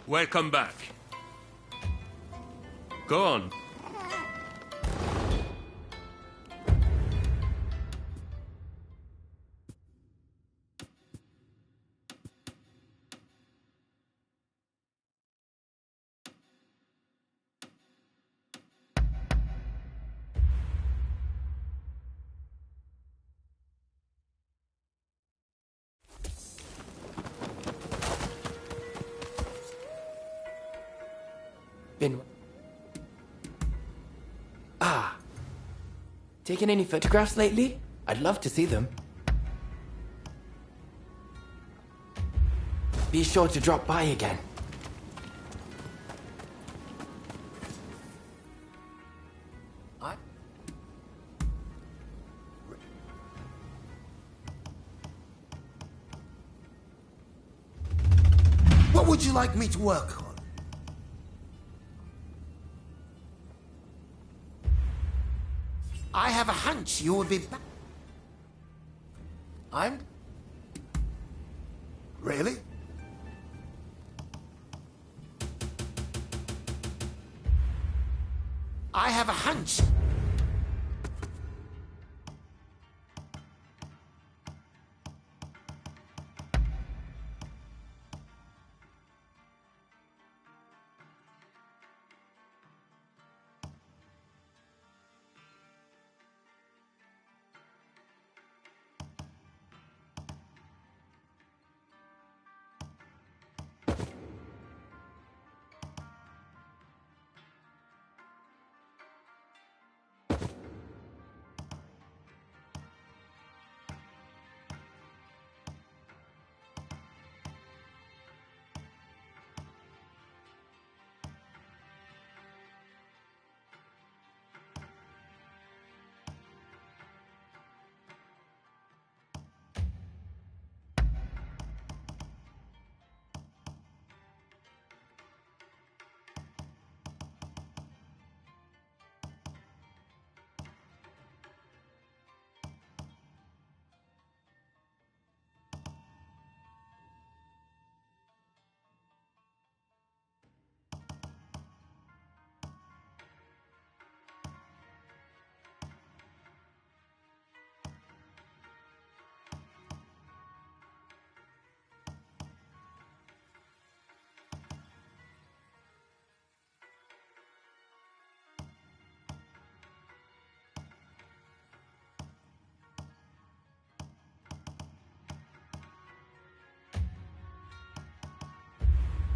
Welcome back. Go on. Taken any photographs lately? I'd love to see them. Be sure to drop by again. What would you like me to work on? I have a hunch you will be back. I'm... Really? I have a hunch.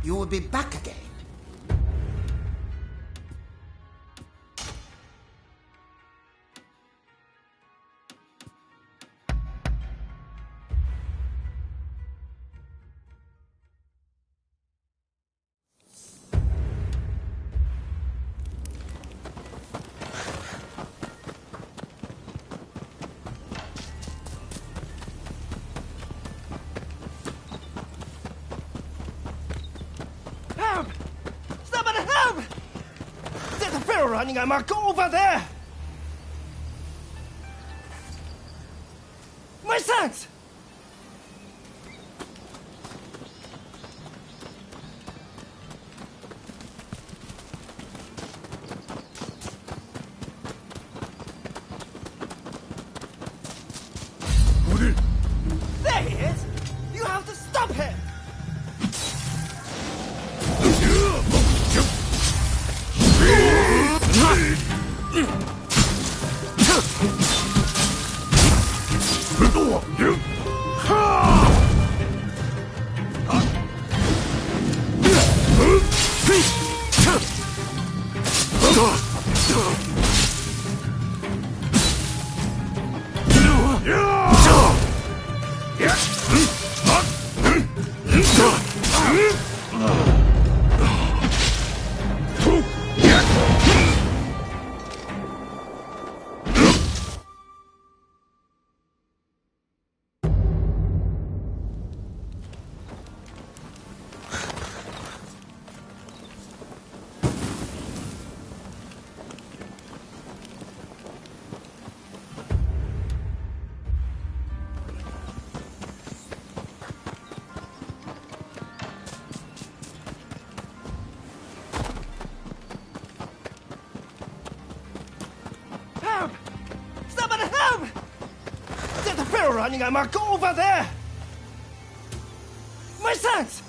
You will be back again. Running amok over there! My sons! There he is! You have to stop him! You Cunningham, go over there! My sons!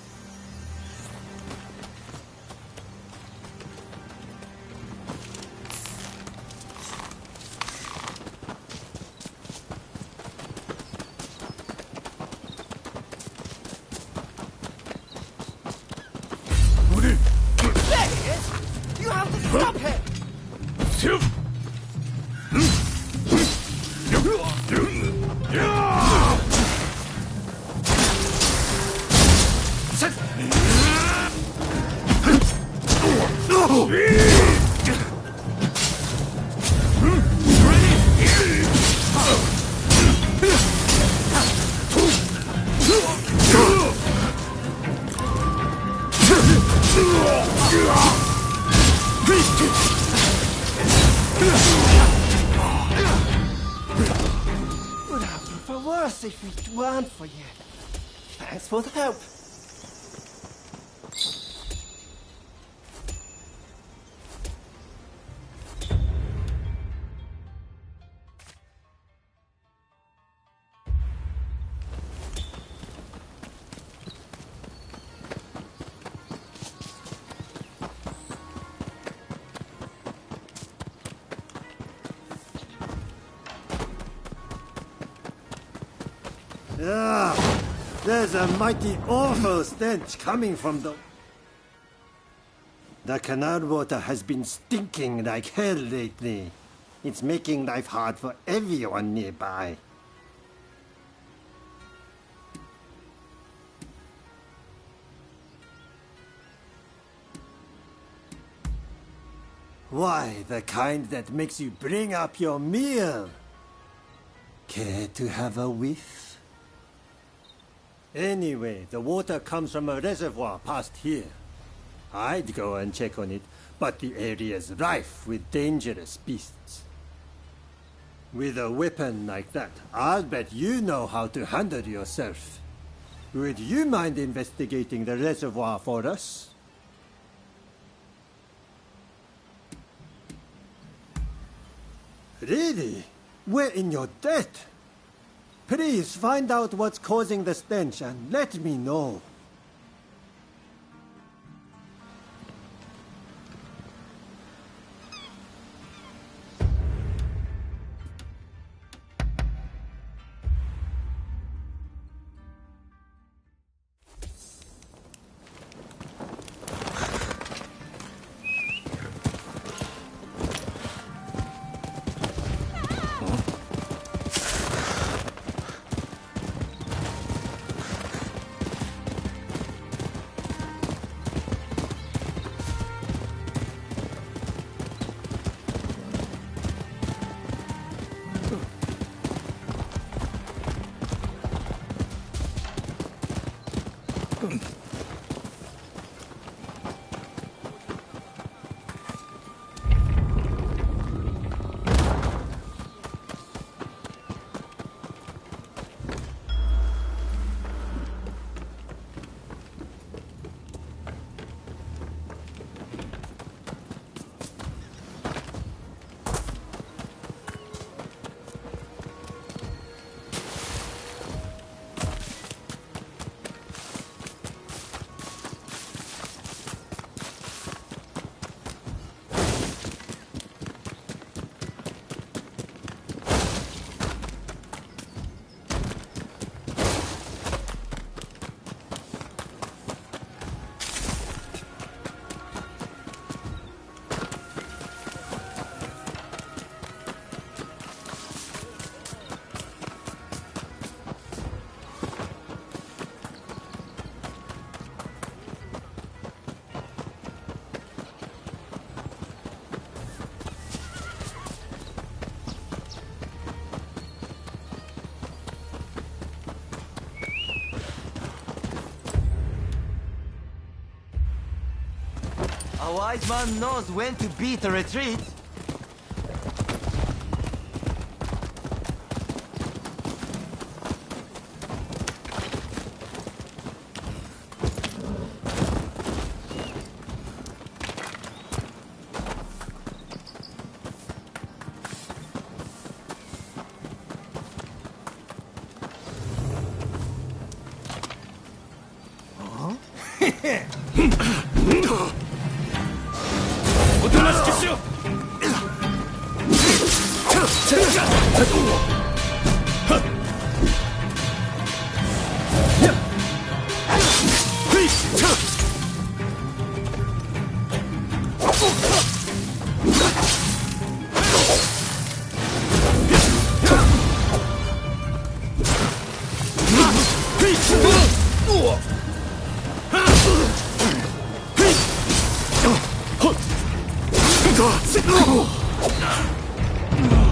There he is! You have to stop him! Would have been for worse if it weren't for you. Thanks for the help. Ah, there's a mighty awful stench coming from the... The canal water has been stinking like hell lately. It's making life hard for everyone nearby. Why, the kind that makes you bring up your meal. Care to have a whiff? Anyway, the water comes from a reservoir past here. I'd go and check on it, but the area's rife with dangerous beasts. With a weapon like that, I'll bet you know how to handle yourself. Would you mind investigating the reservoir for us? Really? We're in your debt. Please find out what's causing the stench and let me know. A wise man knows when to beat a retreat. おとなしくしろ。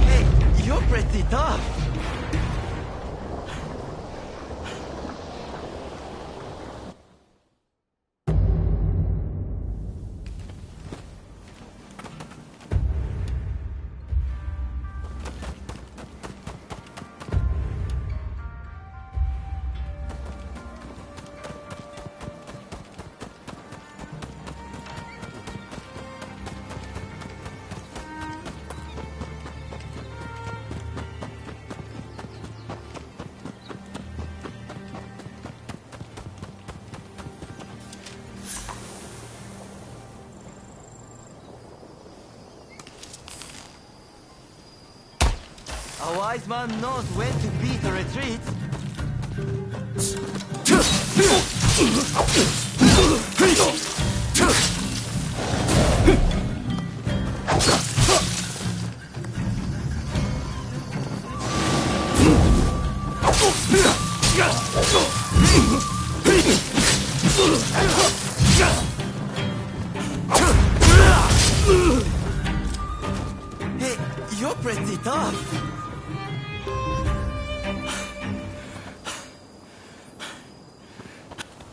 Hey, you're pretty tough. A wise man knows when to beat a retreat. Hey, you're pretty tough.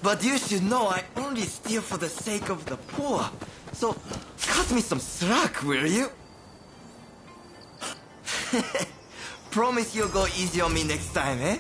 But you should know I only steal for the sake of the poor. So, cut me some slack, will you? Promise you'll go easy on me next time, eh?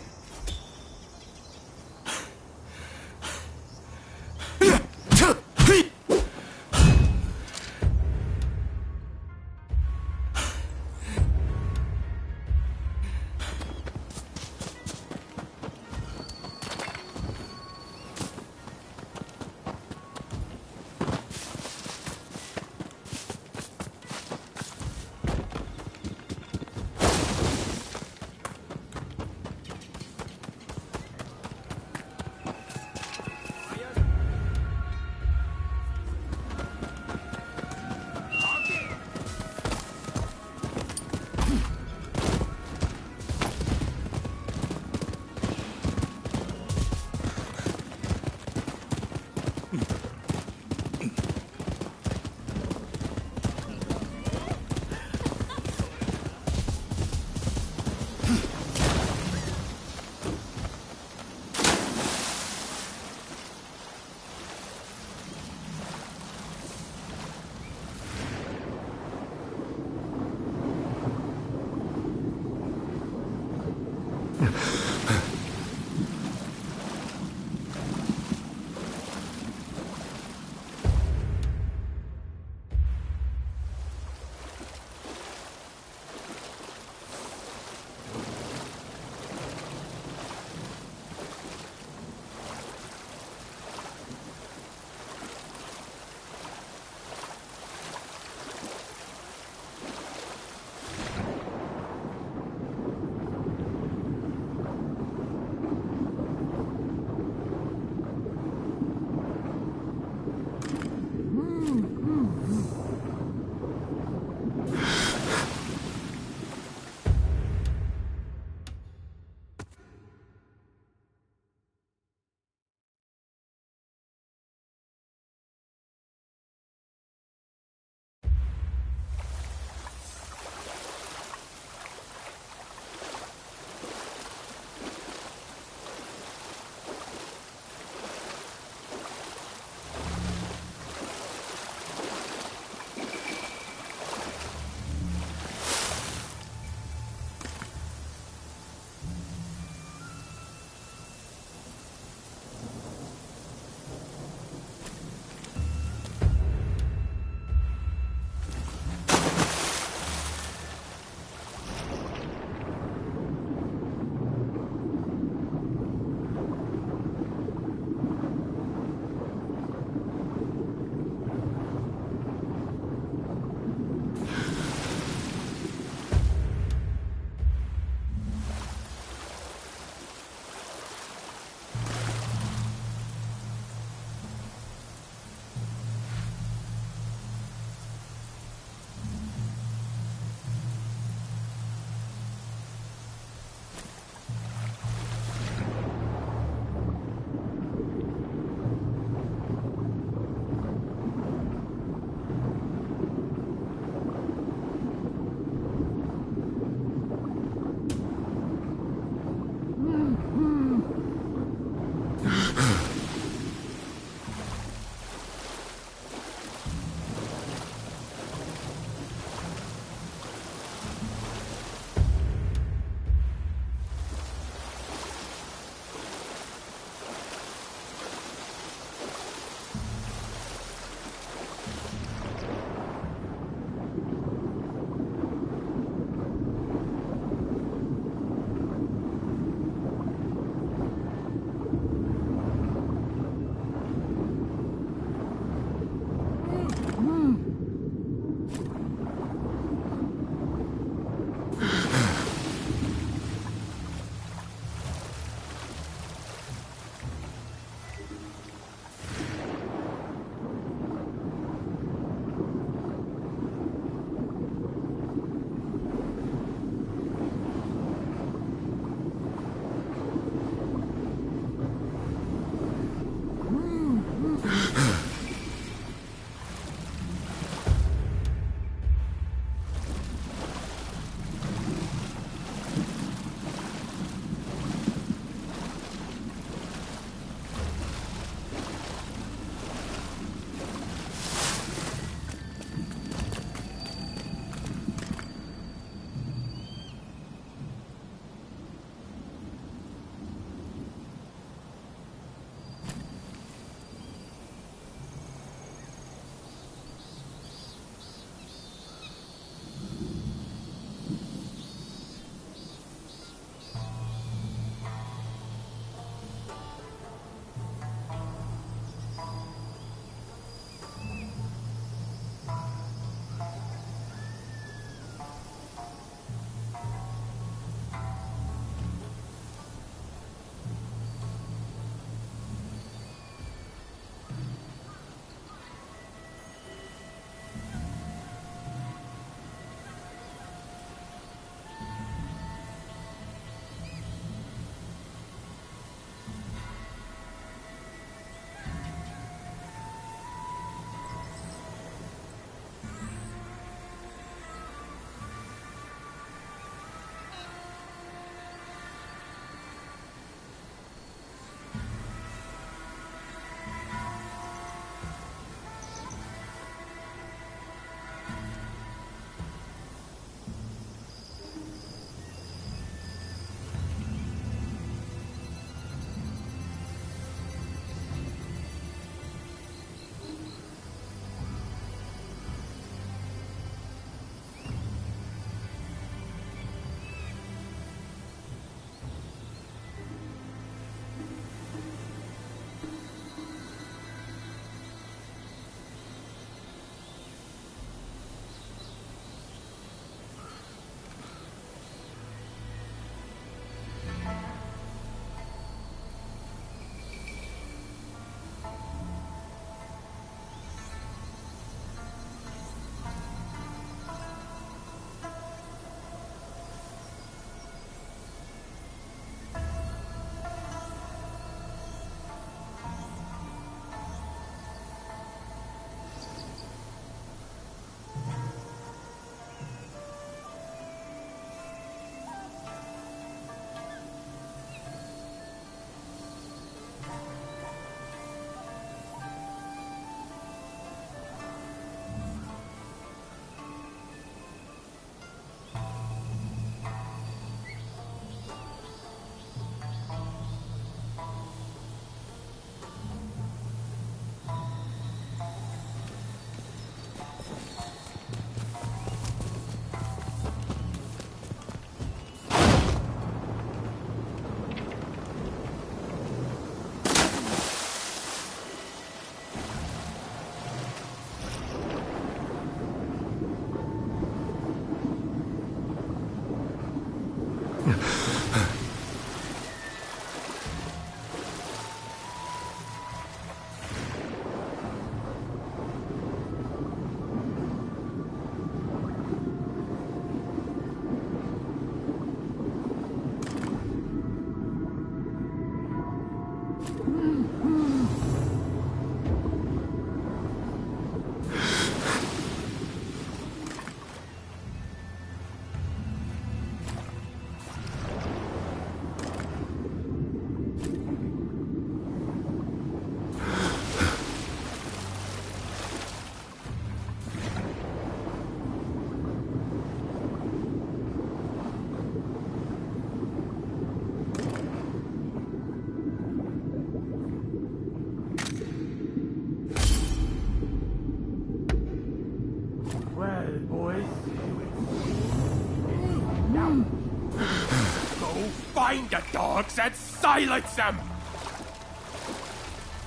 Go find the dogs and silence them!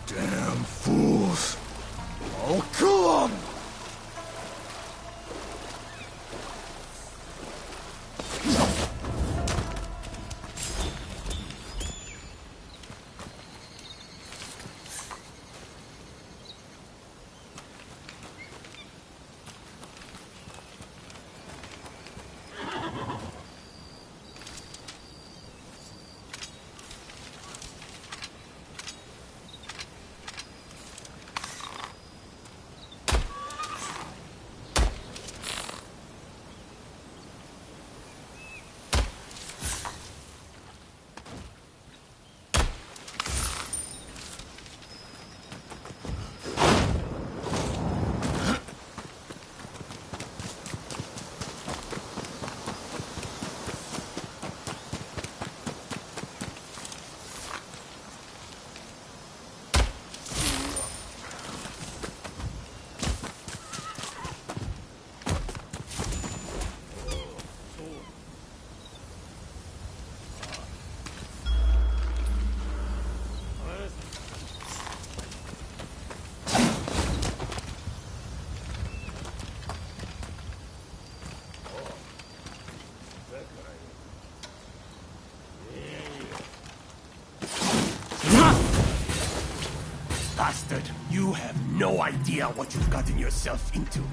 Damn fools! I'll kill them! Bastard, you have no idea what you've gotten yourself into.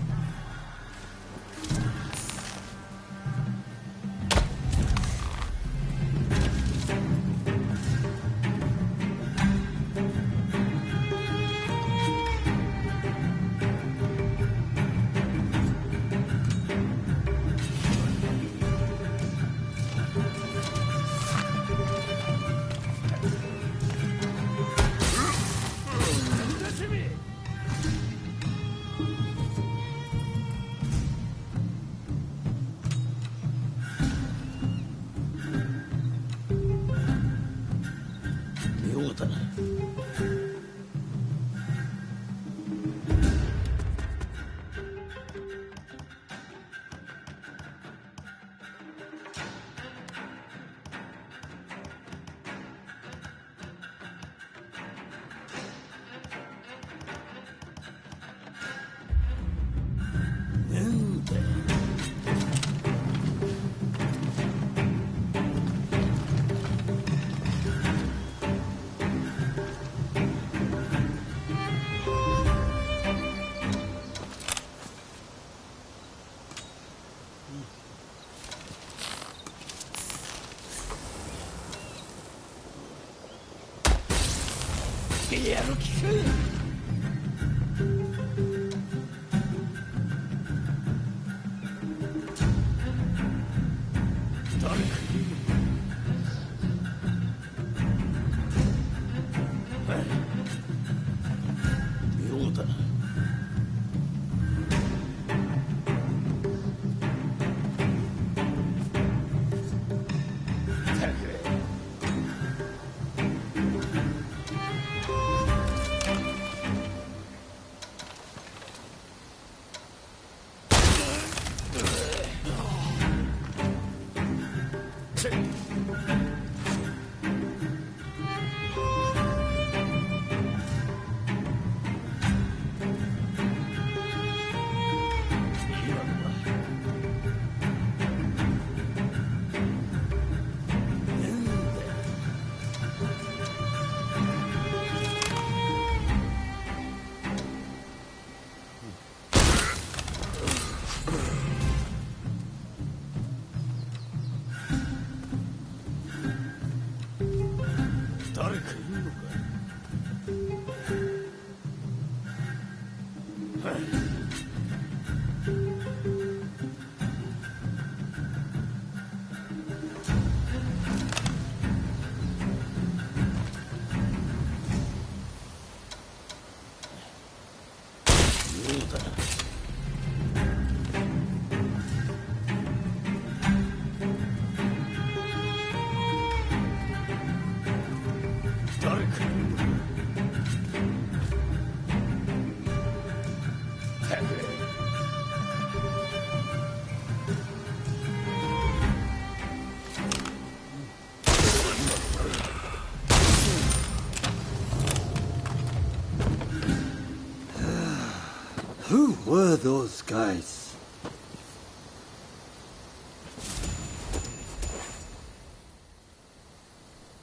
Who were those guys?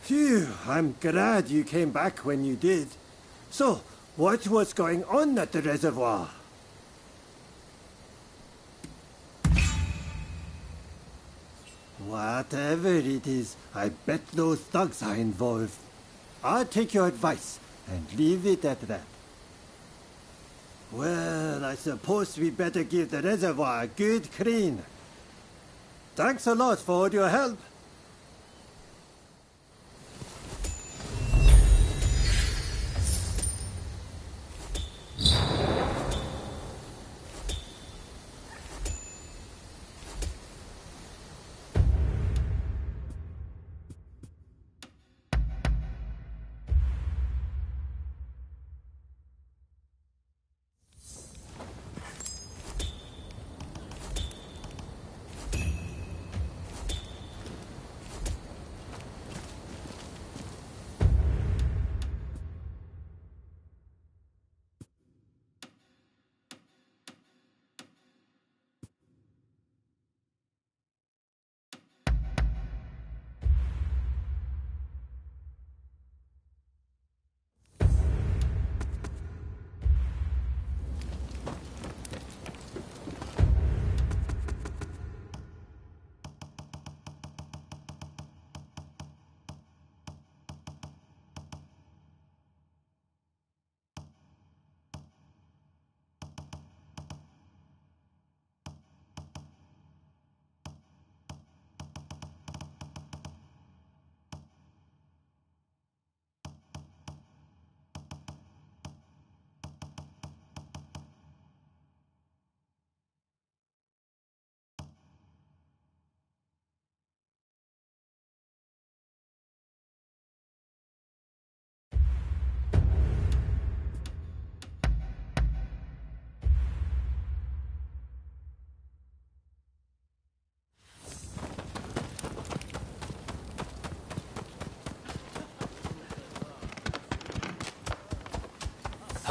Phew, I'm glad you came back when you did. So, what was going on at the reservoir? Whatever it is, I bet those thugs are involved. I'll take your advice and leave it at that. Well, I suppose we better give the reservoir a good clean. Thanks a lot for all your help.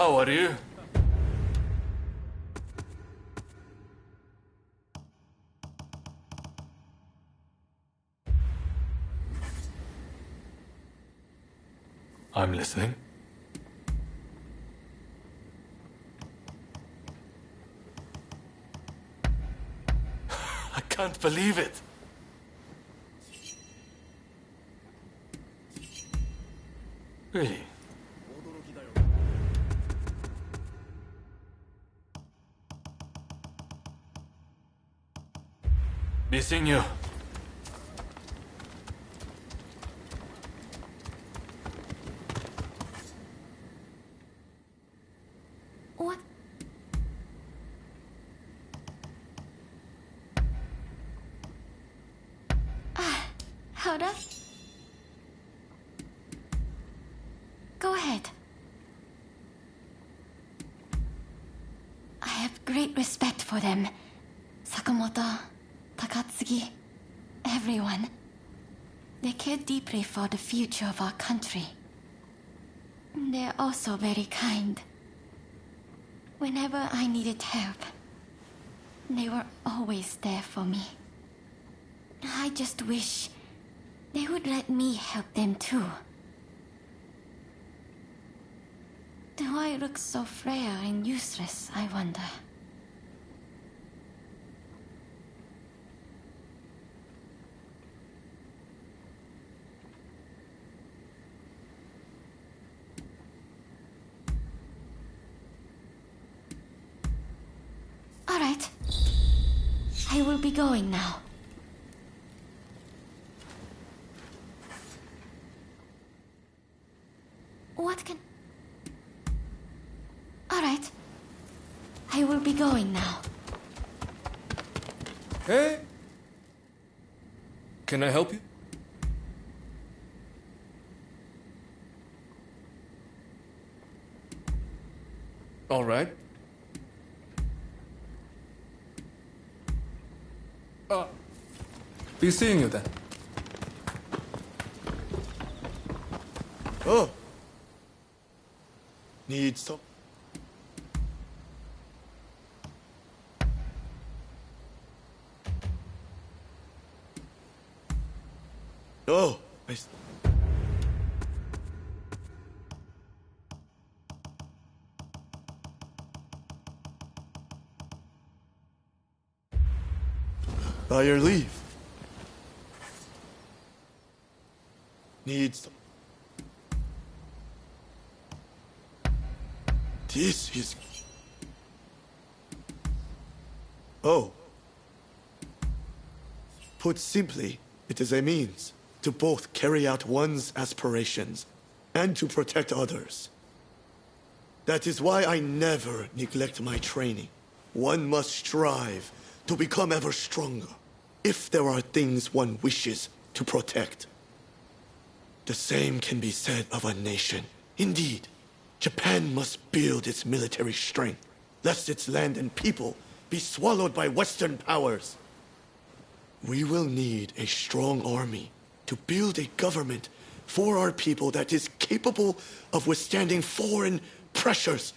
How are you? I'm listening. I can't believe it. Really? Be seeing you. What? Hold up. Go ahead. I have great respect for them. Sakamoto, Takatsuki, everyone. They care deeply for the future of our country. They're also very kind. Whenever I needed help, they were always there for me. I just wish they would let me help them too. Do I look so frail and useless, I wonder? All right. I will be going now. What can... All right. I will be going now. Hey. Can I help you? All right. Be seeing you then. Need some? Oh, By your leave. Needs. This is. Oh. Put simply, it is a means to both carry out one's aspirations and to protect others. That is why I never neglect my training. One must strive to become ever stronger if there are things one wishes to protect. The same can be said of a nation. Indeed, Japan must build its military strength, lest its land and people be swallowed by Western powers. We will need a strong army to build a government for our people that is capable of withstanding foreign pressures.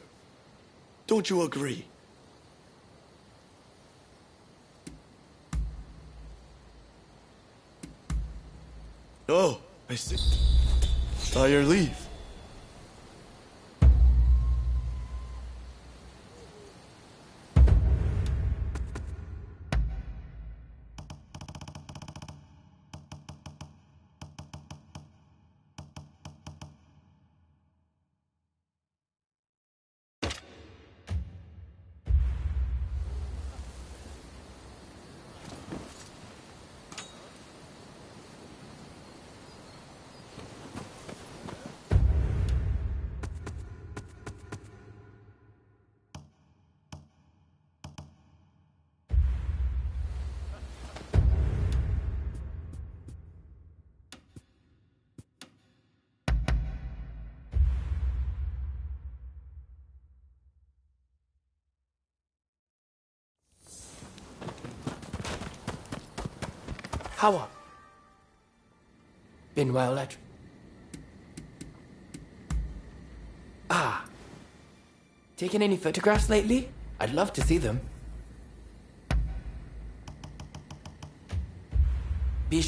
Don't you agree? Oh, I see. By your leave. How are? Been well, lad? Ah. Taken any photographs lately? I'd love to see them. Be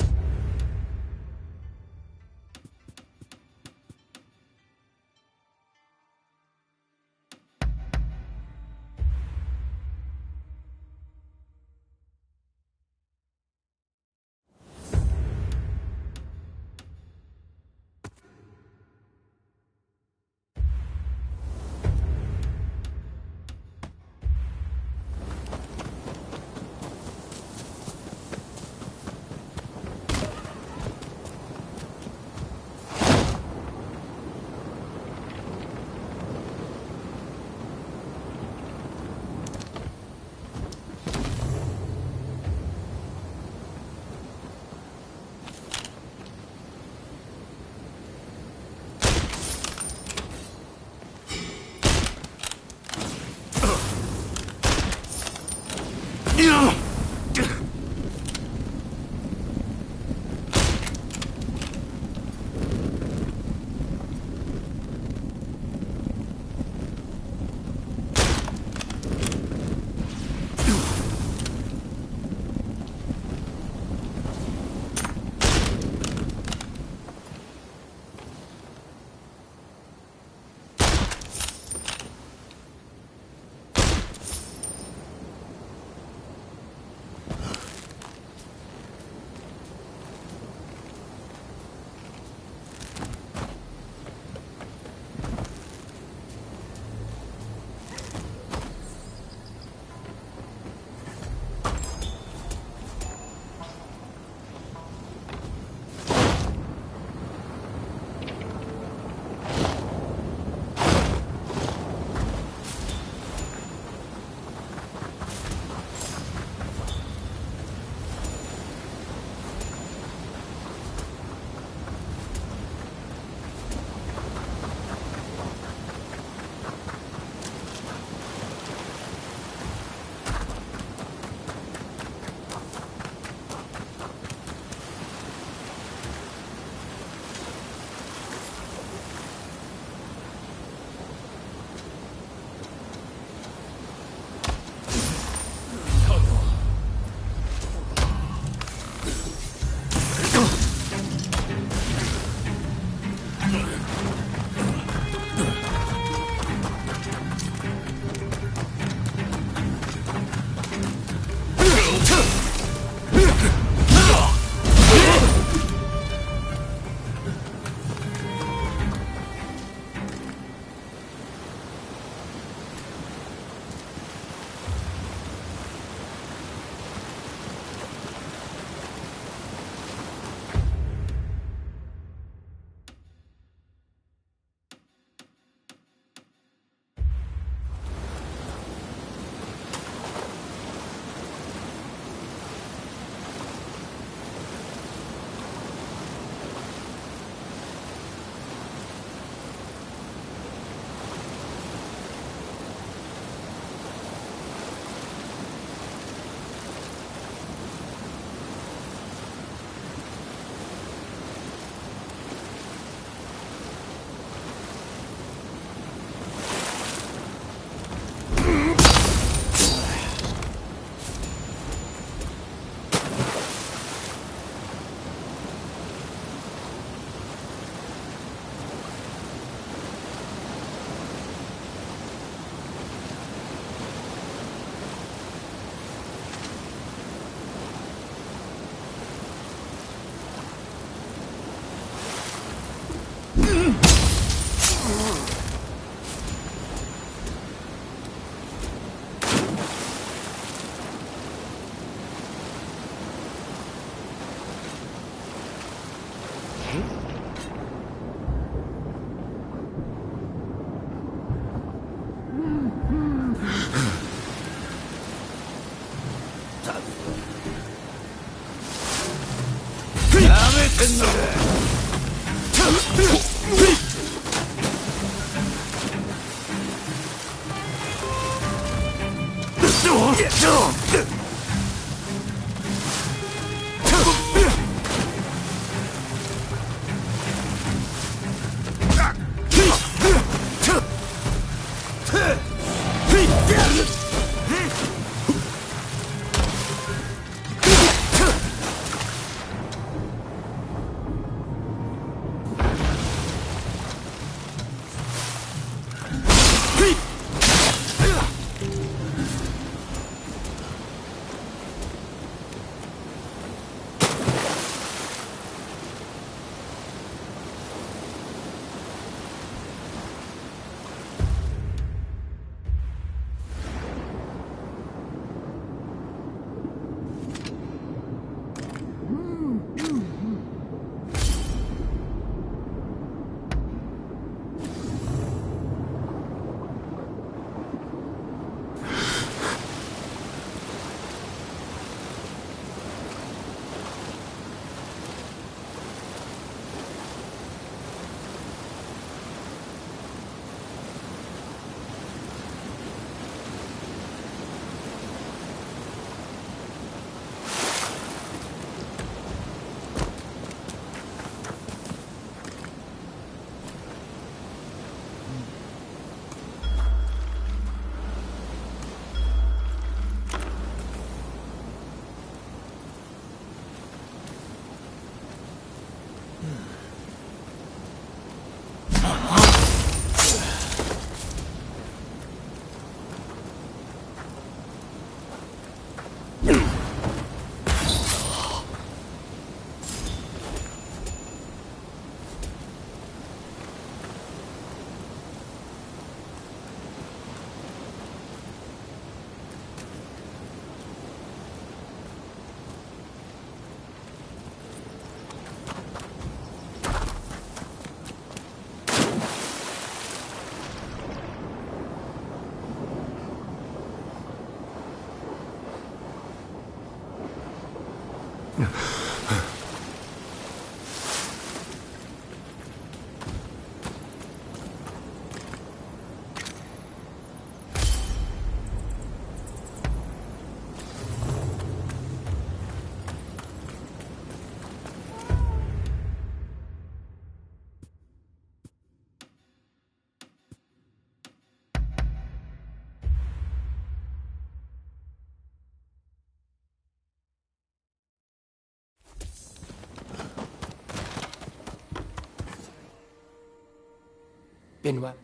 Been what?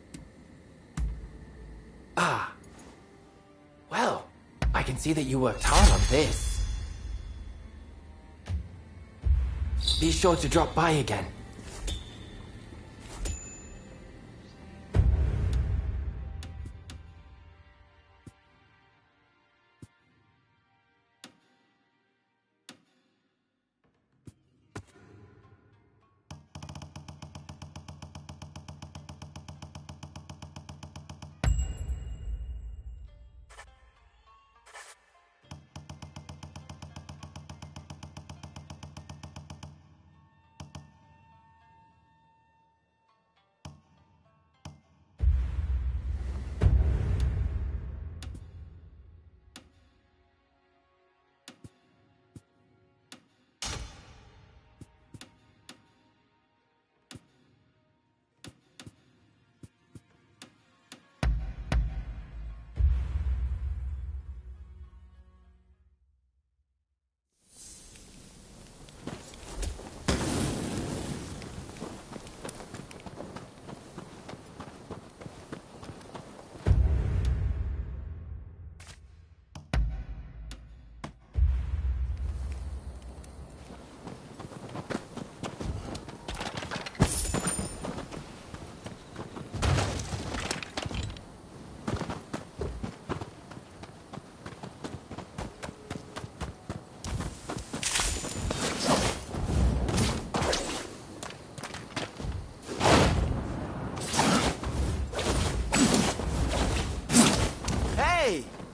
Ah. Well, I can see that you worked hard on this. Be sure to drop by again.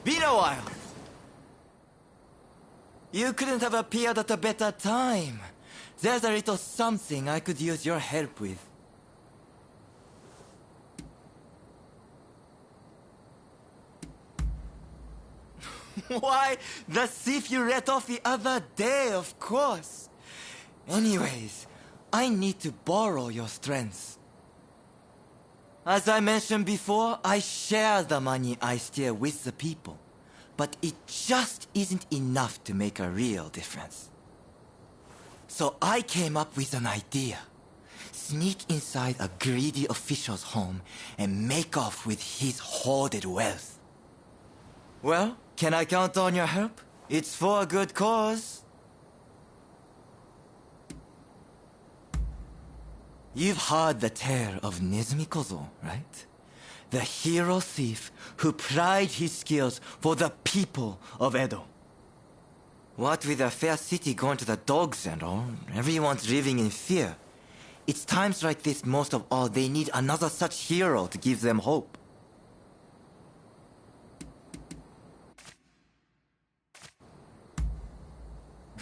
Been a while. You couldn't have appeared at a better time. there's a little something I could use your help with. Why, the thief you let off the other day, of course. Anyways, I need to borrow your strengths. As I mentioned before, I share the money I steal with the people. But it just isn't enough to make a real difference. So I came up with an idea. Sneak inside a greedy official's home and make off with his hoarded wealth. Well, can I count on your help? It's for a good cause. You've heard the tale of Nezumi Kozo, right? The hero thief who plied his skills for the people of Edo. What with a fair city going to the dogs and all, everyone's living in fear. It's times like this most of all they need another such hero to give them hope.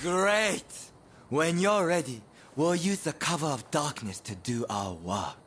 Great! When you're ready, we'll use the cover of darkness to do our work.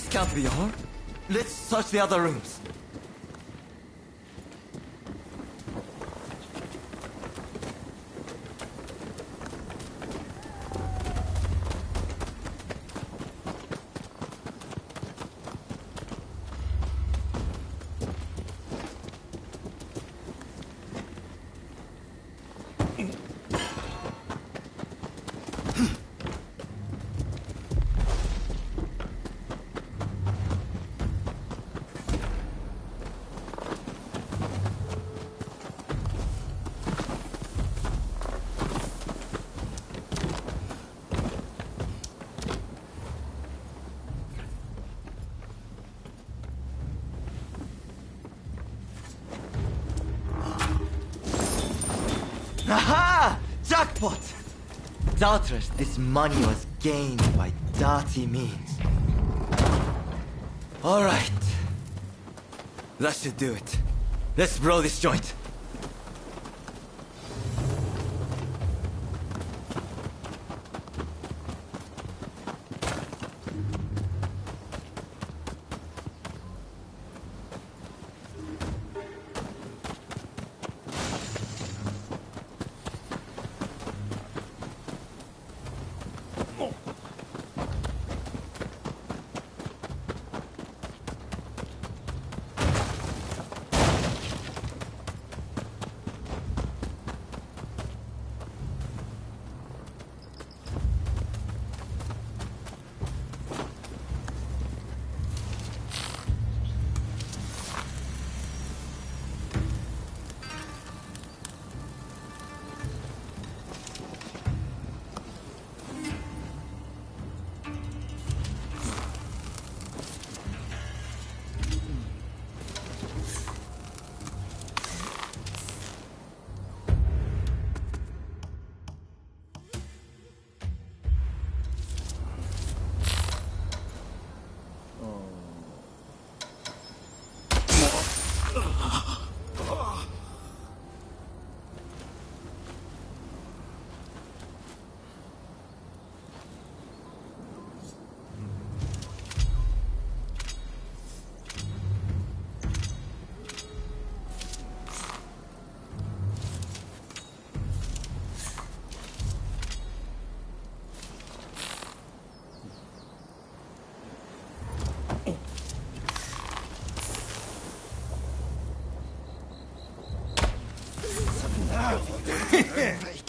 Can't be all. Let's search the other rooms. Aha! Jackpot! Doubtless this money was gained by dirty means. Alright. That should do it. Let's blow this joint.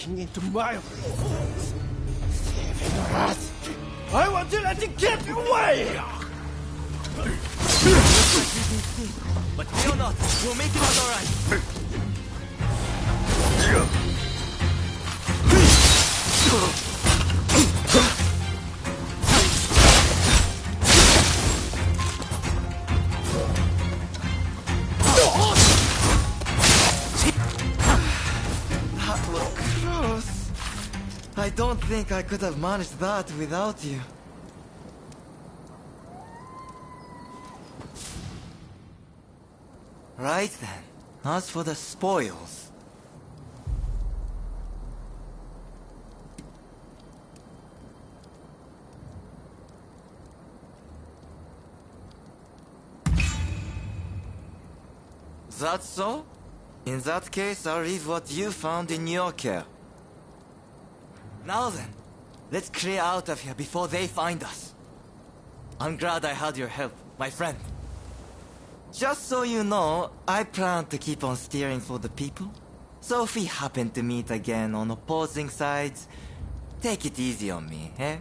breaking into my room. Saving us. I want to let you get away! But fear not, we'll make it out alright. That was close. I don't think I could have managed that without you. Right then. As for the spoils. That's so? In that case, I'll leave what you found in your care. Now then, let's clear out of here before they find us. I'm glad I had your help, my friend. Just so you know, I plan to keep on steering for the people. So if we happen to meet again on opposing sides, take it easy on me, eh?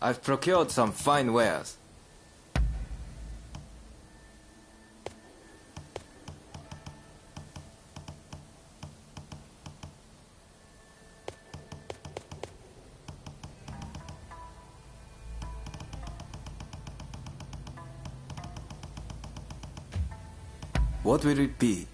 I've procured some fine wares. What will it be?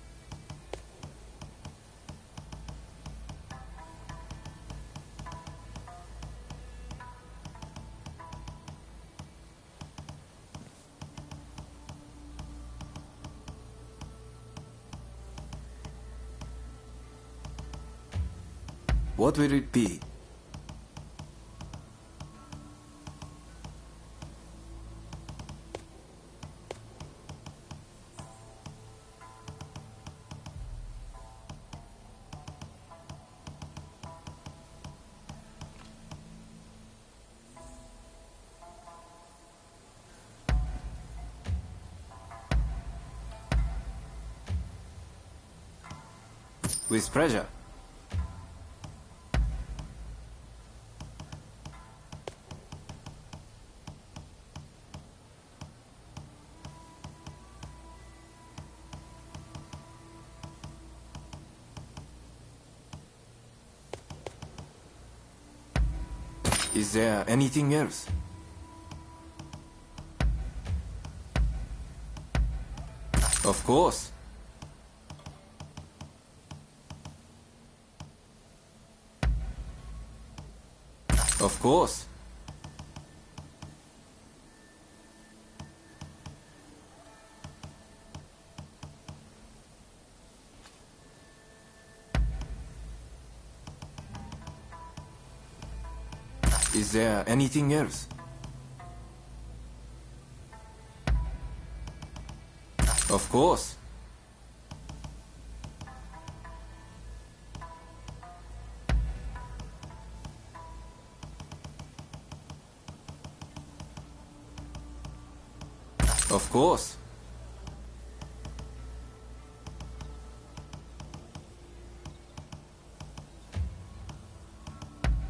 What will it be? With pleasure. Is there anything else? Of course. Of course. Is there anything else? Of course. Of course.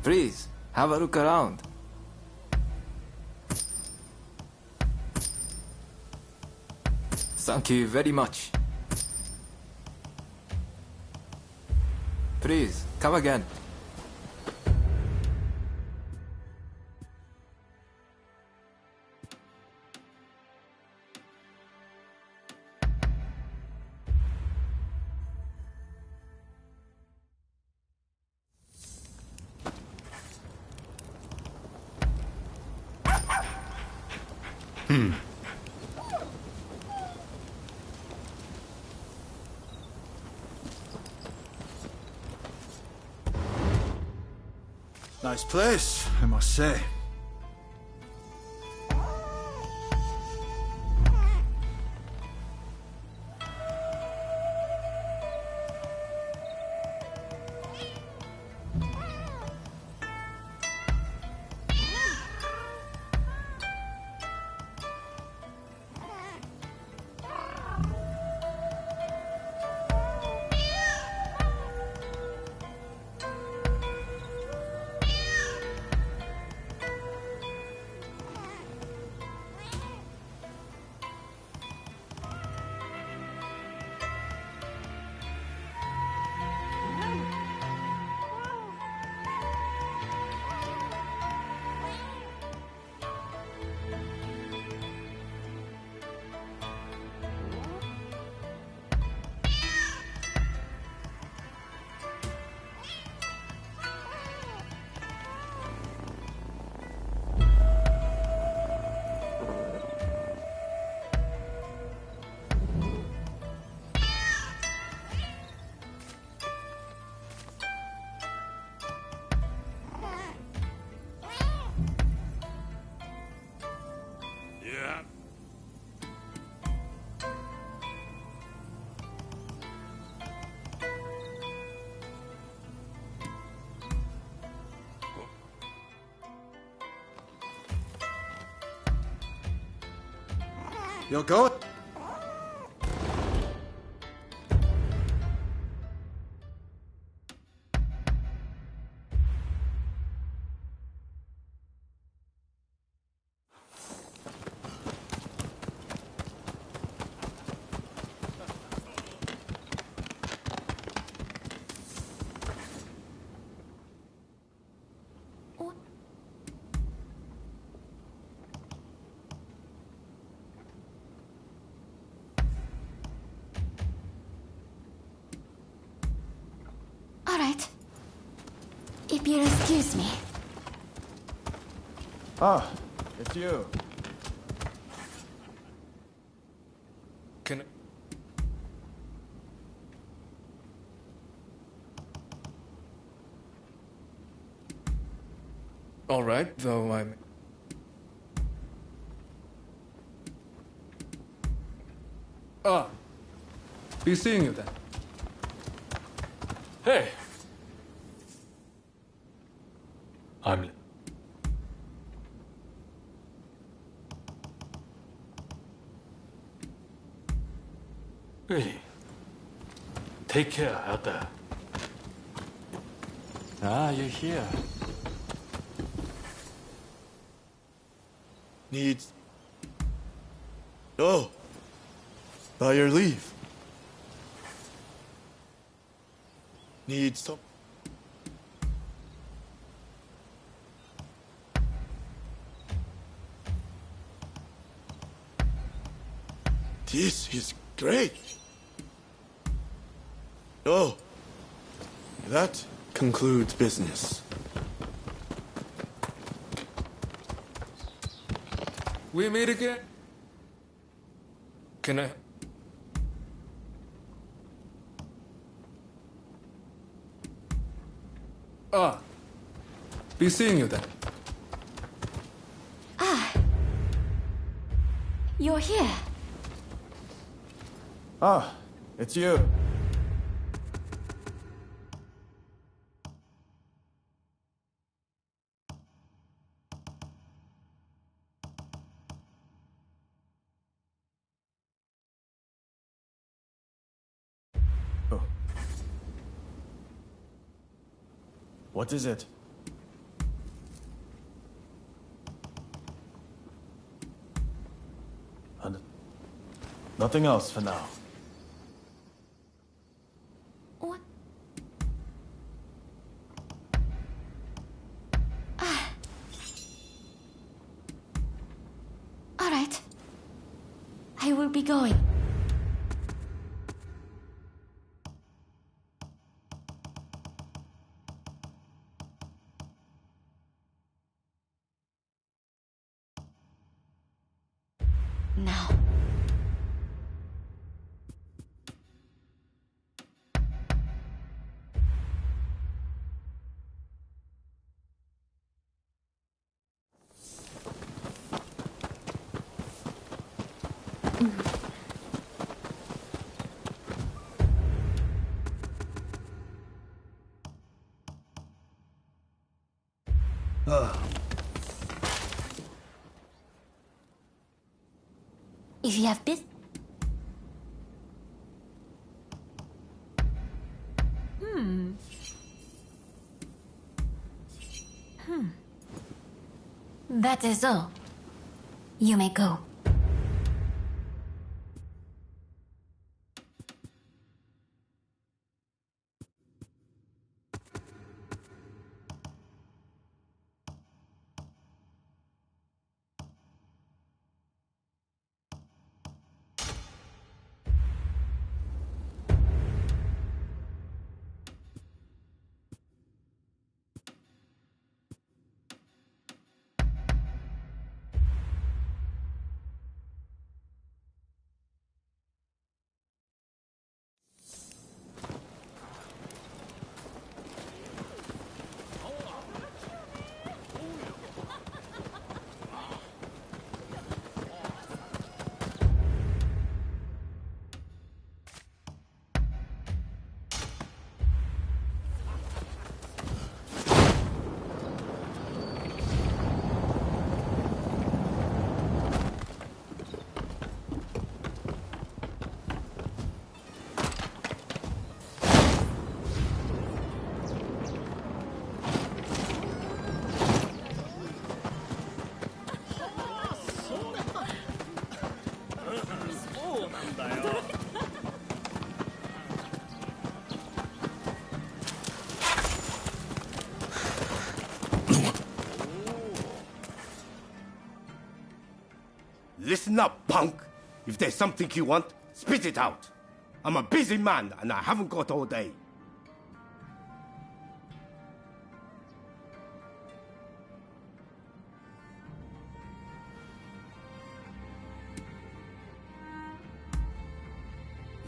Please, have a look around. Thank you very much. Please, come again. Nice place, I must say. You'll go? All right. If you'll excuse me. Ah, it's you. Can All right, though I'm... Ah, be seeing you then. Hey! I'm... Really? Take care out there. Ah, you're here. Needs... Oh. By your leave. Needs some... This is great. Oh. That concludes business. We meet again? Can I... Ah, be seeing you then. Ah. You're here. Ah, it's you. Oh. What is it? Nothing else for now. What? Ah. All right. I will be going. Now. If you have business. That is all. You may go. Listen up, punk. If there's something you want, spit it out. I'm a busy man and I haven't got all day.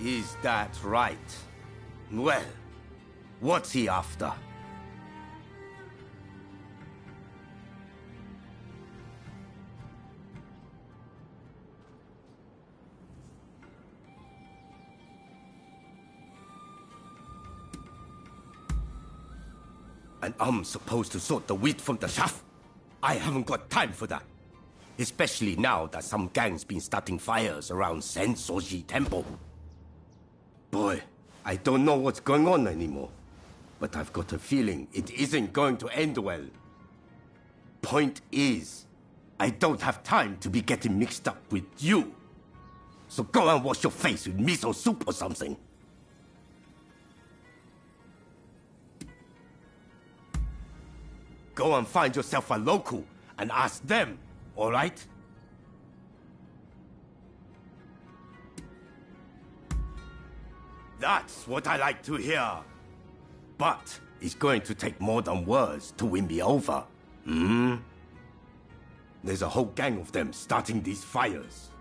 Is that right? Well, what's he after? And I'm supposed to sort the wheat from the chaff? I haven't got time for that. Especially now that some gang's been starting fires around Sensoji Temple. Boy, I don't know what's going on anymore. But I've got a feeling it isn't going to end well. Point is, I don't have time to be getting mixed up with you. So go and wash your face with miso soup or something. Go and find yourself a local and ask them, all right? That's what I like to hear. But it's going to take more than words to win me over. There's a whole gang of them starting these fires.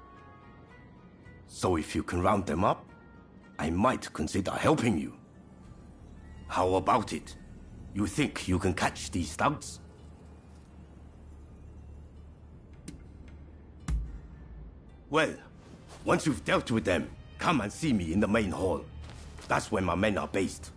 So if you can round them up, I might consider helping you. How about it? You think you can catch these thugs? Well, once you've dealt with them, come and see me in the main hall. That's where my men are based.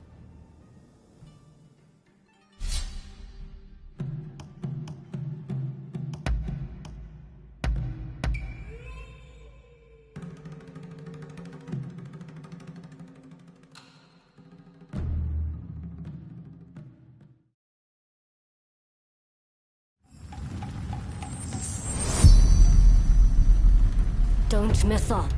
Don't mess up.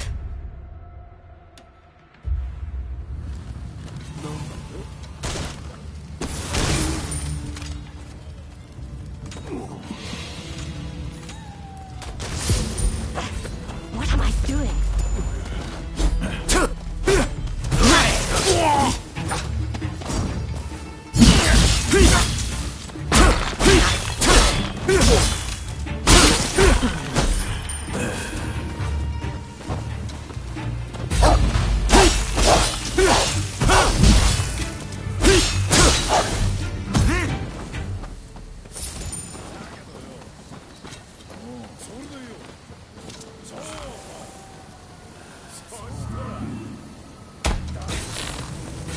What am I doing?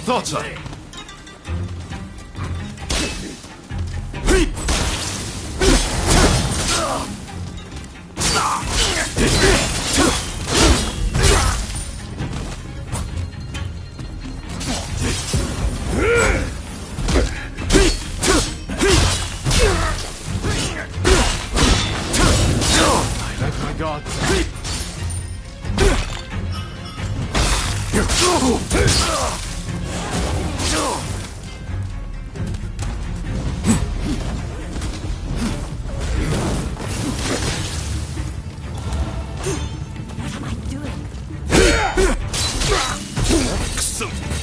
Thought so.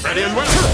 Ready and well.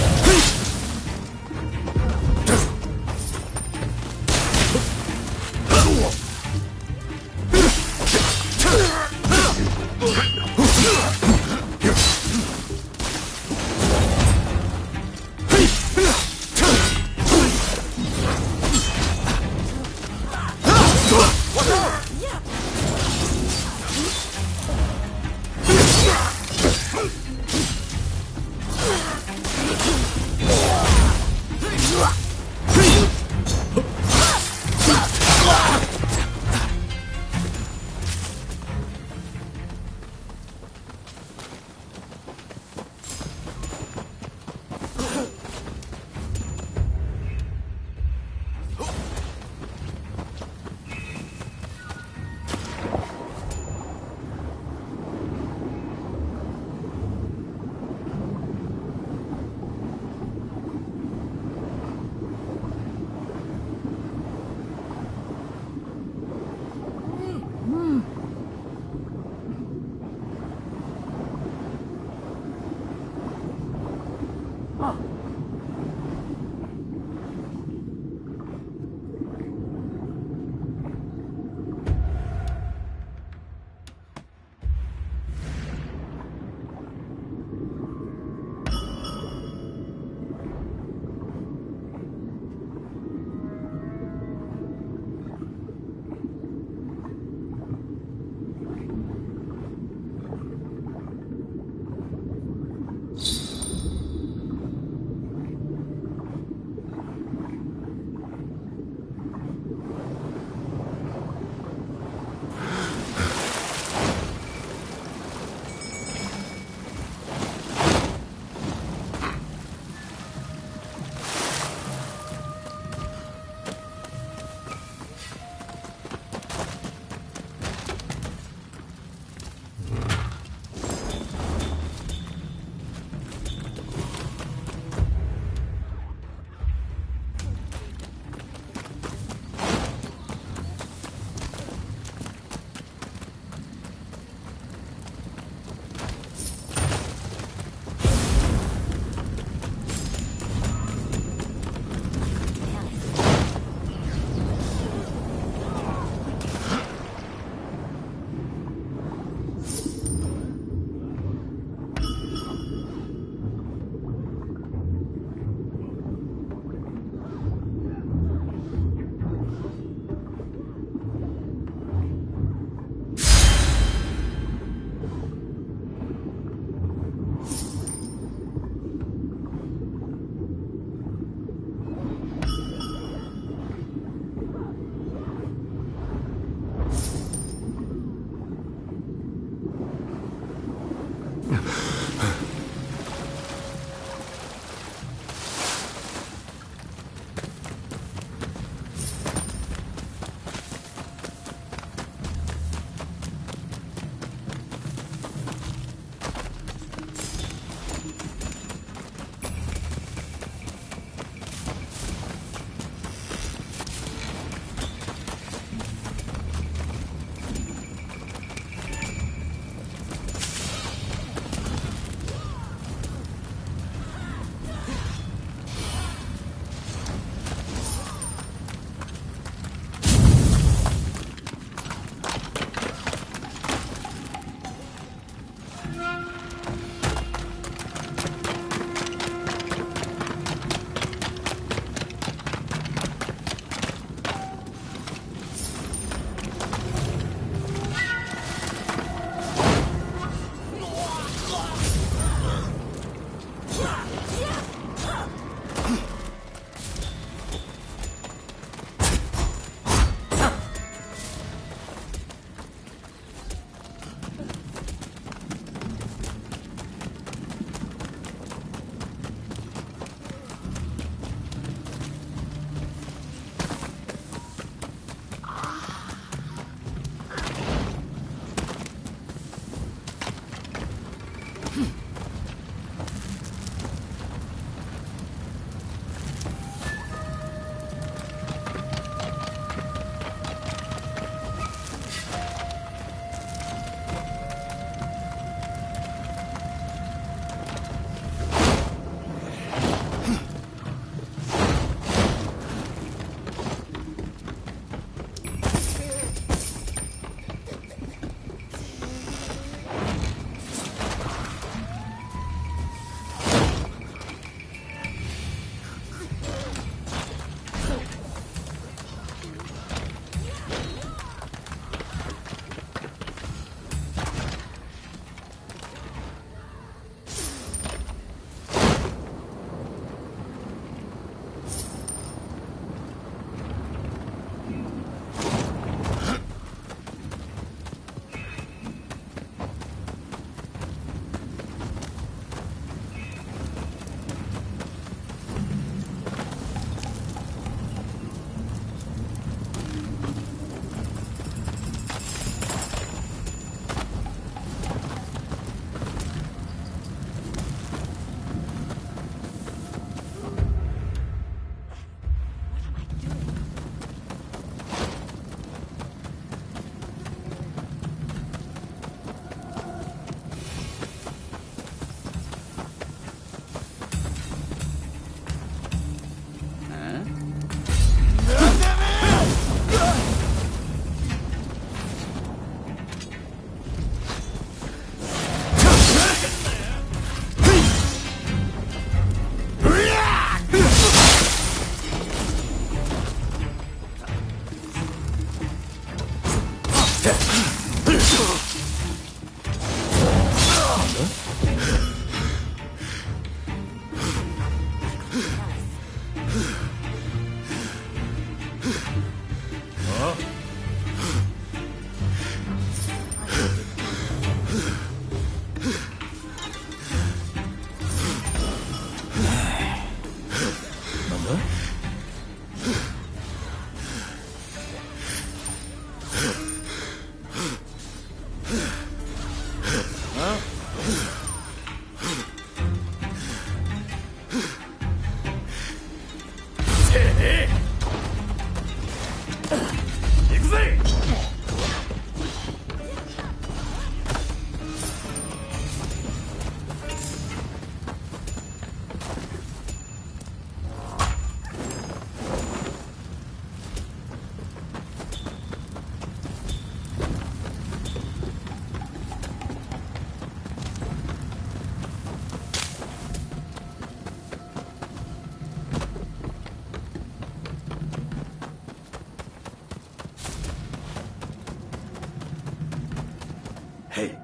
Hey,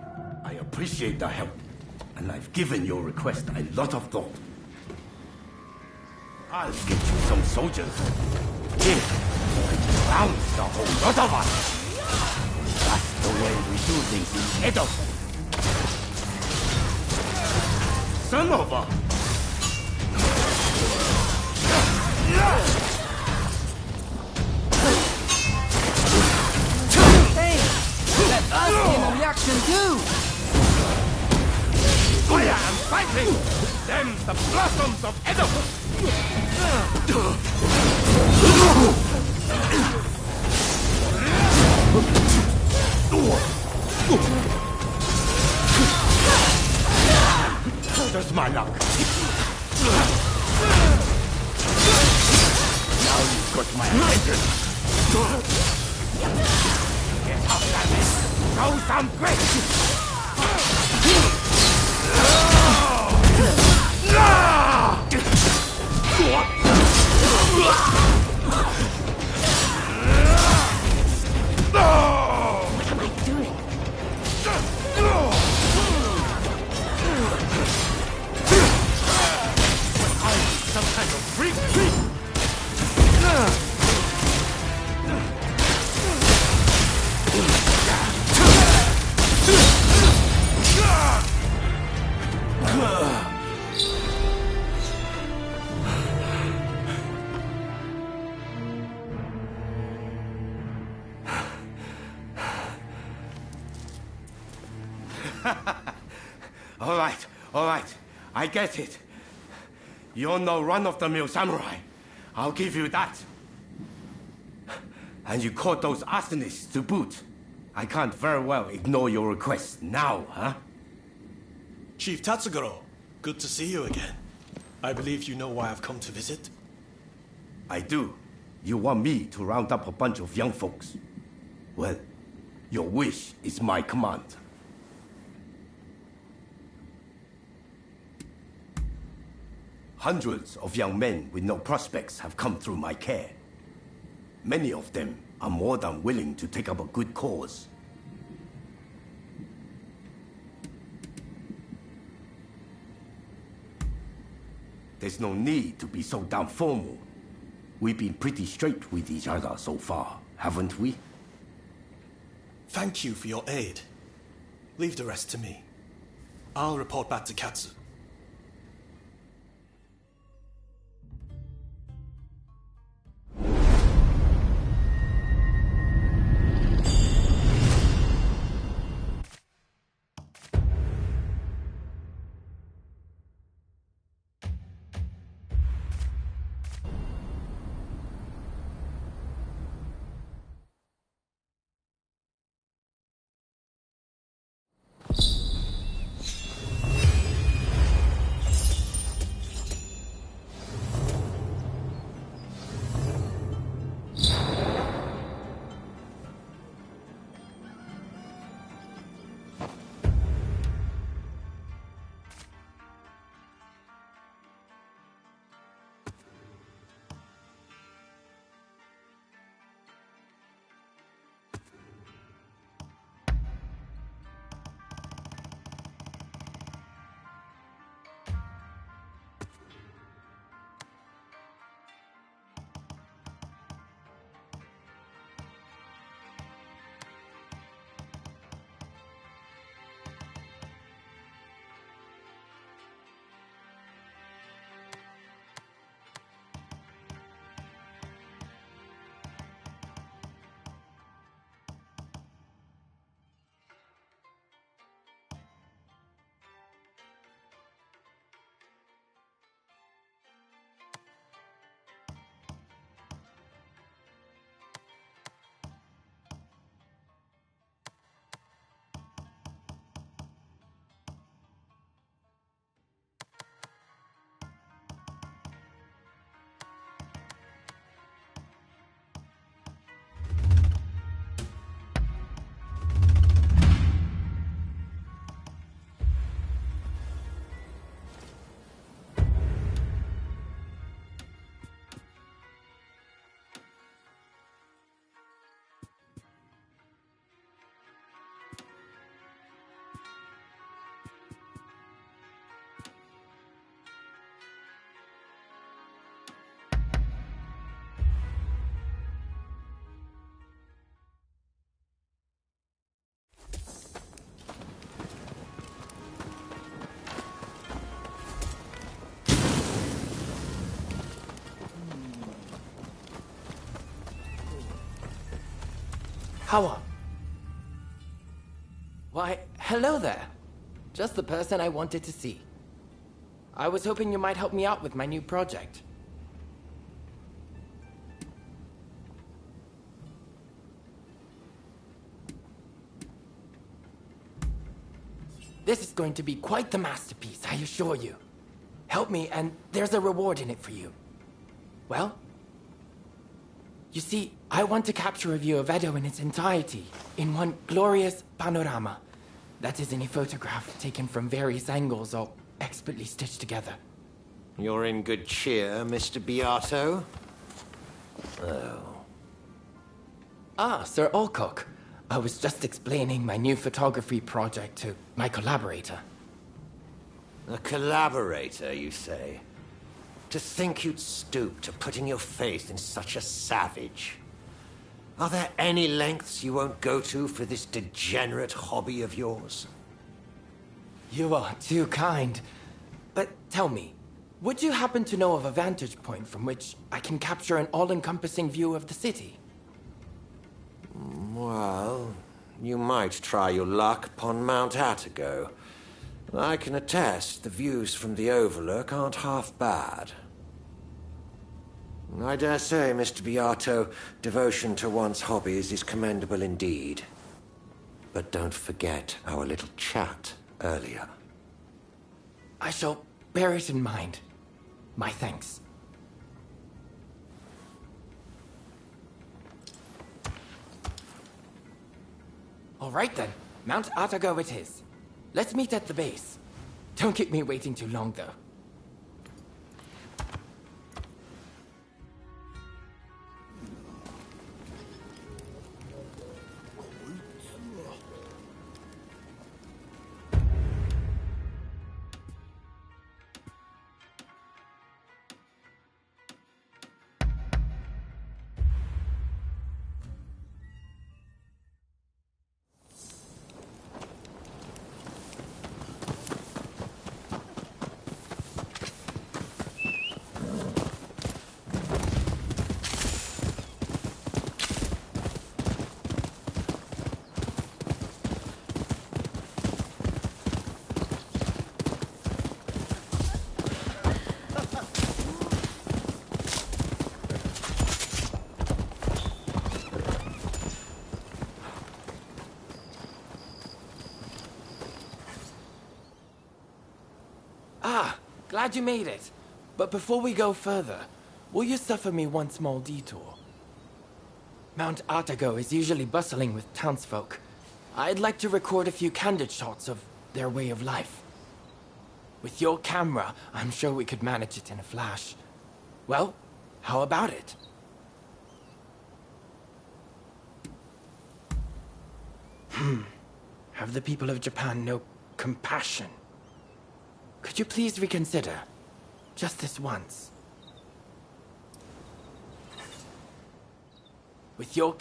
I appreciate the help, and I've given your request a lot of thought. I'll get you some soldiers. Here, rounds the whole lot of us. That's the way we do things in Edo. Some of us. Hey, let us be in reaction too. Fire and fighting! Them's the blossoms of Edo! Just my luck. Now you've got my attention. Get up, Gavin! Show some grace! What am I doing? Some kind of freak! All right. I get it. You're no run-of-the-mill samurai. I'll give you that. And you caught those arsonists to boot. I can't very well ignore your request now, huh? Chief Tatsugoro, good to see you again. I believe you know why I've come to visit. I do. You want me to round up a bunch of young folks? Well, your wish is my command. Hundreds of young men with no prospects have come through my care. Many of them are more than willing to take up a good cause. There's no need to be so damn formal. We've been pretty straight with each other so far, haven't we? Thank you for your aid. Leave the rest to me. I'll report back to Katsu. How? Why, hello there. Just the person I wanted to see. I was hoping you might help me out with my new project. This is going to be quite the masterpiece, I assure you. Help me, and there's a reward in it for you. Well, you see, I want to capture a view of Edo in its entirety, in one glorious panorama. That is, in a photograph taken from various angles, all expertly stitched together. You're in good cheer, Mr. Beato. Oh. Ah, Sir Alcock. I was just explaining my new photography project to my collaborator. A collaborator, you say? To think you'd stoop to putting your faith in such a savage. Are there any lengths you won't go to for this degenerate hobby of yours? You are too kind. But tell me, would you happen to know of a vantage point from which I can capture an all-encompassing view of the city? Well, you might try your luck upon Mount Attigo. I can attest the views from the Overlook aren't half bad. I dare say, Mr. Beato, devotion to one's hobbies is commendable indeed. But don't forget our little chat earlier. I shall bear it in mind. My thanks. All right then, Mount Atago it is. Let's meet at the base. Don't keep me waiting too long, though. Glad you made it. But before we go further, will you suffer me one small detour? Mount Atago is usually bustling with townsfolk. I'd like to record a few candid shots of their way of life. With your camera, I'm sure we could manage it in a flash. Well, how about it? Have the people of Japan no compassion? Could you please reconsider? Just this once. With your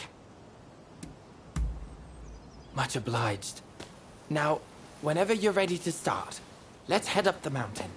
Much obliged. Now, whenever you're ready to start, let's head up the mountain.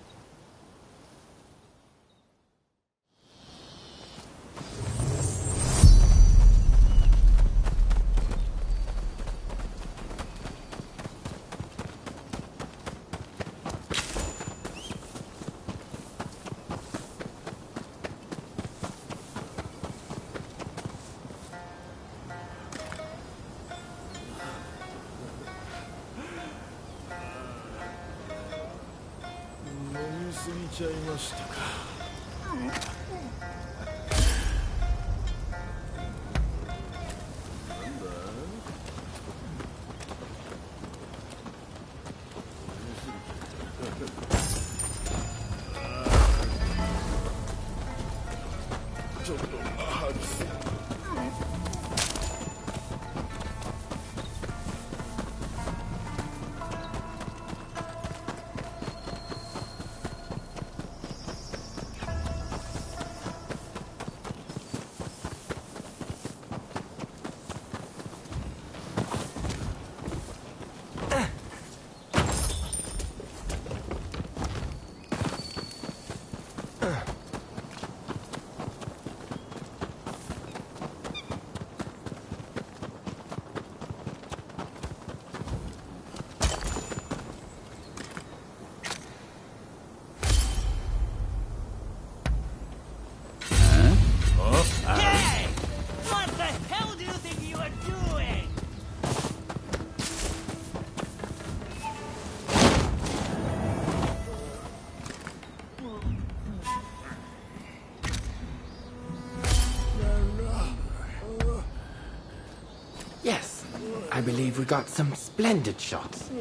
I believe we got some splendid shots.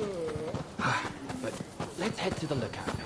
But let's head to the lookout now.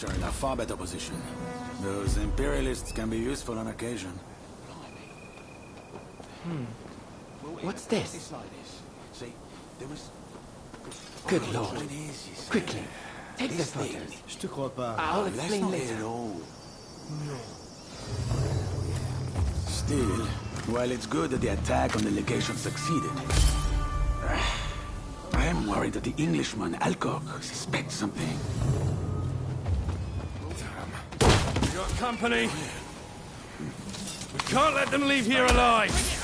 Are in a far better position. Those imperialists can be useful on occasion. What's this? Good lord. Quickly, take the photos. Je te crois pas. I'll explain later. Still, while it's good that the attack on the legation succeeded, I am worried that the Englishman, Alcock, suspects something. Your company. We can't let them leave here alive.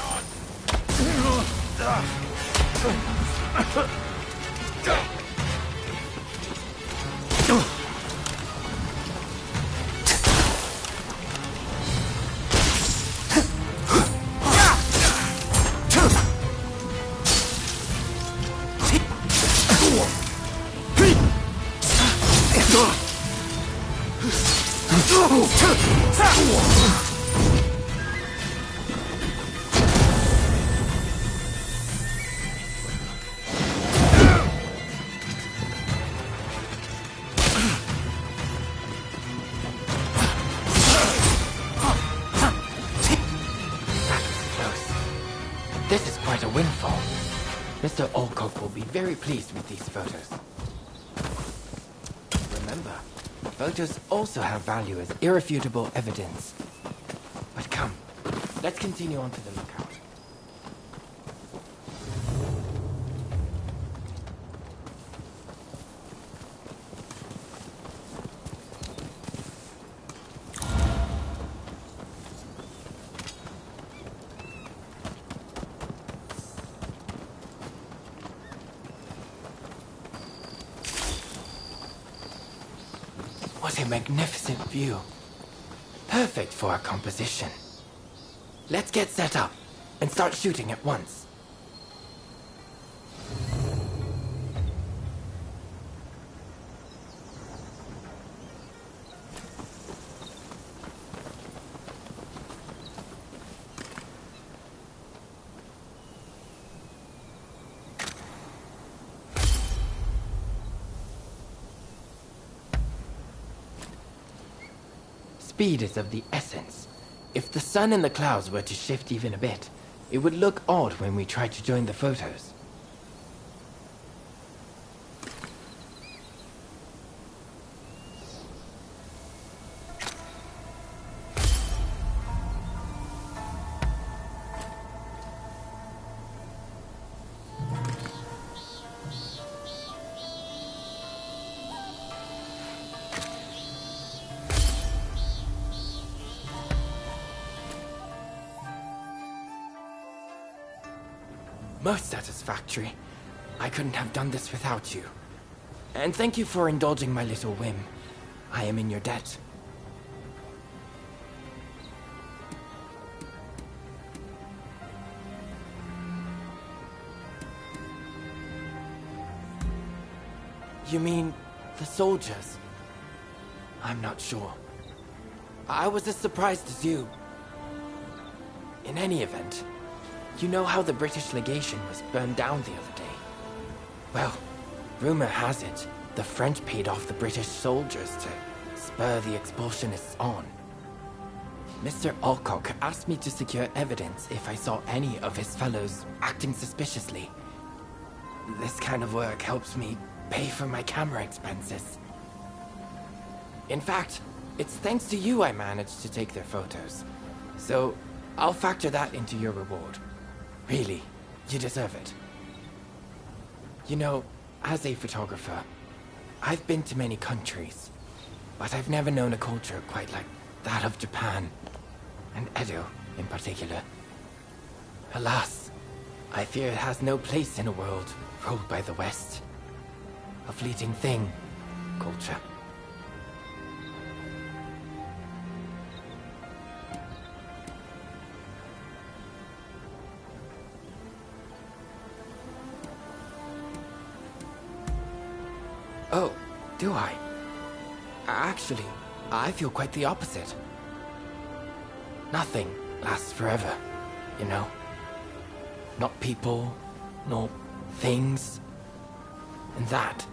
This is quite a windfall. Mr. Alcock will be very pleased with these photos. Remember, photos also have value as irrefutable evidence. But come, let's continue on to the lookout. What a magnificent view. Perfect for our composition. Let's get set up and start shooting at once. Speed is of the essence. If the sun and the clouds were to shift even a bit, it would look odd when we try to join the photos. Most satisfactory. I couldn't have done this without you. And thank you for indulging my little whim. I am in your debt. You mean the soldiers? I'm not sure. I was as surprised as you. In any event, you know how the British legation was burned down the other day? Well, rumor has it the French paid off the British soldiers to spur the expulsionists on. Mr. Alcock asked me to secure evidence if I saw any of his fellows acting suspiciously. This kind of work helps me pay for my camera expenses. In fact, it's thanks to you I managed to take their photos. So, I'll factor that into your reward. Really, you deserve it. You know, as a photographer, I've been to many countries, but I've never known a culture quite like that of Japan, and Edo in particular. Alas, I fear it has no place in a world ruled by the West. A fleeting thing, culture. Oh, do I? Actually, I feel quite the opposite. Nothing lasts forever, you know? Not people, nor things. And that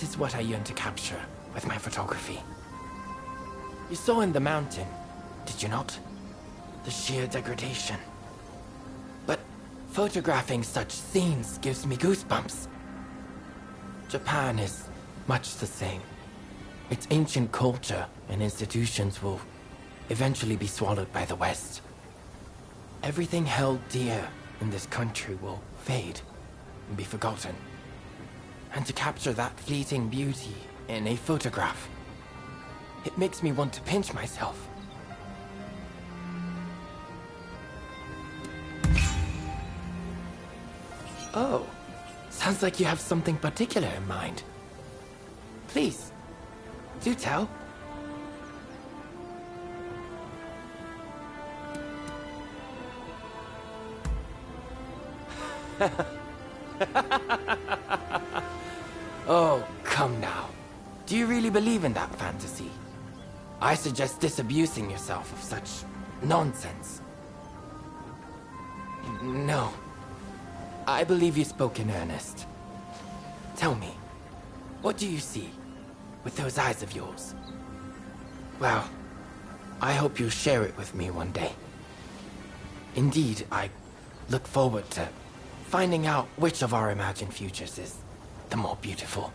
is what I yearn to capture with my photography. You saw in the mountain, did you not? The sheer degradation. Photographing such scenes gives me goosebumps. Japan is much the same. Its ancient culture and institutions will eventually be swallowed by the West. Everything held dear in this country will fade and be forgotten. And to capture that fleeting beauty in a photograph, it makes me want to pinch myself. Oh, sounds like you have something particular in mind. Please, do tell. Oh, come now. Do you really believe in that fantasy? I suggest disabusing yourself of such nonsense. No. I believe you spoke in earnest. Tell me, what do you see with those eyes of yours? Well, I hope you'll share it with me one day. Indeed, I look forward to finding out which of our imagined futures is the more beautiful.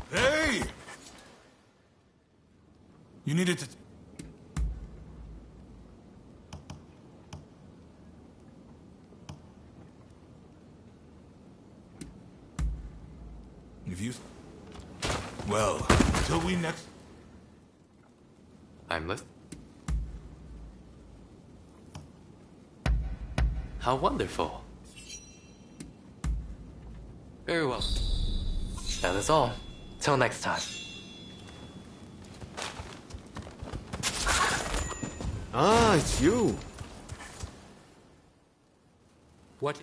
Hey! You needed to... If you... Well, until we next... I'm listening. How wonderful. Very well. That is all. Till next time. Ah, it's you. What?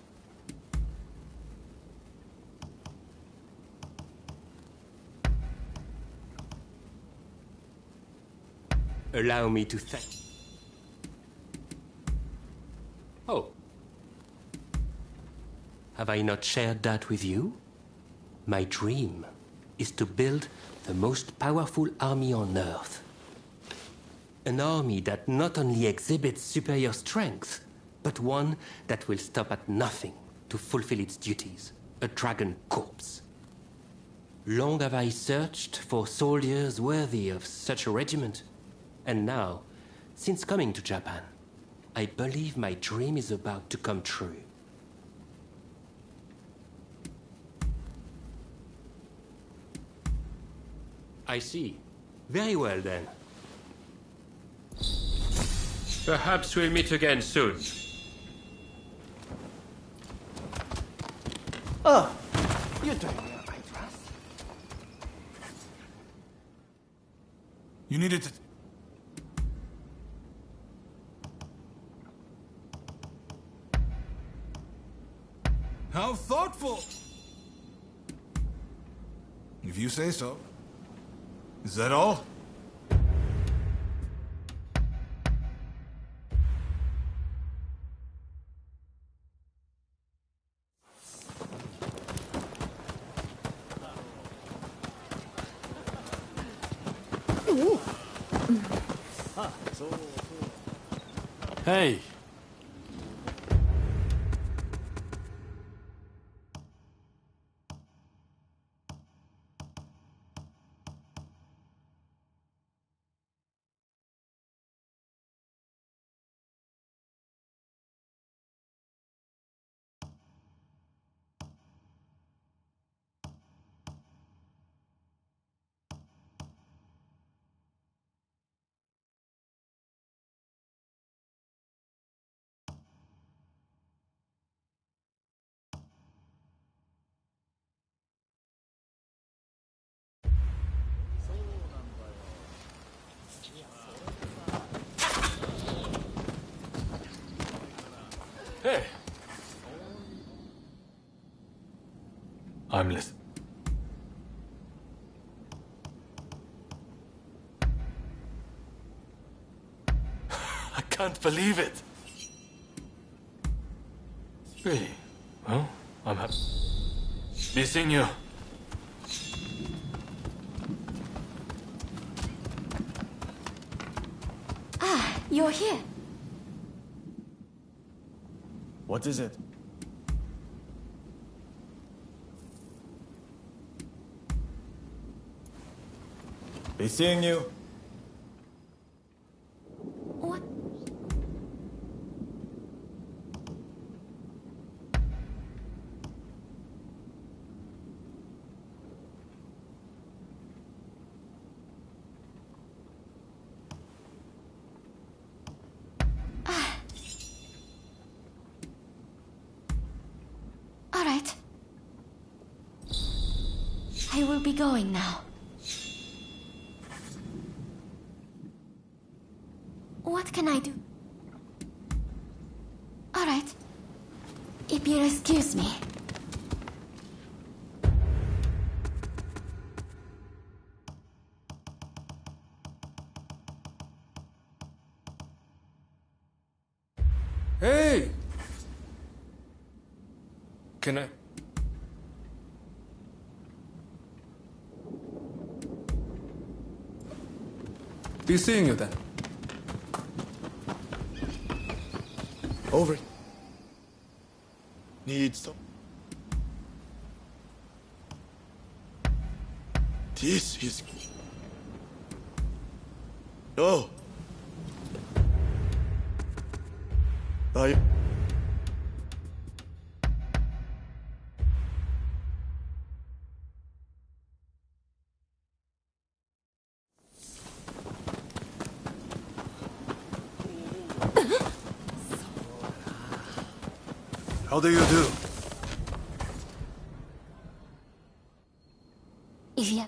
Allow me to thank... Oh. Have I not shared that with you? My dream is to build the most powerful army on Earth. An army that not only exhibits superior strength, but one that will stop at nothing to fulfill its duties. A dragon corps. Long have I searched for soldiers worthy of such a regiment. And now, since coming to Japan, I believe my dream is about to come true. I see. Very well, then. Perhaps we'll meet again soon. Oh, you're doing me a right, Russ. You needed to... How thoughtful! If you say so. Is that all? Hey. Hey. I'm listening. I can't believe it. Really? Well, I'm happy. Be seeing you. Ah, you're here. What is it? Be seeing you. What? Ah. All right. I will be going now. What can I do? All right. If you'll excuse me. Hey! Can I? Be seeing you then. Over. Need some. This is. No. I. How do you do? Yeah.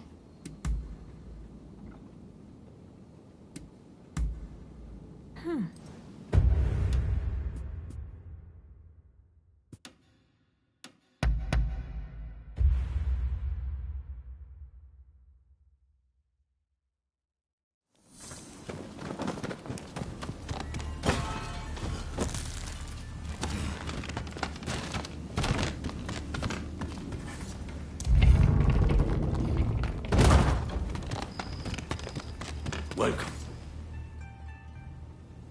Welcome.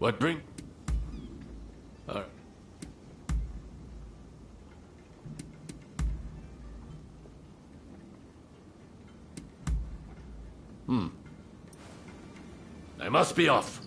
What bring? All right. I must be off.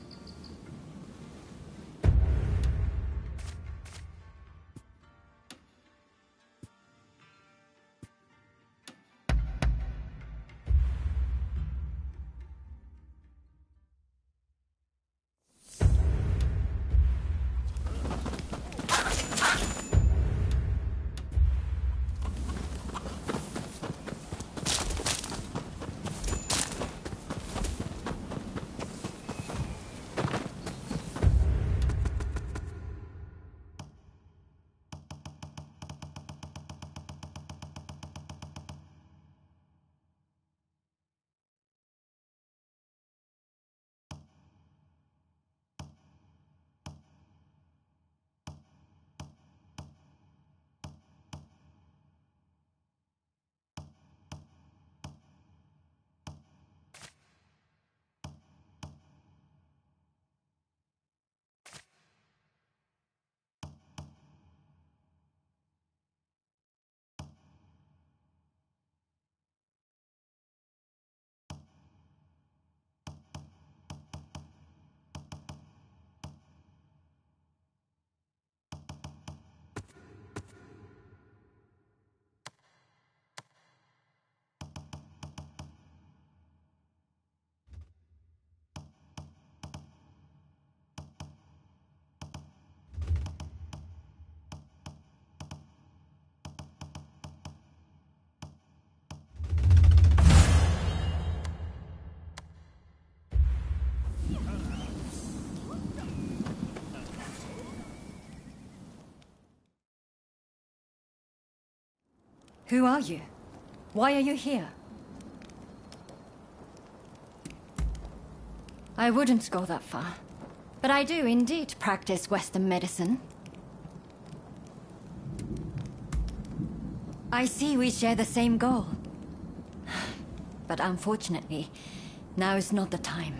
Who are you? Why are you here? I wouldn't go that far, but I do indeed practice Western medicine. I see we share the same goal. But unfortunately, now is not the time.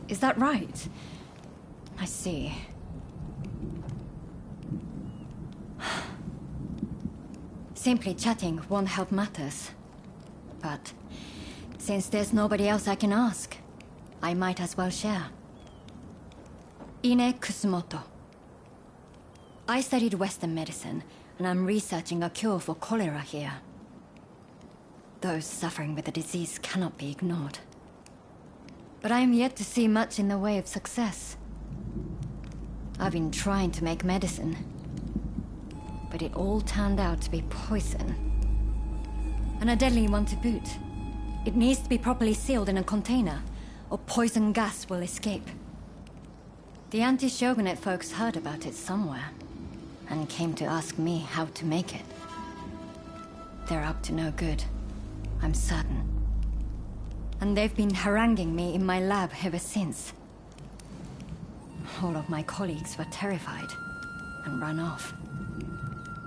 Is that right? I see. Simply chatting won't help matters. But since there's nobody else I can ask, I might as well share. Ine Kusumoto. I studied Western medicine, and I'm researching a cure for cholera here. Those suffering with the disease cannot be ignored. But I am yet to see much in the way of success. I've been trying to make medicine, but it all turned out to be poison. And a deadly one to boot. It needs to be properly sealed in a container, or poison gas will escape. The anti-shogunate folks heard about it somewhere, and came to ask me how to make it. They're up to no good, I'm certain. And they've been haranguing me in my lab ever since. All of my colleagues were terrified and ran off.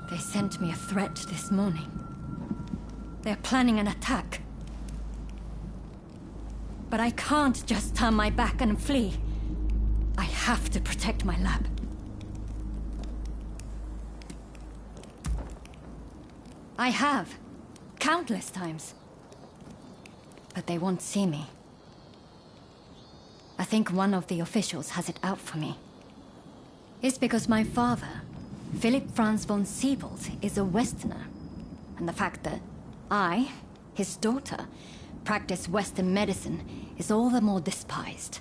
They sent me a threat this morning. They're planning an attack. But I can't just turn my back and flee. I have to protect my lab. I have. Countless times. But they won't see me. I think one of the officials has it out for me. It's because my father, Philip Franz von Siebold, is a Westerner. And the fact that I, his daughter, practice Western medicine is all the more despised.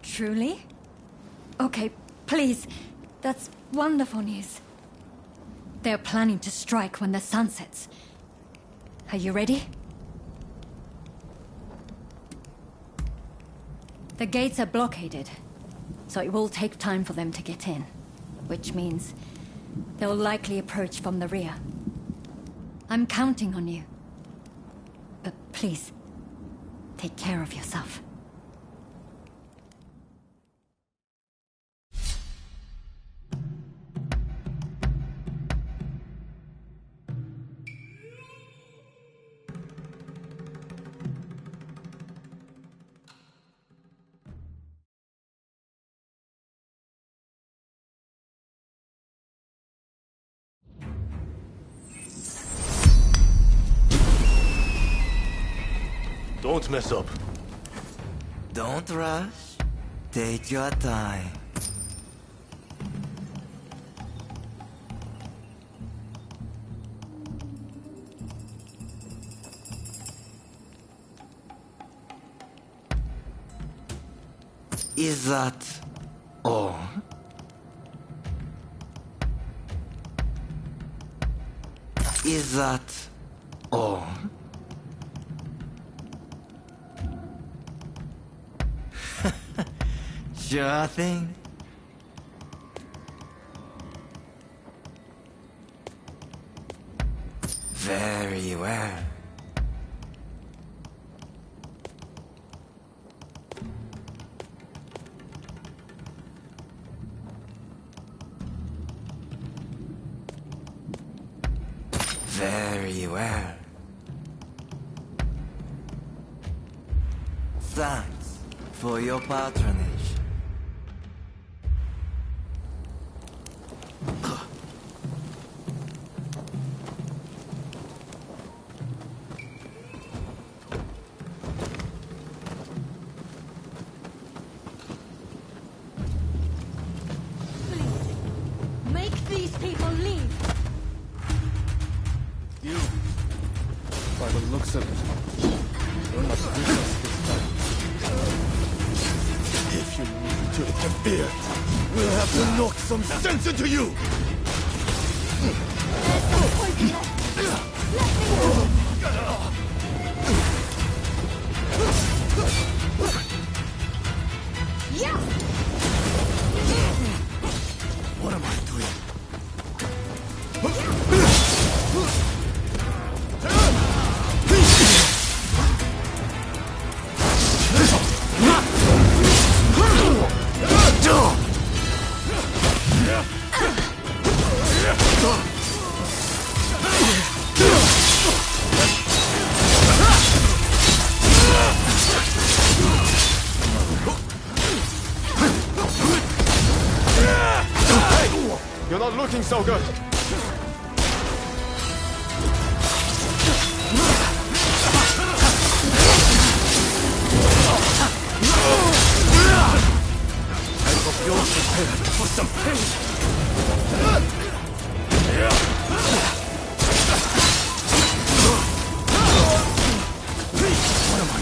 Truly? Okay, please. That's wonderful news. They're planning to strike when the sun sets. Are you ready? The gates are blockaded, so it will take time for them to get in. Which means they'll likely approach from the rear. I'm counting on you. But please, take care of yourself. Don't mess up. Don't rush. Take your time. Is that all? Is that all? Sure thing. Very well. Very well. Thanks for your patronage. Make these these people leave. You, by the looks of it, you're not with us this time. If you need to interfere, we'll have to knock some sense into you! There's no poison left. Let me go. Yeah! What am I doing? You're not looking so good. I hope you're prepared for some pain. What am I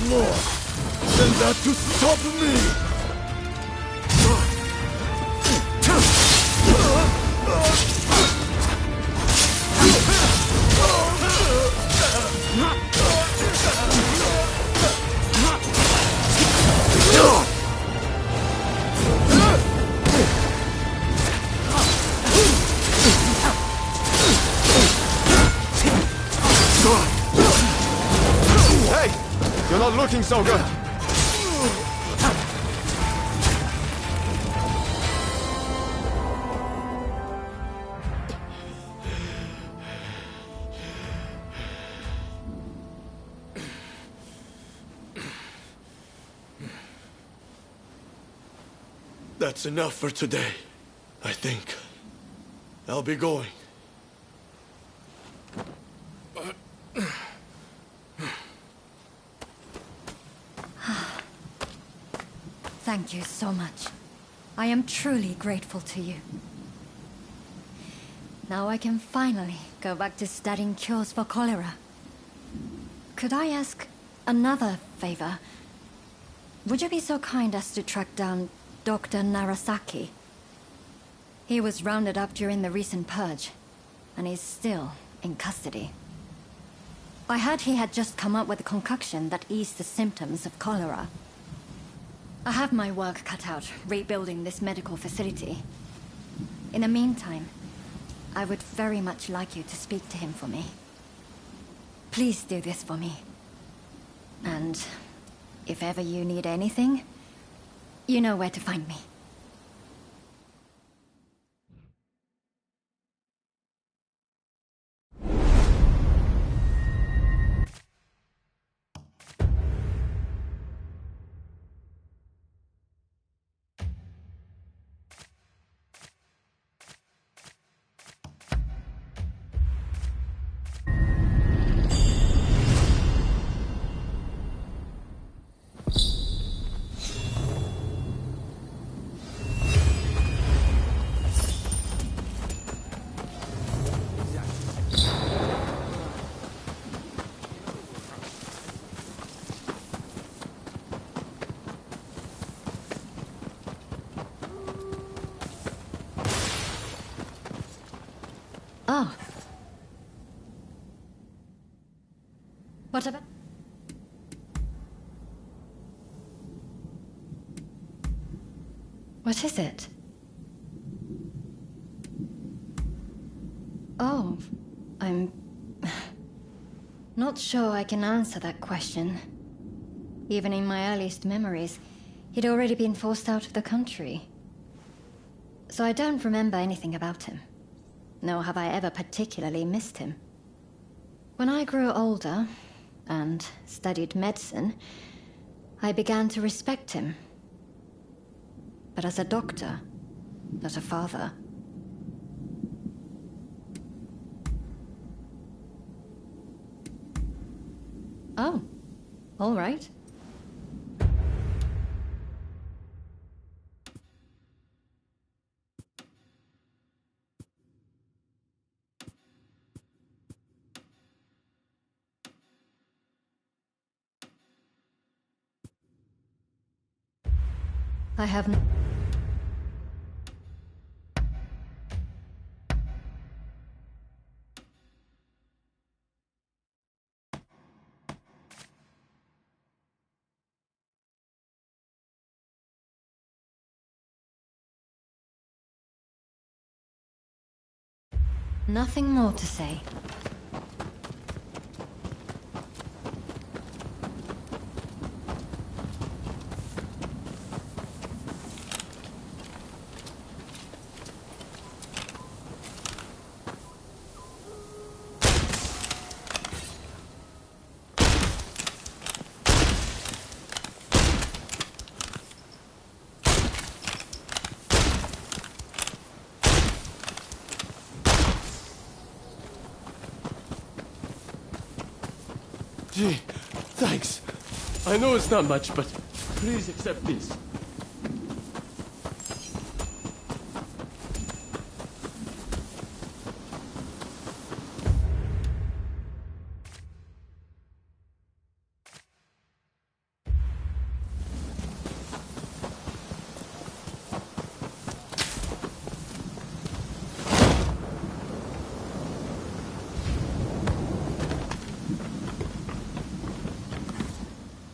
more than that to stop me! Hey! You're not looking so good! That's enough for today, I think. I'll be going. Thank you so much. I am truly grateful to you. Now I can finally go back to studying cures for cholera. Could I ask another favor? Would you be so kind as to track down Dr. Narasaki? He was rounded up during the recent purge, and is still in custody. I heard he had just come up with a concoction that eased the symptoms of cholera. I have my work cut out rebuilding this medical facility. In the meantime, I would very much like you to speak to him for me. Please do this for me. And if ever you need anything, you know where to find me. Oh. What about... What is it? Oh, I'm... Not sure I can answer that question. Even in my earliest memories, he'd already been forced out of the country. So I don't remember anything about him. Nor have I ever particularly missed him. When I grew older and studied medicine, I began to respect him. But as a doctor, not a father. Oh, all right. I have nothing more to say. Gee, thanks. I know it's not much, but please accept this.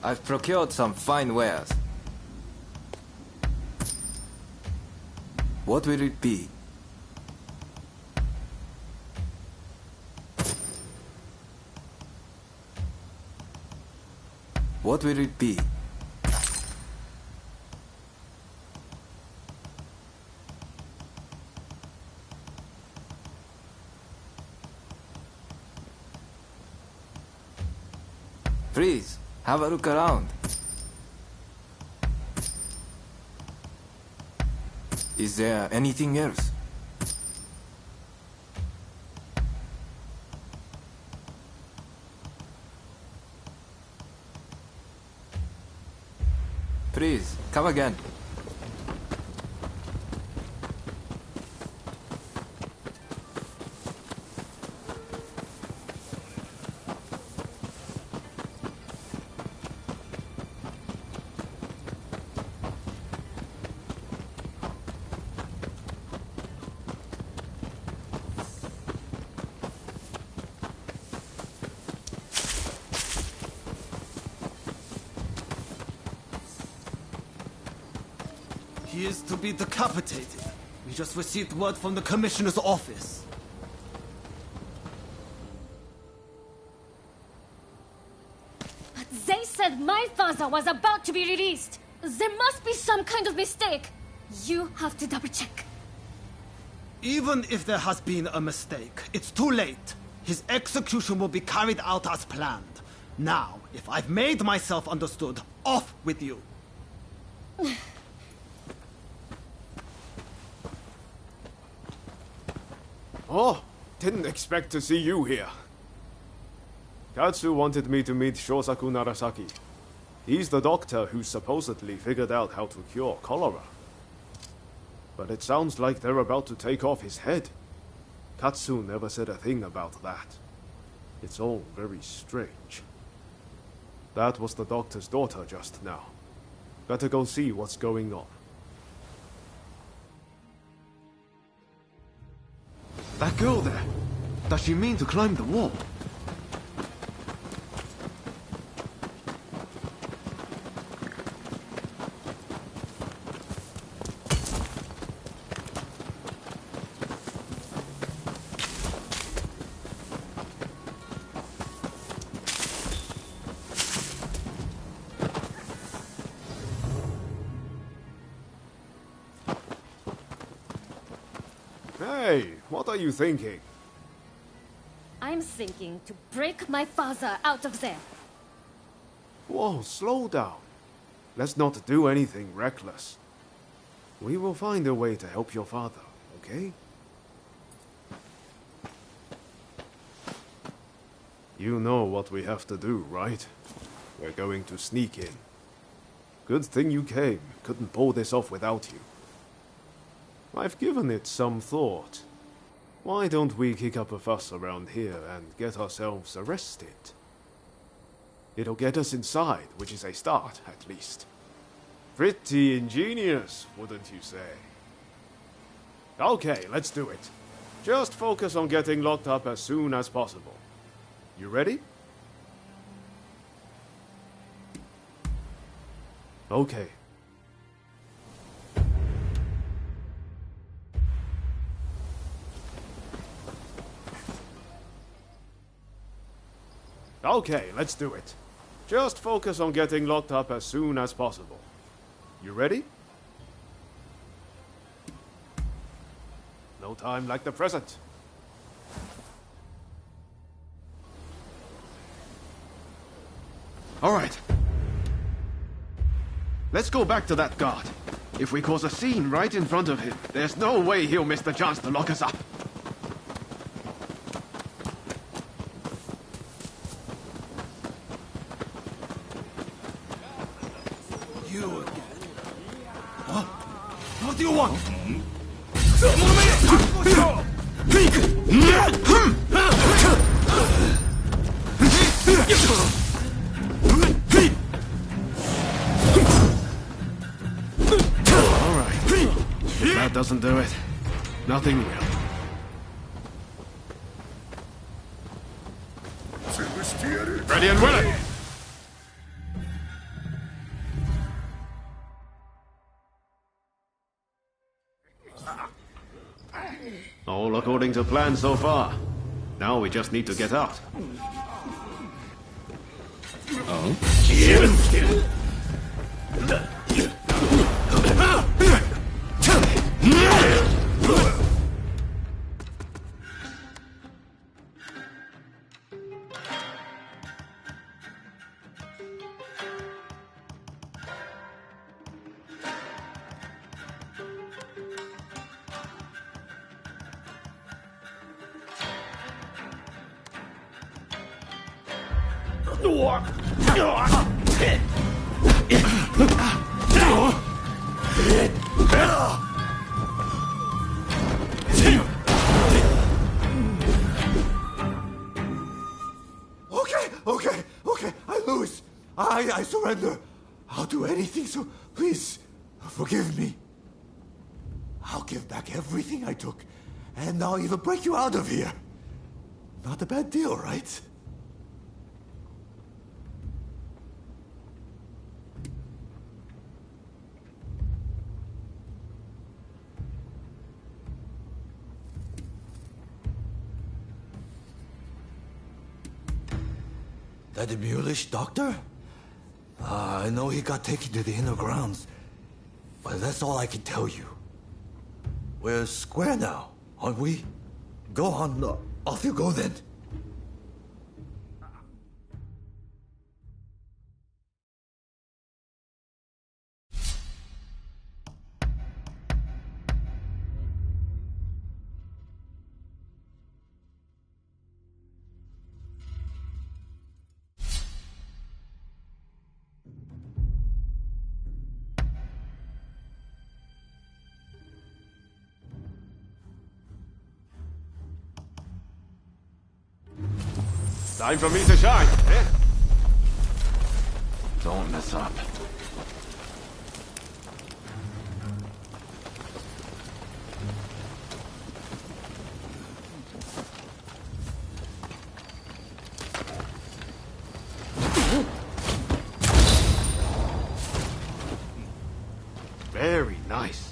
I've procured some fine wares. What will it be? What will it be? Please, have a look around. Is there anything else? Please, come again. He is to be decapitated. We just received word from the Commissioner's office. But they said my father was about to be released. There must be some kind of mistake. You have to double check. Even if there has been a mistake, it's too late. His execution will be carried out as planned. Now, if I've made myself understood, off with you. Oh, didn't expect to see you here. Katsu wanted me to meet Shosaku Narasaki. He's the doctor who supposedly figured out how to cure cholera. But it sounds like they're about to take off his head. Katsu never said a thing about that. It's all very strange. That was the doctor's daughter just now. Better go see what's going on. That girl there, does she mean to climb the wall? What are you thinking? I'm thinking to break my father out of there. Whoa, slow down. Let's not do anything reckless. We will find a way to help your father, okay? You know what we have to do, right? We're going to sneak in. Good thing you came. Couldn't pull this off without you. I've given it some thought. Why don't we kick up a fuss around here and get ourselves arrested? It'll get us inside, which is a start, at least. Pretty ingenious, wouldn't you say? Okay, let's do it. Just focus on getting locked up as soon as possible. You ready? Okay. Okay, let's do it. Just focus on getting locked up as soon as possible. You ready? No time like the present. All right. Let's go back to that guard. If we cause a scene right in front of him, there's no way he'll miss the chance to lock us up. You again? Huh? What do you want? That doesn't do it. Nothing will. Ready and willing! All according to plan so far. Now we just need to get out. Oh? Okay, I lose. I surrender. I'll do anything, so please, forgive me. I'll give back everything I took, and I'll even break you out of here. Not a bad deal, right? That the mulish doctor? I know he got taken to the inner grounds, but that's all I can tell you. We're square now, aren't we? Go on, off you go then. Time for me to shine, eh? Don't mess up. Very nice.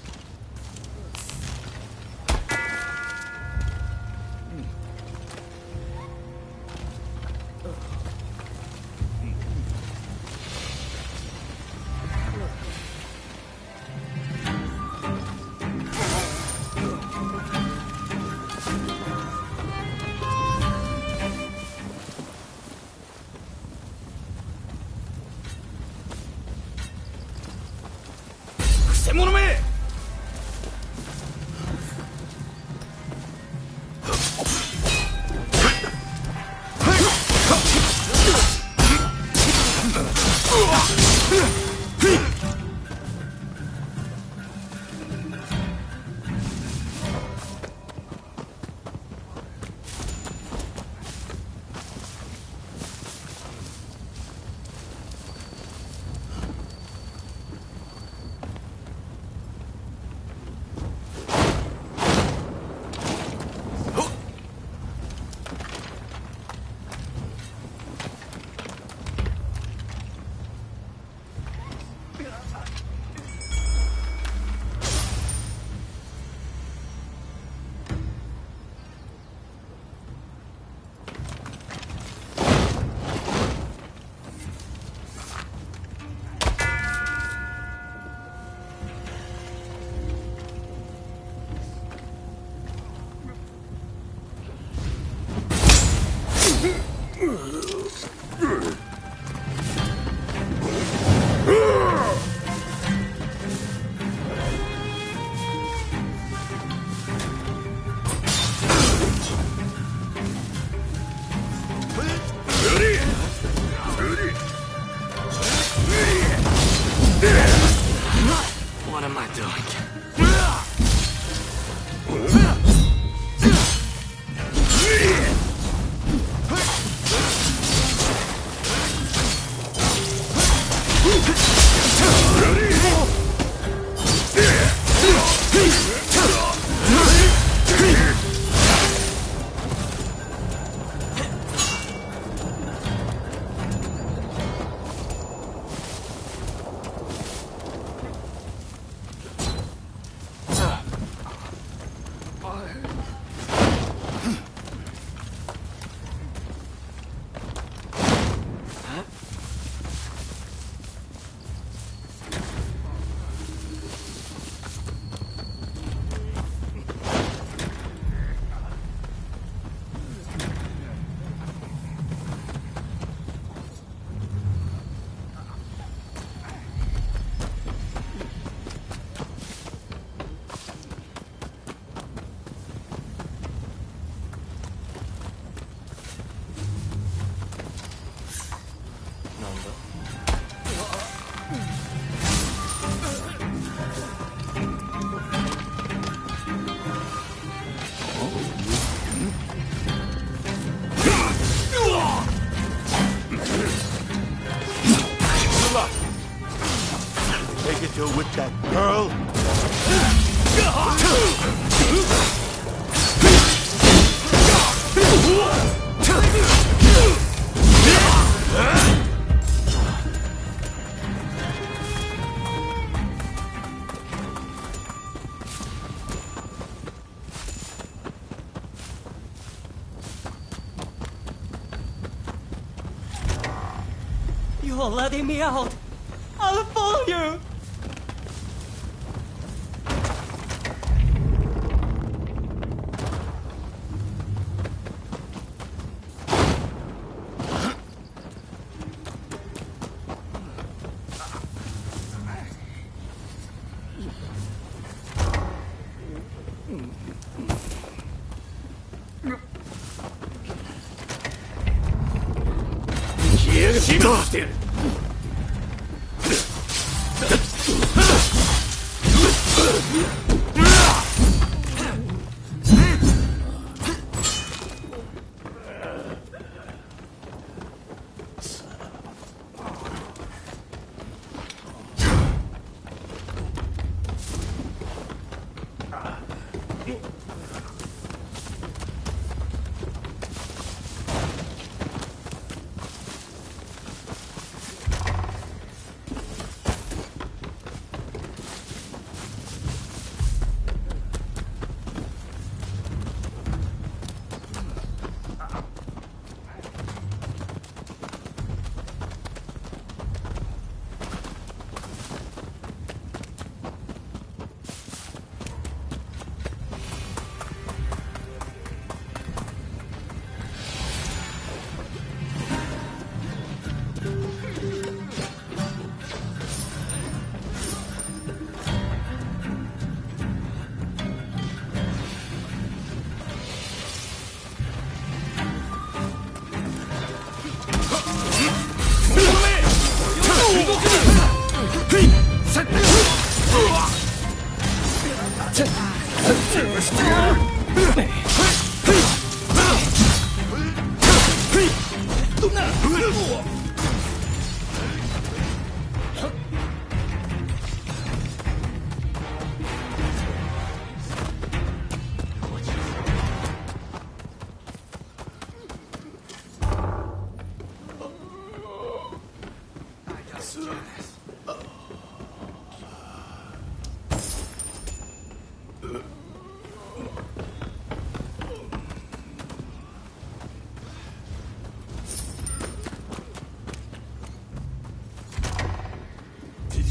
You're with that girl? You're letting me out. I'll follow you.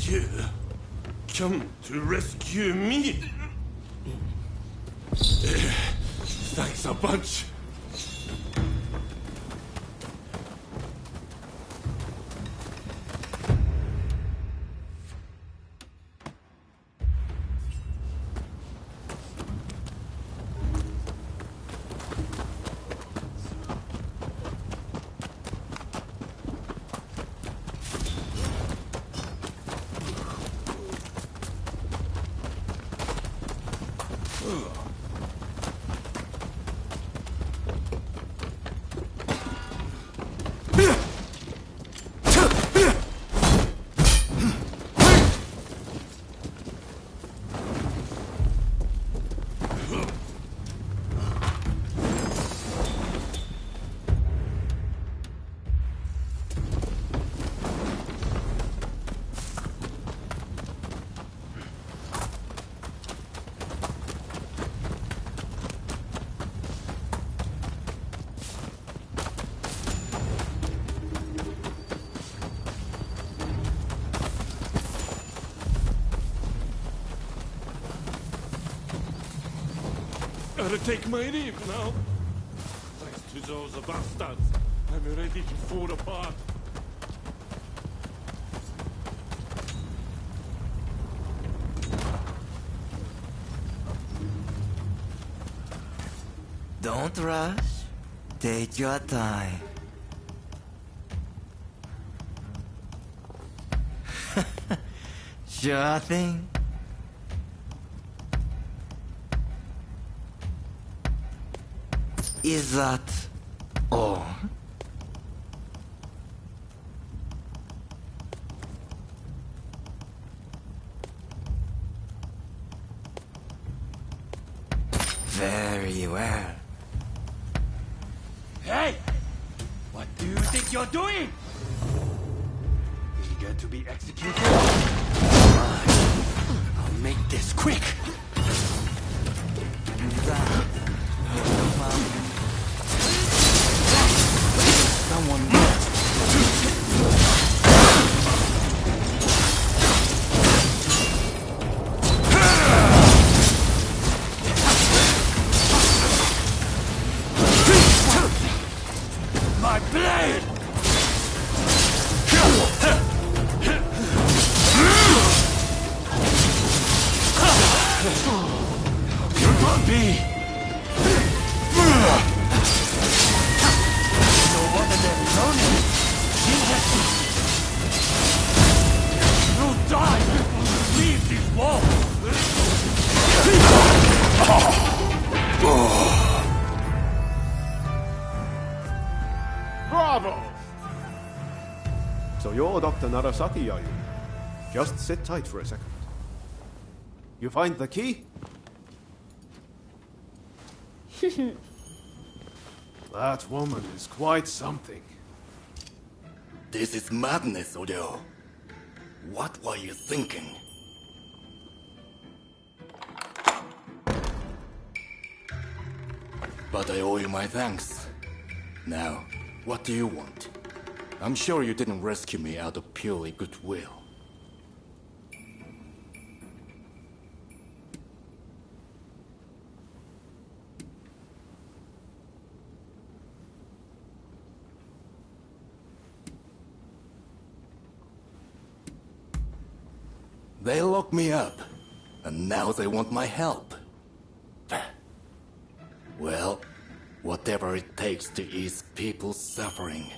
You come to rescue me? Thanks a bunch. better take my leave now. Thanks to those bastards, I'm ready to fall apart. Don't rush. Take your time. Sure thing. Is that all? Very well. Hey! What do you think you're doing? Eager to be executed? I'll make this quick. Someone my blade! You won't be! No other than Ronin. You'll die before you leave these walls! Bravo! So you're Dr. Narasaki, are you? Just sit tight for a second. You find the key? That woman is quite something. This is madness, Odeo. What were you thinking? But I owe you my thanks. Now, what do you want? I'm sure you didn't rescue me out of purely goodwill. They locked me up, and now they want my help. Well, whatever it takes to ease people's suffering.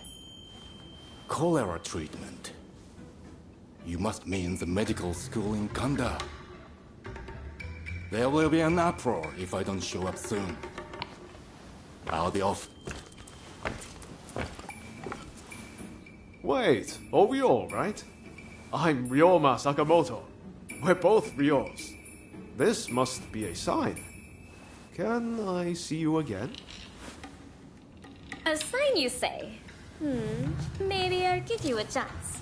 Cholera treatment. You must mean the medical school in Kanda. There will be an uproar if I don't show up soon. I'll be off. Wait, are we all right? I'm Ryoma Sakamoto. We're both Ryos. This must be a sign. Can I see you again? A sign, you say? Maybe I'll give you a chance.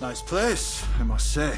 Nice place, I must say.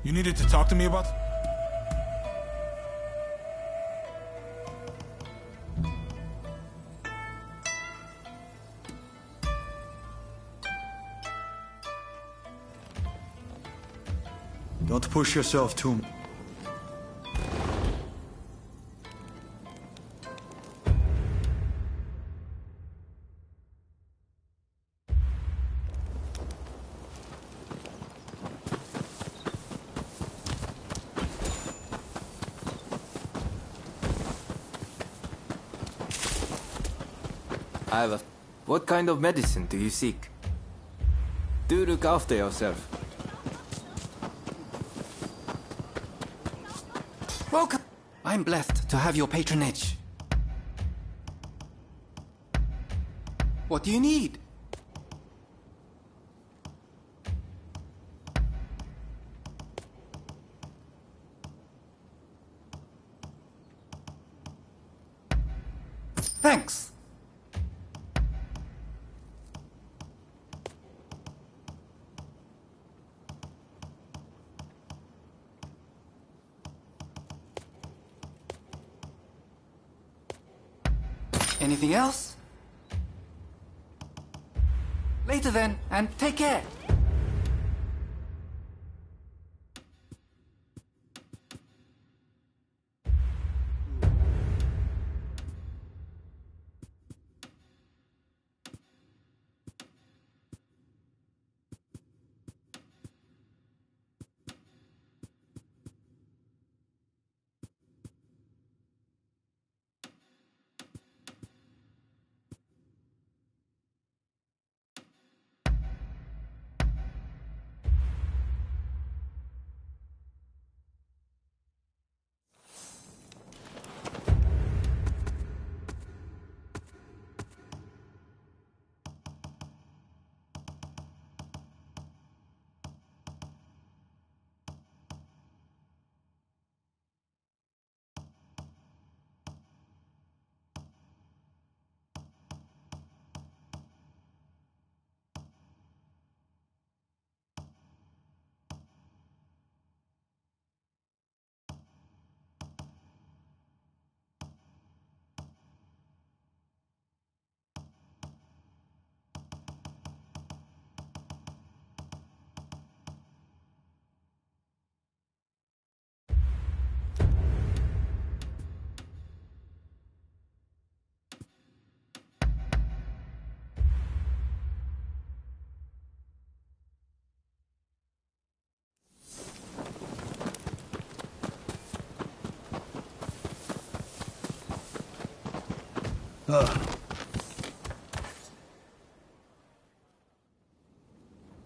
You needed to talk to me about? Don't push yourself too much. What kind of medicine do you seek? Do look after yourself. Welcome! I'm blessed to have your patronage. What do you need? Thanks. Anything else? Later then, and take care.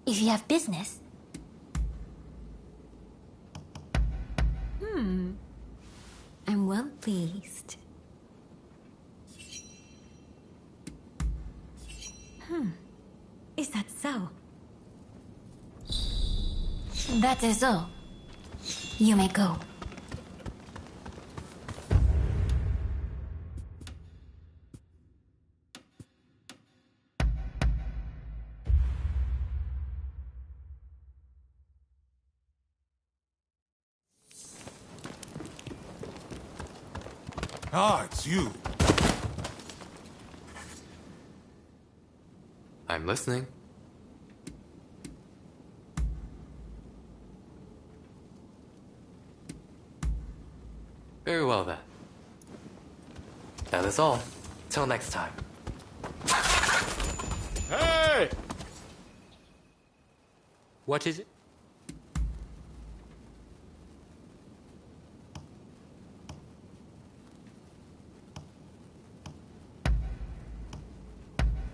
If you have business. I'm well pleased. Is that so? That is all. You may go. Ah, it's you. I'm listening. Very well then. That is all. Till next time. Hey! What is it?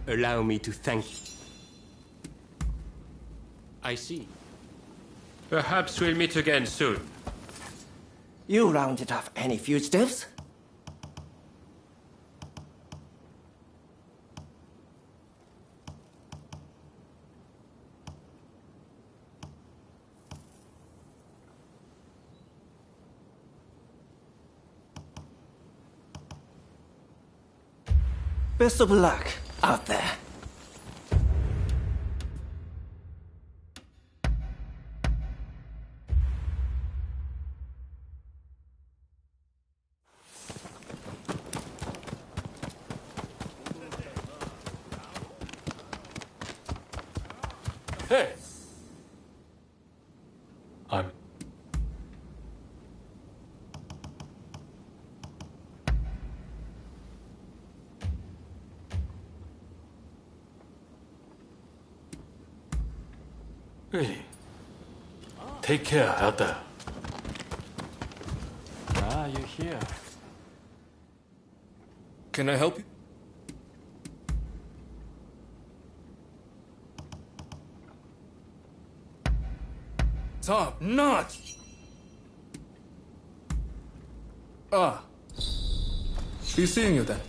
Allow me to thank you. I see. Perhaps we'll meet again soon. You rounded up any fugitives? Best of luck out there. Hey! I'm... Really? Take care out there. Ah, you're here. Can I help you? Top notch! Ah. Be seeing you then.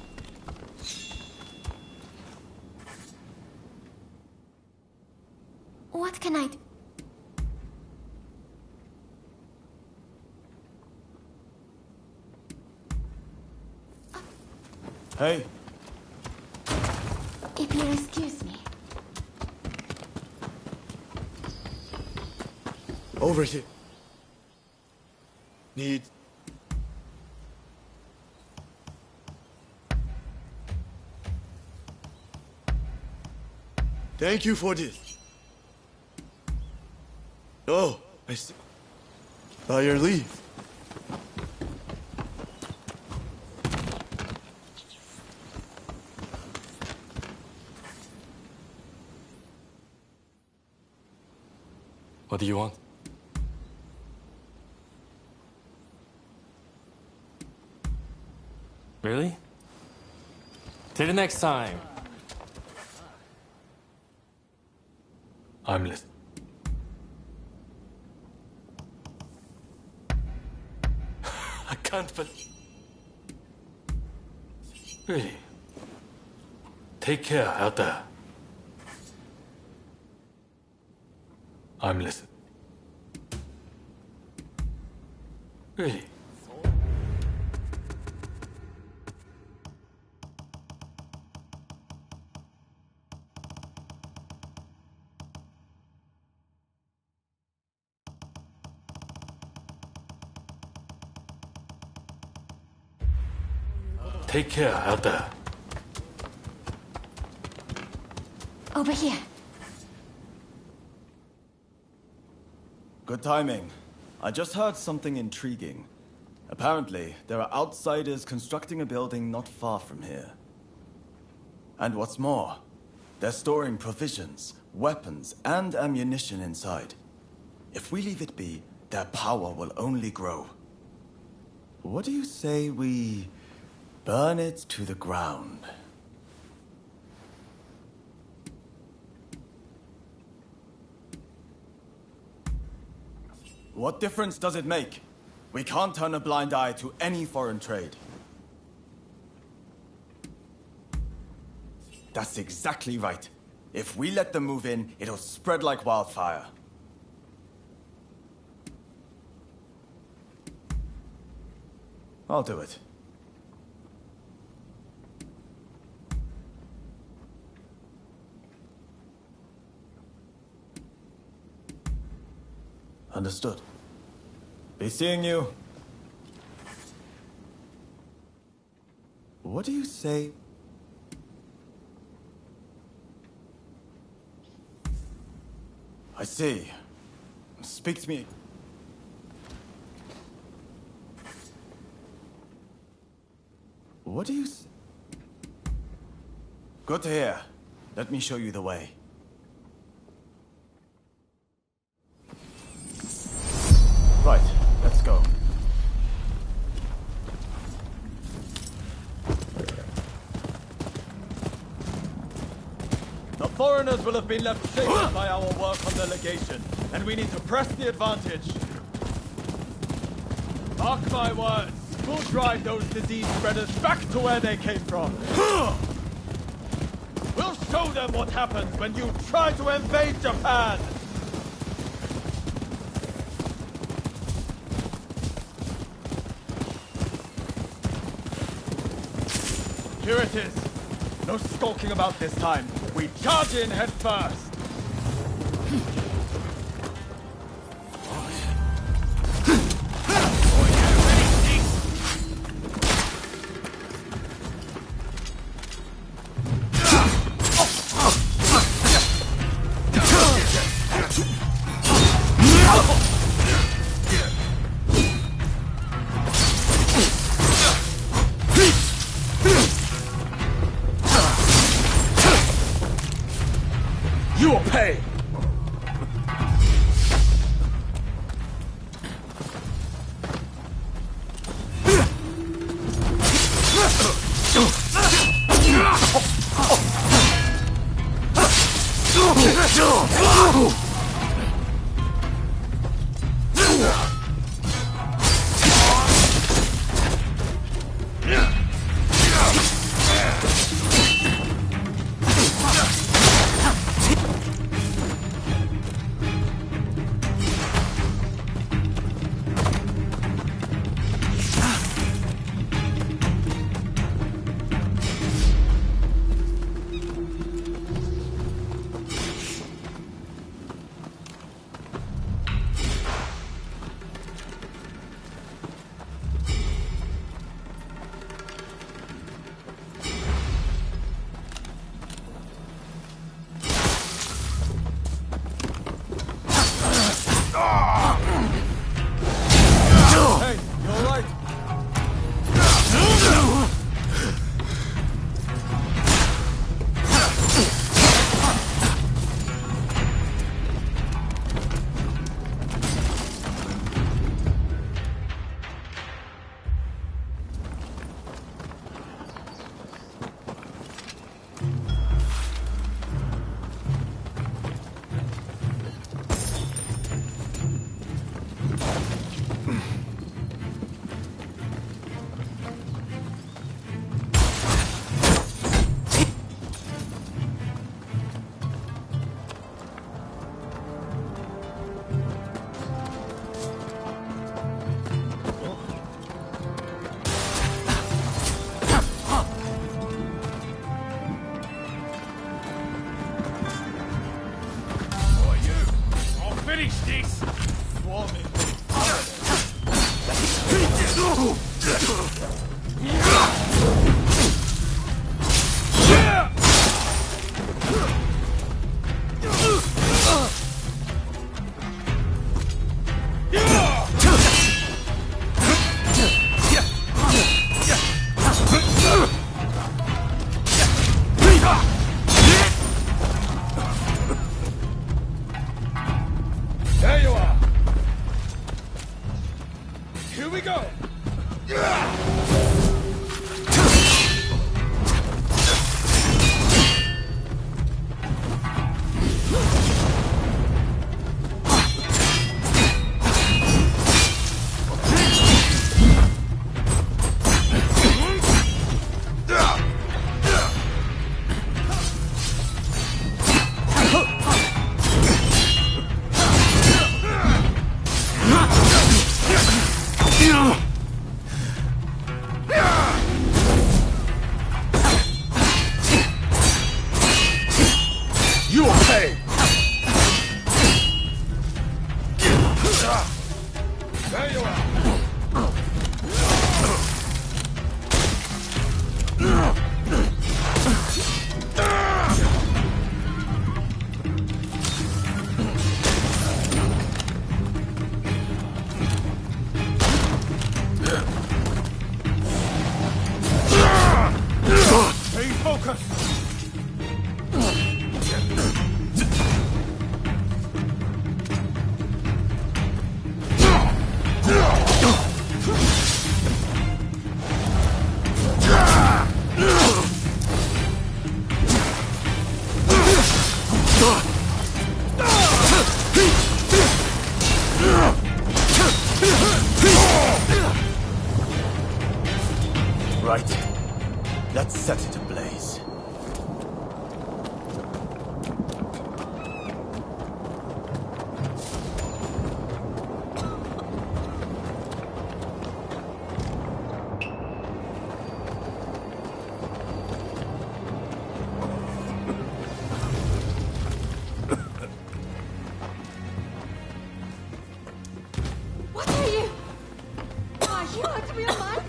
What can I do? Hey. If you'll excuse me. Over here. Need... Thank you for this. Oh, I see. By your leave. What do you want? Really? Till the next time. I'm listening. I can't believe... Really? Take care out there. I'm listening. Really? Take care out there. Over here. Good timing. I just heard something intriguing. Apparently, there are outsiders constructing a building not far from here. And what's more, they're storing provisions, weapons, and ammunition inside. If we leave it be, their power will only grow. What do you say we burn it to the ground? What difference does it make? We can't turn a blind eye to any foreign trade. That's exactly right. If we let them move in, it'll spread like wildfire. I'll do it. Understood. Be seeing you. What do you say? I see. Speak to me. What do you s- Good to hear. Let me show you the way. Right, let's go. The foreigners will have been left shaken by our work on the legation, and we need to press the advantage. Mark my words, we'll drive those disease spreaders back to where they came from. We'll show them what happens when you try to invade Japan! Here it is. No skulking about this time. We charge in head first. finish this! Swarming. There you are! Here we go! You will pay! There you are! Stay focused! Right. Let's set it ablaze. What are you? Are you out of your mind?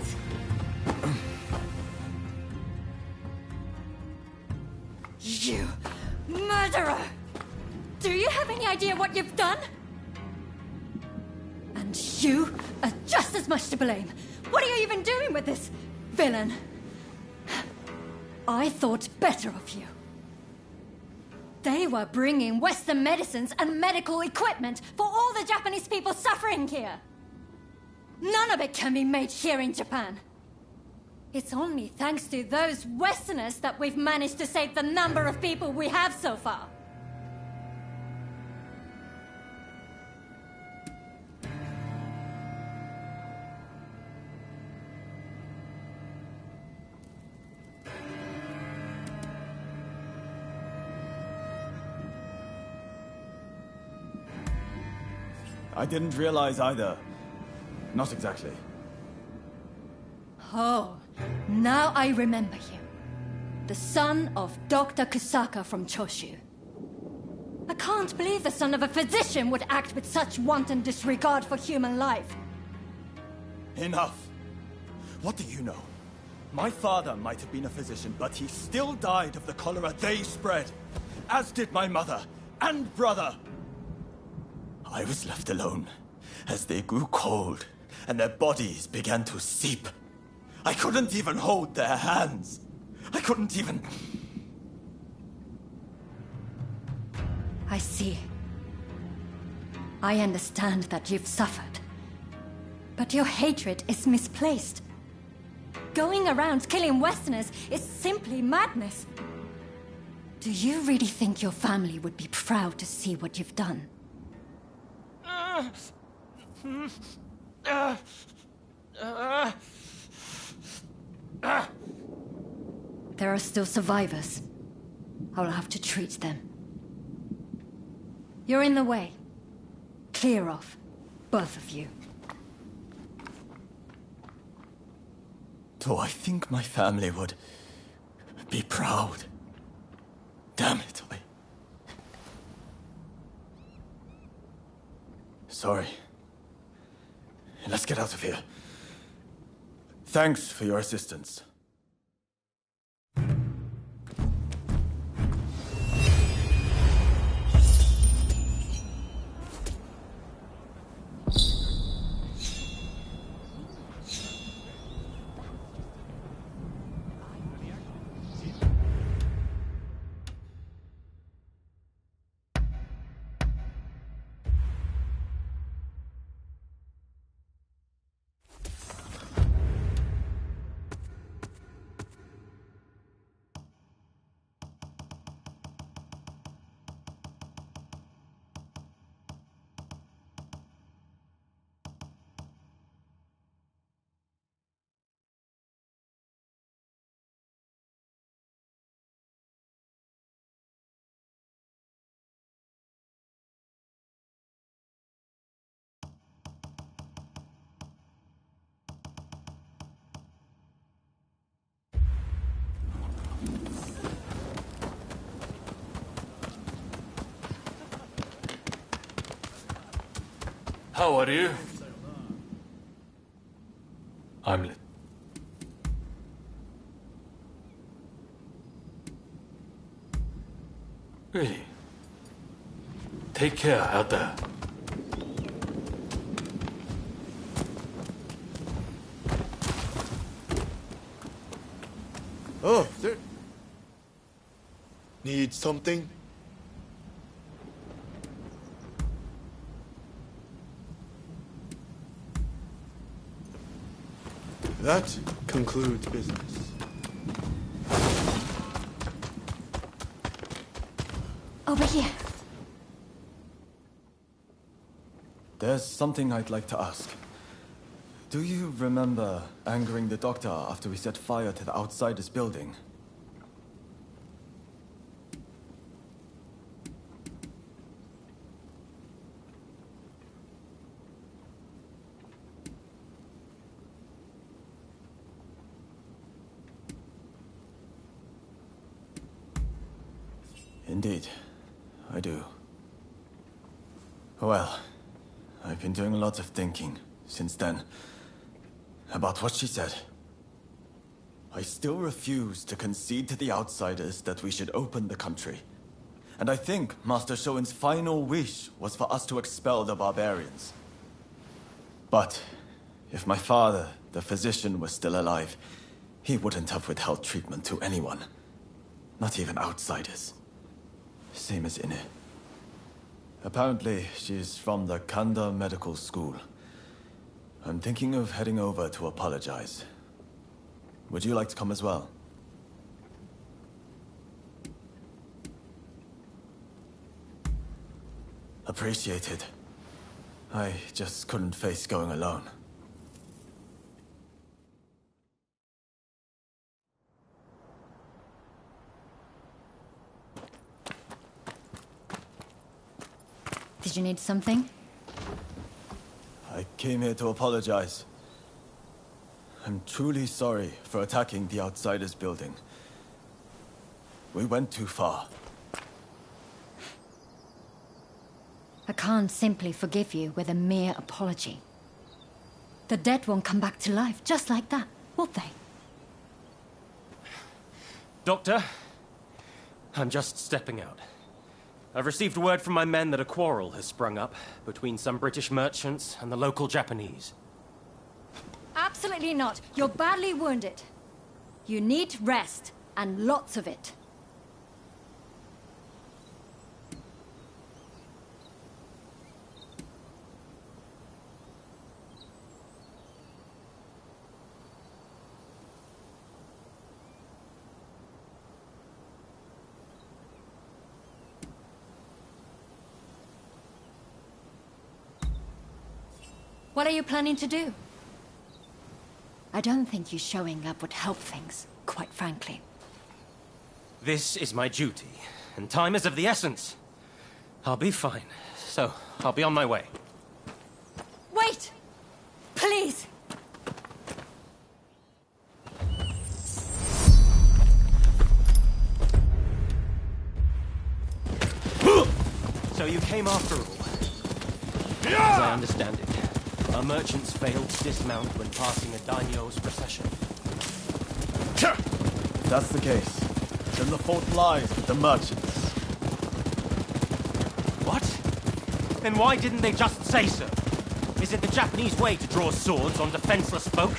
You murderer! Do you have any idea what you've done? And you are just as much to blame. What are you even doing with this villain? I thought better of you. They were bringing Western medicines and medical equipment for all the Japanese people suffering here. None of it can be made here in Japan. It's only thanks to those Westerners that we've managed to save the number of people we have so far. I didn't realize either. Not exactly. Oh, now I remember you. The son of Dr. Kusaka from Choshu. I can't believe the son of a physician would act with such wanton disregard for human life. Enough. What do you know? My father might have been a physician, but he still died of the cholera they spread. As did my mother and brother. I was left alone as they grew cold and their bodies began to seep. I couldn't even hold their hands. I couldn't even... I see. I understand that you've suffered. But your hatred is misplaced. Going around killing Westerners is simply madness. Do you really think your family would be proud to see what you've done? There are still survivors. I'll have to treat them. You're in the way. Clear off, both of you. Do I think my family would be proud? Damn it, Sorry. Let's get out of here. Thanks for your assistance. How are you? I'm lit. Really? Take care out there. Oh, there... Need something? That concludes business. Over here. There's something I'd like to ask. Do you remember angering the doctor after we set fire to the Outsiders building? Indeed, I do. Well, I've been doing lots of thinking since then about what she said. I still refuse to concede to the Outsiders that we should open the country. And I think Master Shoin's final wish was for us to expel the barbarians. But if my father, the physician, was still alive, he wouldn't have withheld treatment to anyone. Not even outsiders. Same as Ine. Apparently, she's from the Kanda Medical School. I'm thinking of heading over to apologize. Would you like to come as well? Appreciated. I just couldn't face going alone. Did you need something? I came here to apologize. I'm truly sorry for attacking the Outsiders building. We went too far. I can't simply forgive you with a mere apology. The dead won't come back to life just like that, will they? Doctor, I'm just stepping out. I've received word from my men that a quarrel has sprung up between some British merchants and the local Japanese. Absolutely not. You're badly wounded. You need rest, and lots of it. What are you planning to do? I don't think you showing up would help things, quite frankly. This is my duty, and time is of the essence. I'll be fine, so I'll be on my way. Wait! Please! So you came after all. As I understand it, our merchants failed to dismount when passing a daimyo's procession. If that's the case, then the fault lies with the merchants. What? Then why didn't they just say so? Is it the Japanese way to draw swords on defenseless folk?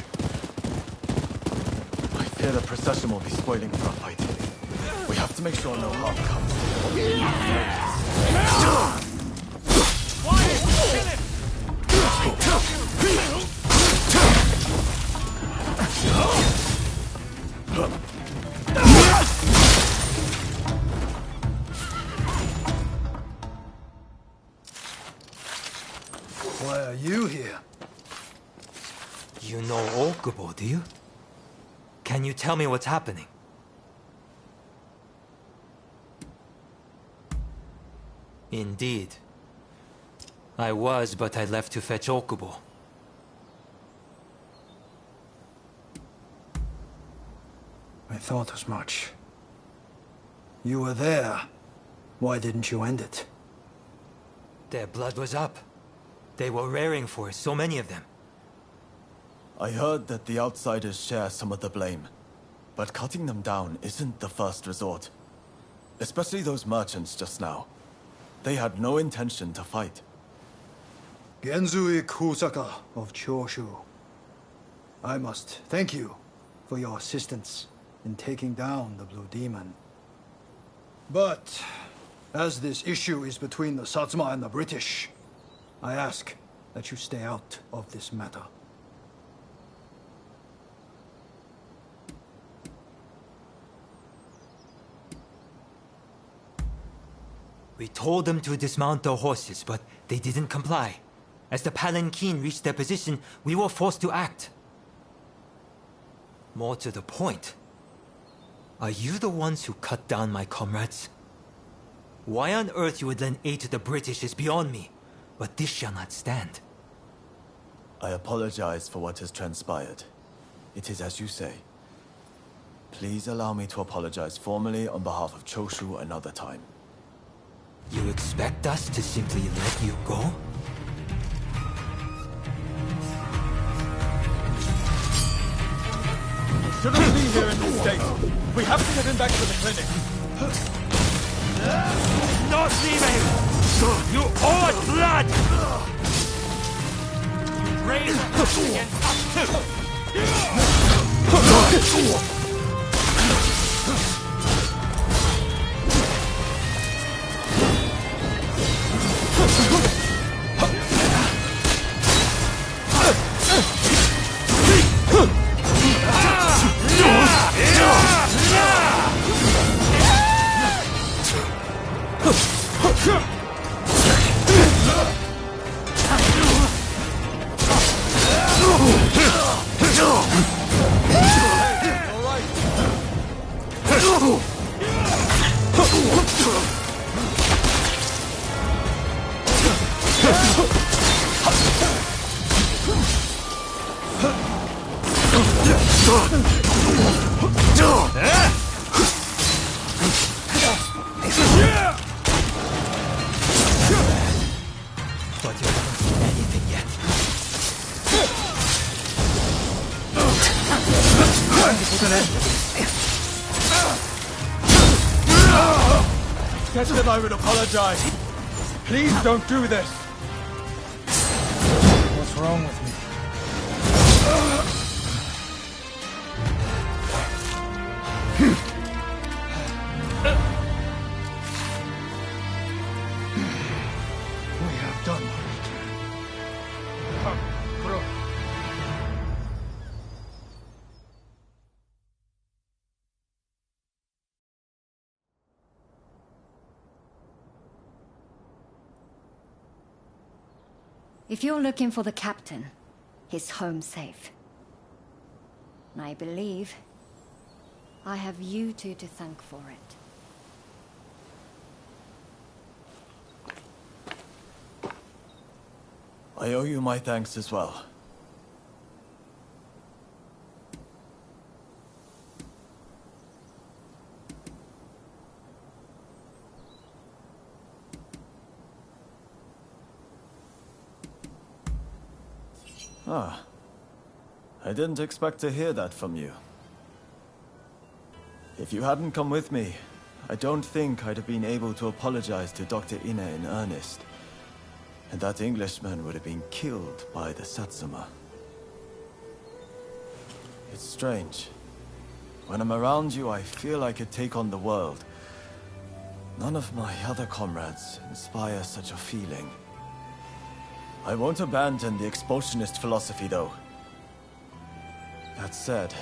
I fear the procession will be spoiling for a fight. We have to make sure no harm comes to it. Why did you kill him? Why are you here? You know Okubo, do you? Can you tell me what's happening? Indeed. I was, but I left to fetch Okubo. I thought as much. You were there. Why didn't you end it? Their blood was up. They were raring for it, so many of them. I heard that the outsiders share some of the blame, but cutting them down isn't the first resort. Especially those merchants just now. They had no intention to fight. Genzui Kusaka of Choshu. I must thank you for your assistance in taking down the Blue Demon. But, as this issue is between the Satsuma and the British, I ask that you stay out of this matter. We told them to dismount their horses, but they didn't comply. As the palanquin reached their position, we were forced to act. More to the point, are you the ones who cut down my comrades? Why on earth you would lend aid to the British is beyond me, but this shall not stand. I apologize for what has transpired. It is as you say. Please allow me to apologize formally on behalf of Choshu another time. You expect us to simply let you go? Shouldn't be here in this state. We have to get him back to the clinic. Not leaving! You owe us blood! You raise a hand against us too! But you haven't seen anything yet. Catch them, I would apologize. Please don't do this. What's wrong with me? We have done what we can. Come, bro. If you're looking for the captain, he's home safe. And I believe I have you two to thank for it. I owe you my thanks as well. Ah. I didn't expect to hear that from you. If you hadn't come with me, I don't think I'd have been able to apologize to Dr. Ine in earnest. And that Englishman would have been killed by the Satsuma. It's strange. When I'm around you, I feel I could take on the world. None of my other comrades inspire such a feeling. I won't abandon the expulsionist philosophy, though. That said,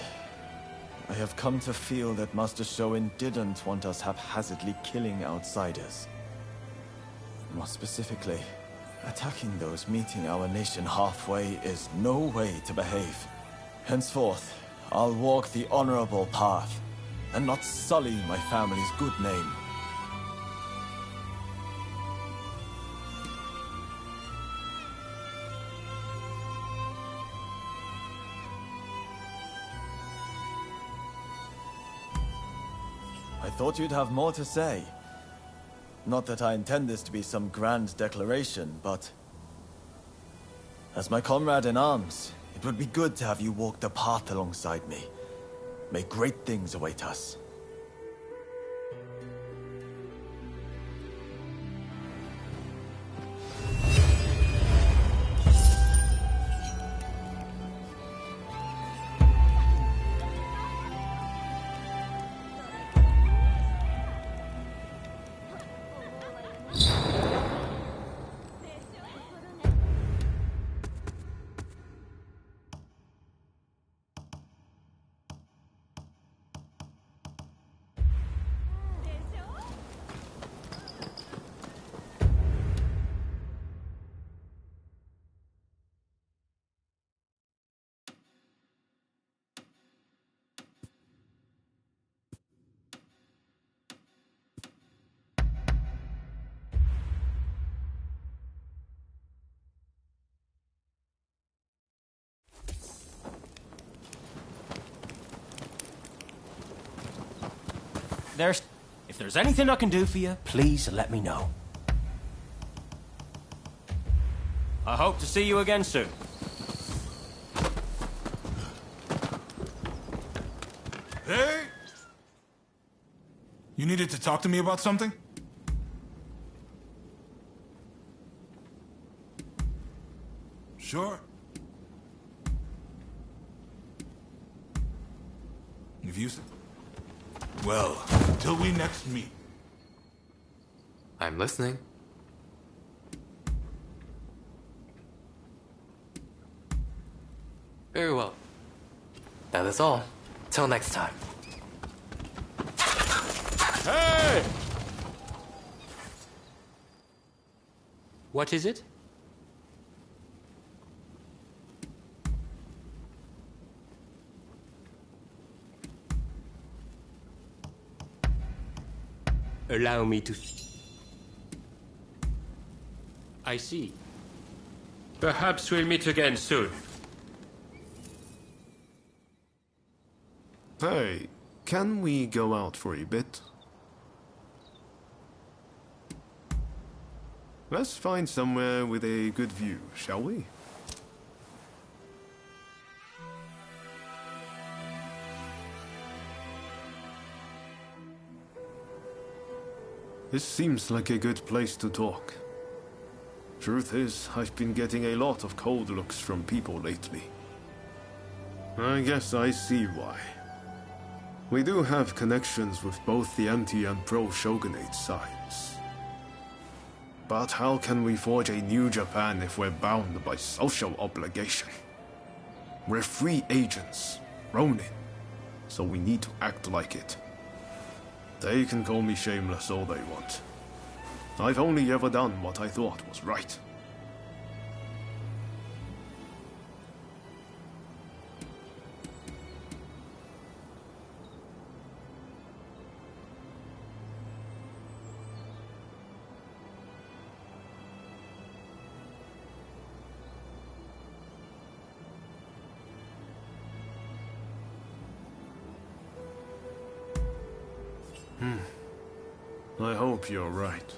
I have come to feel that Master Shoin didn't want us haphazardly killing outsiders. More specifically, attacking those meeting our nation halfway is no way to behave. Henceforth, I'll walk the honorable path, and not sully my family's good name. I thought you'd have more to say. Not that I intend this to be some grand declaration, but... as my comrade in arms, it would be good to have you walk the path alongside me. May great things await us. If there's anything I can do for you, please let me know. I hope to see you again soon. Hey! You needed to talk to me about something? Sure. If you said... Well, till we next meet. I'm listening. Very well. That is all. Till next time. Hey! What is it? Allow me to... I see. Perhaps we'll meet again soon. Hey, can we go out for a bit? Let's find somewhere with a good view, shall we? This seems like a good place to talk. Truth is, I've been getting a lot of cold looks from people lately. I guess I see why. We do have connections with both the anti and pro-shogunate sides. But how can we forge a new Japan if we're bound by social obligation? We're free agents, Ronin, so we need to act like it. They can call me shameless all they want. I've only ever done what I thought was right. I hope you're right.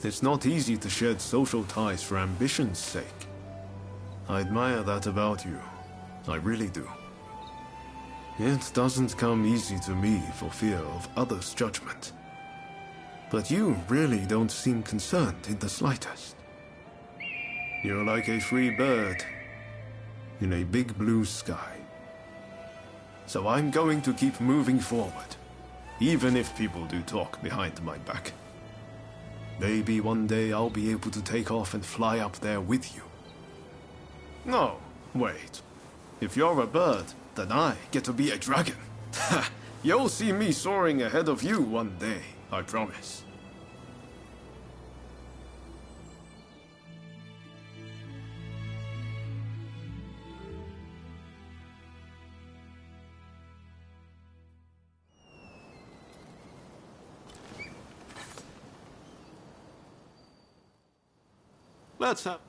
It's not easy to shed social ties for ambition's sake. I admire that about you. I really do. It doesn't come easy to me for fear of others' judgment. But you really don't seem concerned in the slightest. You're like a free bird in a big blue sky. So I'm going to keep moving forward, even if people do talk behind my back. Maybe one day I'll be able to take off and fly up there with you. No, wait. If you're a bird, then I get to be a dragon. You'll see me soaring ahead of you one day, I promise. Let's have...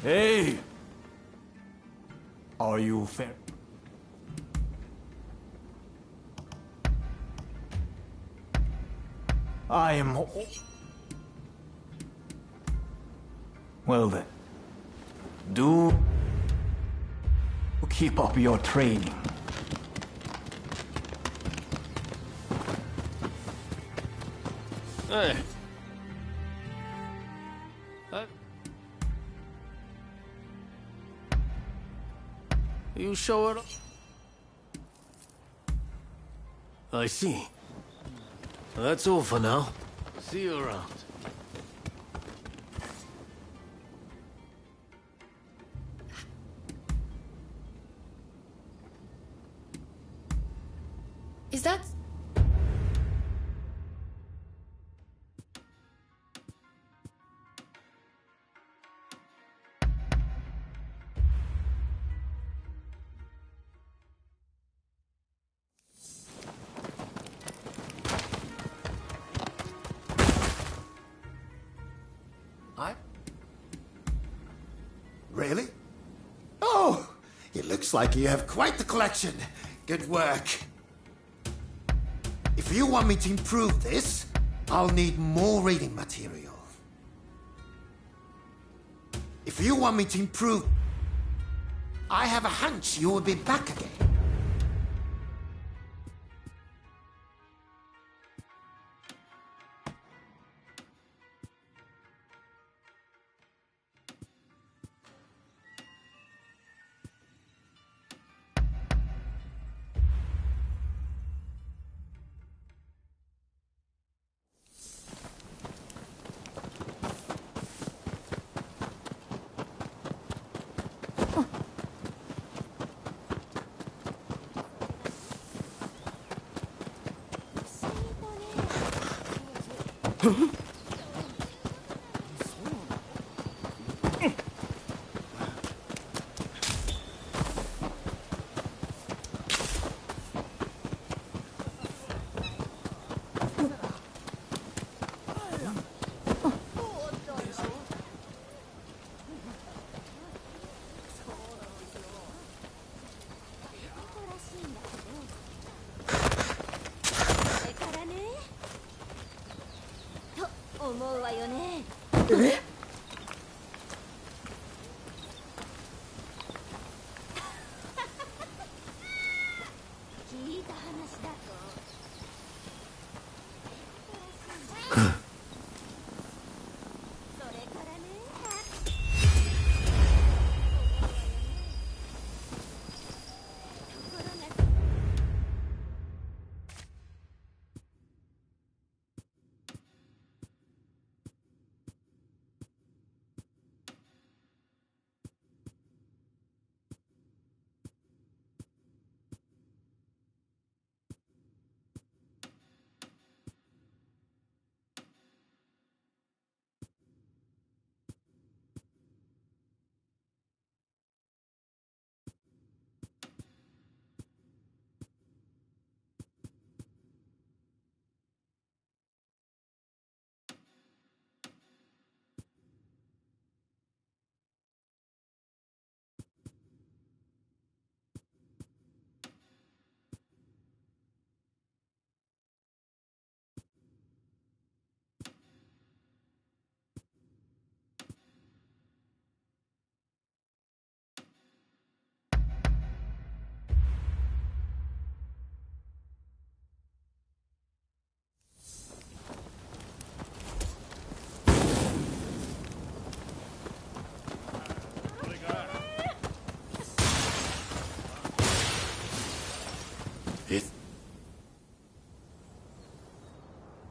Hey! Are you fair? I am... Well then. Do... keep up your training. Hey. You show it up? I see. That's all for now. See you around. Is that... Really? Oh, it looks like you have quite the collection. Good work. If you want me to improve this, I'll need more reading material. If you want me to improve, I have a hunch you will be back again.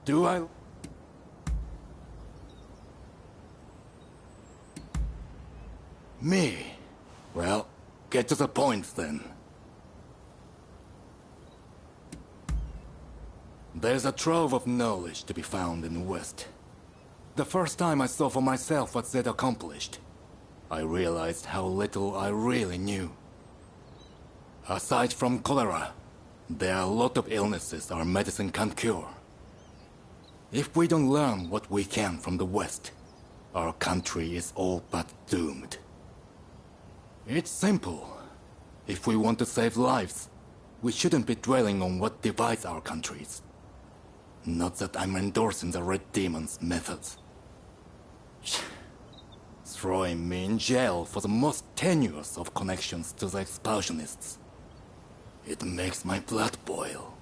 Do I? Me? Well, get to the point then. There's a trove of knowledge to be found in the West. The first time I saw for myself what they'd accomplished, I realized how little I really knew. Aside from cholera, there are a lot of illnesses our medicine can't cure. If we don't learn what we can from the West, our country is all but doomed. It's simple. If we want to save lives, we shouldn't be dwelling on what divides our countries. Not that I'm endorsing the Red Demon's methods. Throwing me in jail for the most tenuous of connections to the expulsionists. It makes my blood boil.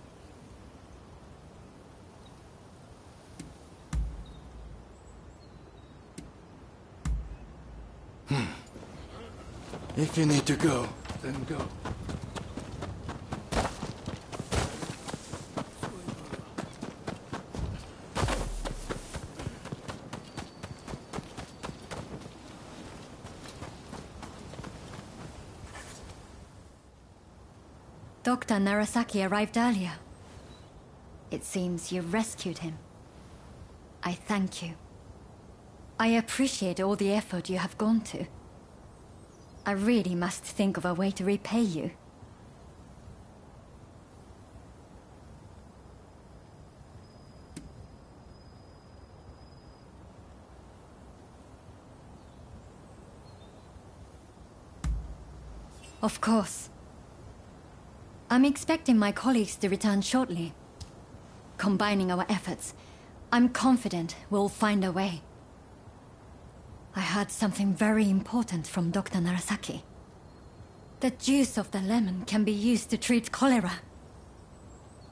If you need to go, then go. Dr. Narasaki arrived earlier. It seems you rescued him. I thank you. I appreciate all the effort you have gone to. I really must think of a way to repay you. Of course. I'm expecting my colleagues to return shortly. Combining our efforts, I'm confident we'll find a way. I heard something very important from Dr. Narasaki. The juice of the lemon can be used to treat cholera.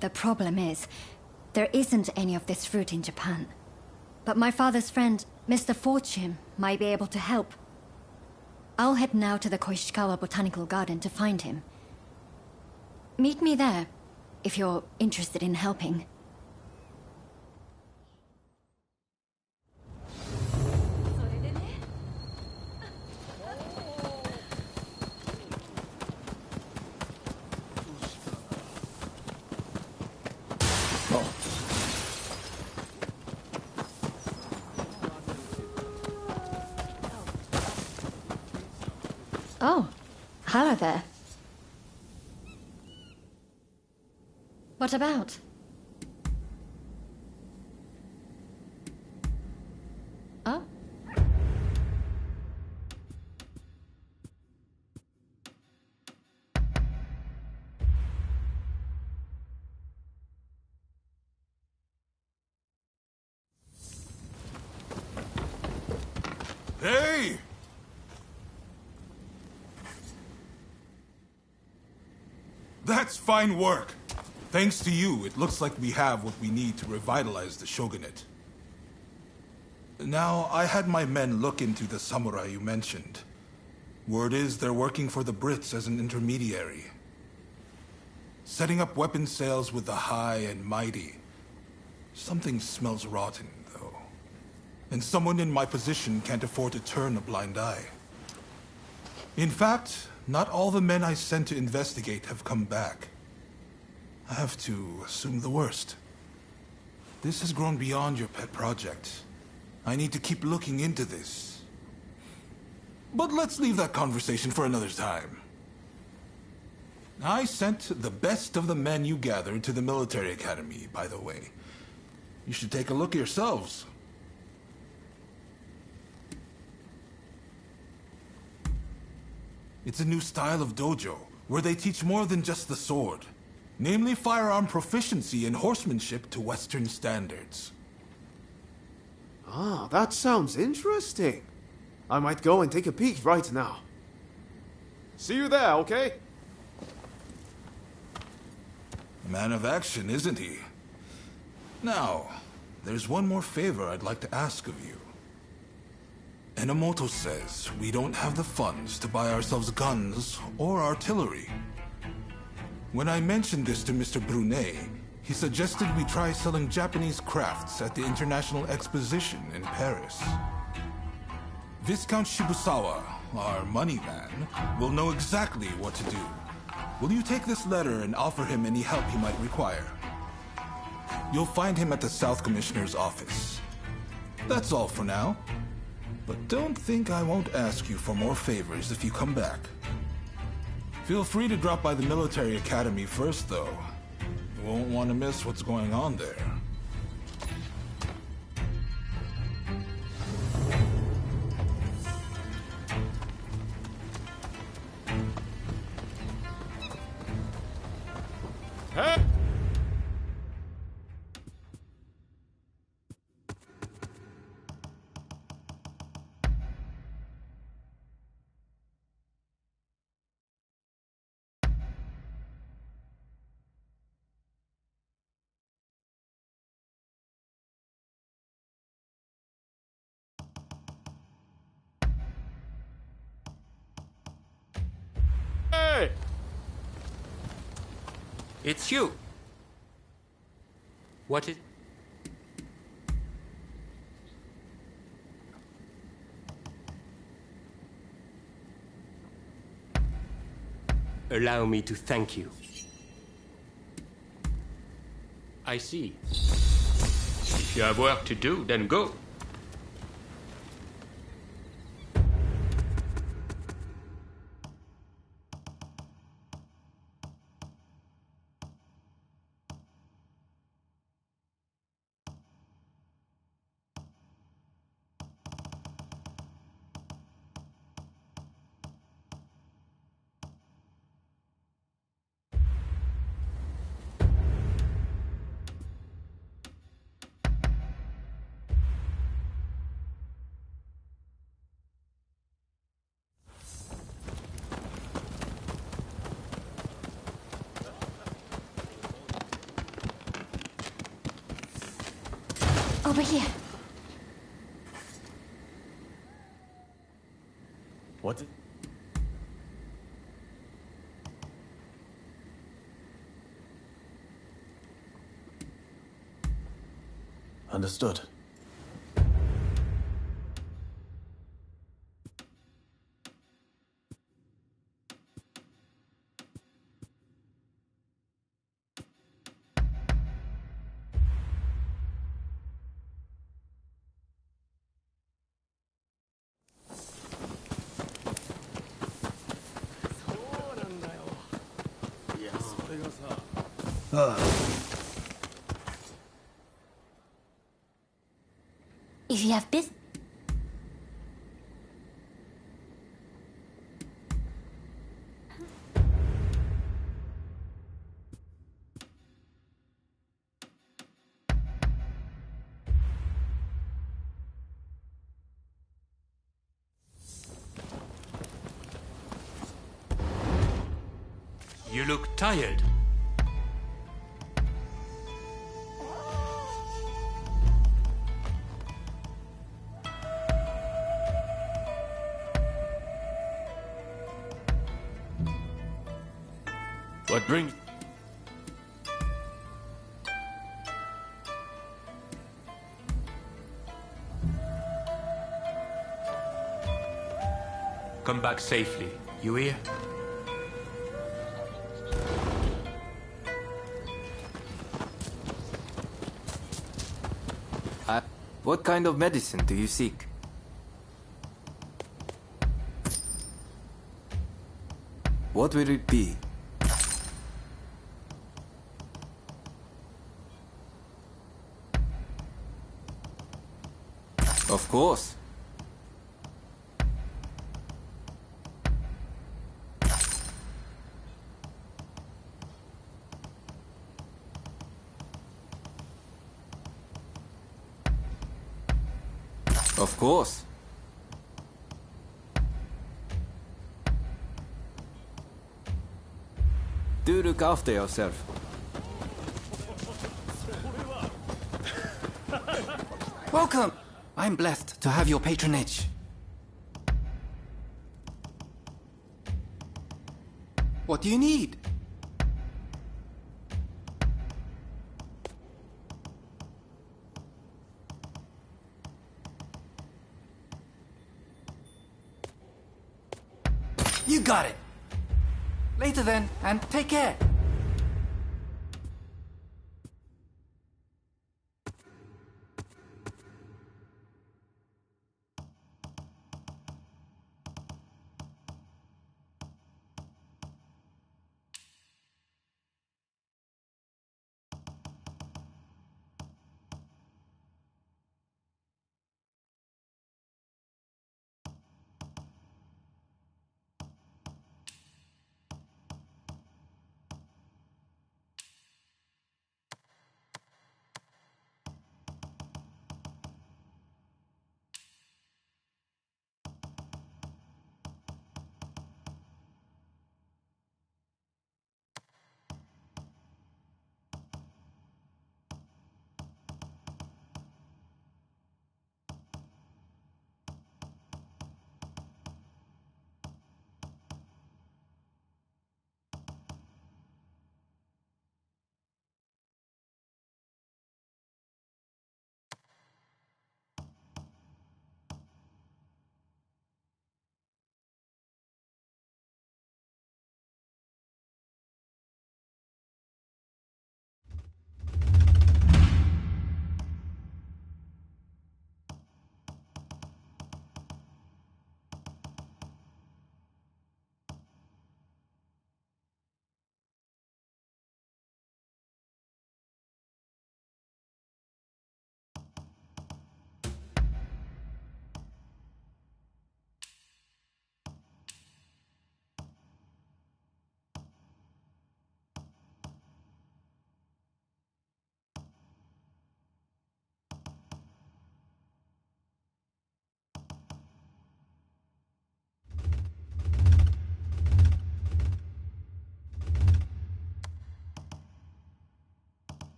The problem is, there isn't any of this fruit in Japan. But my father's friend, Mr. Fortune, might be able to help. I'll head now to the Koishikawa Botanical Garden to find him. Meet me there, if you're interested in helping. Oh, hello there. What about? Oh? Hey! That's fine work. Thanks to you, it looks like we have what we need to revitalize the shogunate. Now, I had my men look into the samurai you mentioned. Word is they're working for the Brits as an intermediary. Setting up weapon sales with the high and mighty. Something smells rotten, though. And someone in my position can't afford to turn a blind eye. In fact, not all the men I sent to investigate have come back. I have to assume the worst. This has grown beyond your pet project. I need to keep looking into this. But let's leave that conversation for another time. I sent the best of the men you gathered to the military academy, by the way. You should take a look yourselves. It's a new style of dojo, where they teach more than just the sword. Namely firearm proficiency and horsemanship to Western standards. Ah, that sounds interesting. I might go and take a peek right now. See you there, okay? Man of action, isn't he? Now, there's one more favor I'd like to ask of you. Enomoto says we don't have the funds to buy ourselves guns or artillery. When I mentioned this to Mr. Brunet, he suggested we try selling Japanese crafts at the International Exposition in Paris. Viscount Shibusawa, our money man, will know exactly what to do. Will you take this letter and offer him any help he might require? You'll find him at the South Commissioner's office. That's all for now. But don't think I won't ask you for more favors if you come back. Feel free to drop by the military academy first, though. You won't want to miss what's going on there. Hey! Hey! It's you. What is... Allow me to thank you. I see. If you have work to do, then go. Over here. What? Understood. If you have business. You look tired. What brings... Come back safely, you hear? What kind of medicine do you seek? What will it be? Of course. Of course. Do look after yourself. Welcome! I'm blessed to have your patronage. What do you need? You got it. Later then, and take care.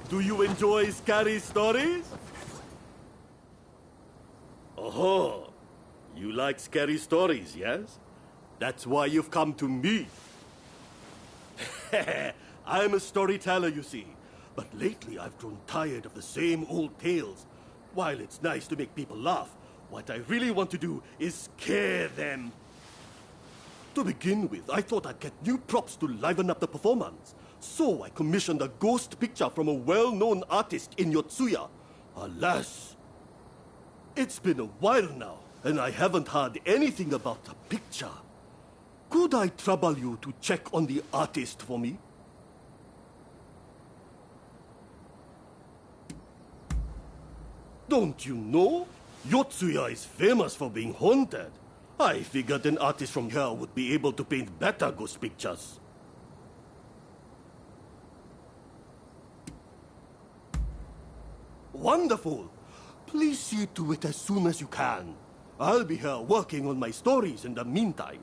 Do you enjoy scary stories? Oh, you like scary stories, yes? That's why you've come to me. I'm a storyteller, you see. But lately I've grown tired of the same old tales. While it's nice to make people laugh, what I really want to do is scare them. To begin with, I thought I'd get new props to liven up the performance. So I commissioned a ghost picture from a well-known artist in Yotsuya. Alas, it's been a while now, and I haven't heard anything about the picture. Could I trouble you to check on the artist for me? Don't you know? Yotsuya is famous for being haunted. I figured an artist from here would be able to paint better ghost pictures. Wonderful! Please see to it as soon as you can. I'll be here working on my stories in the meantime.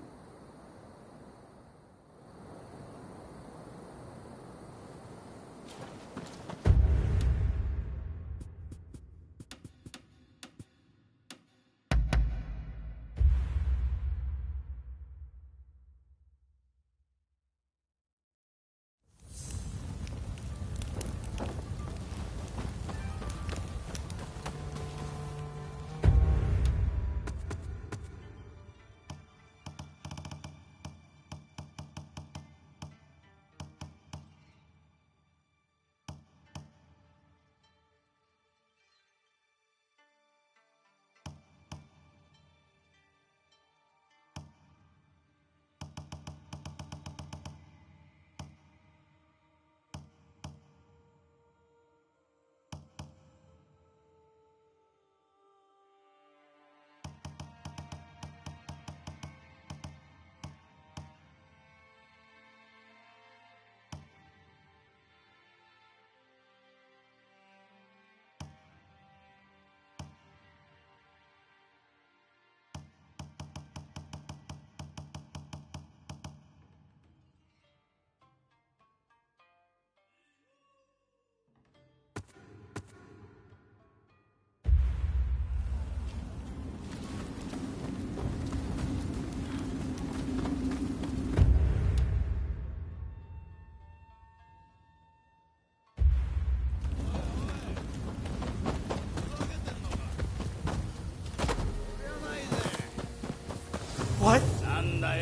What?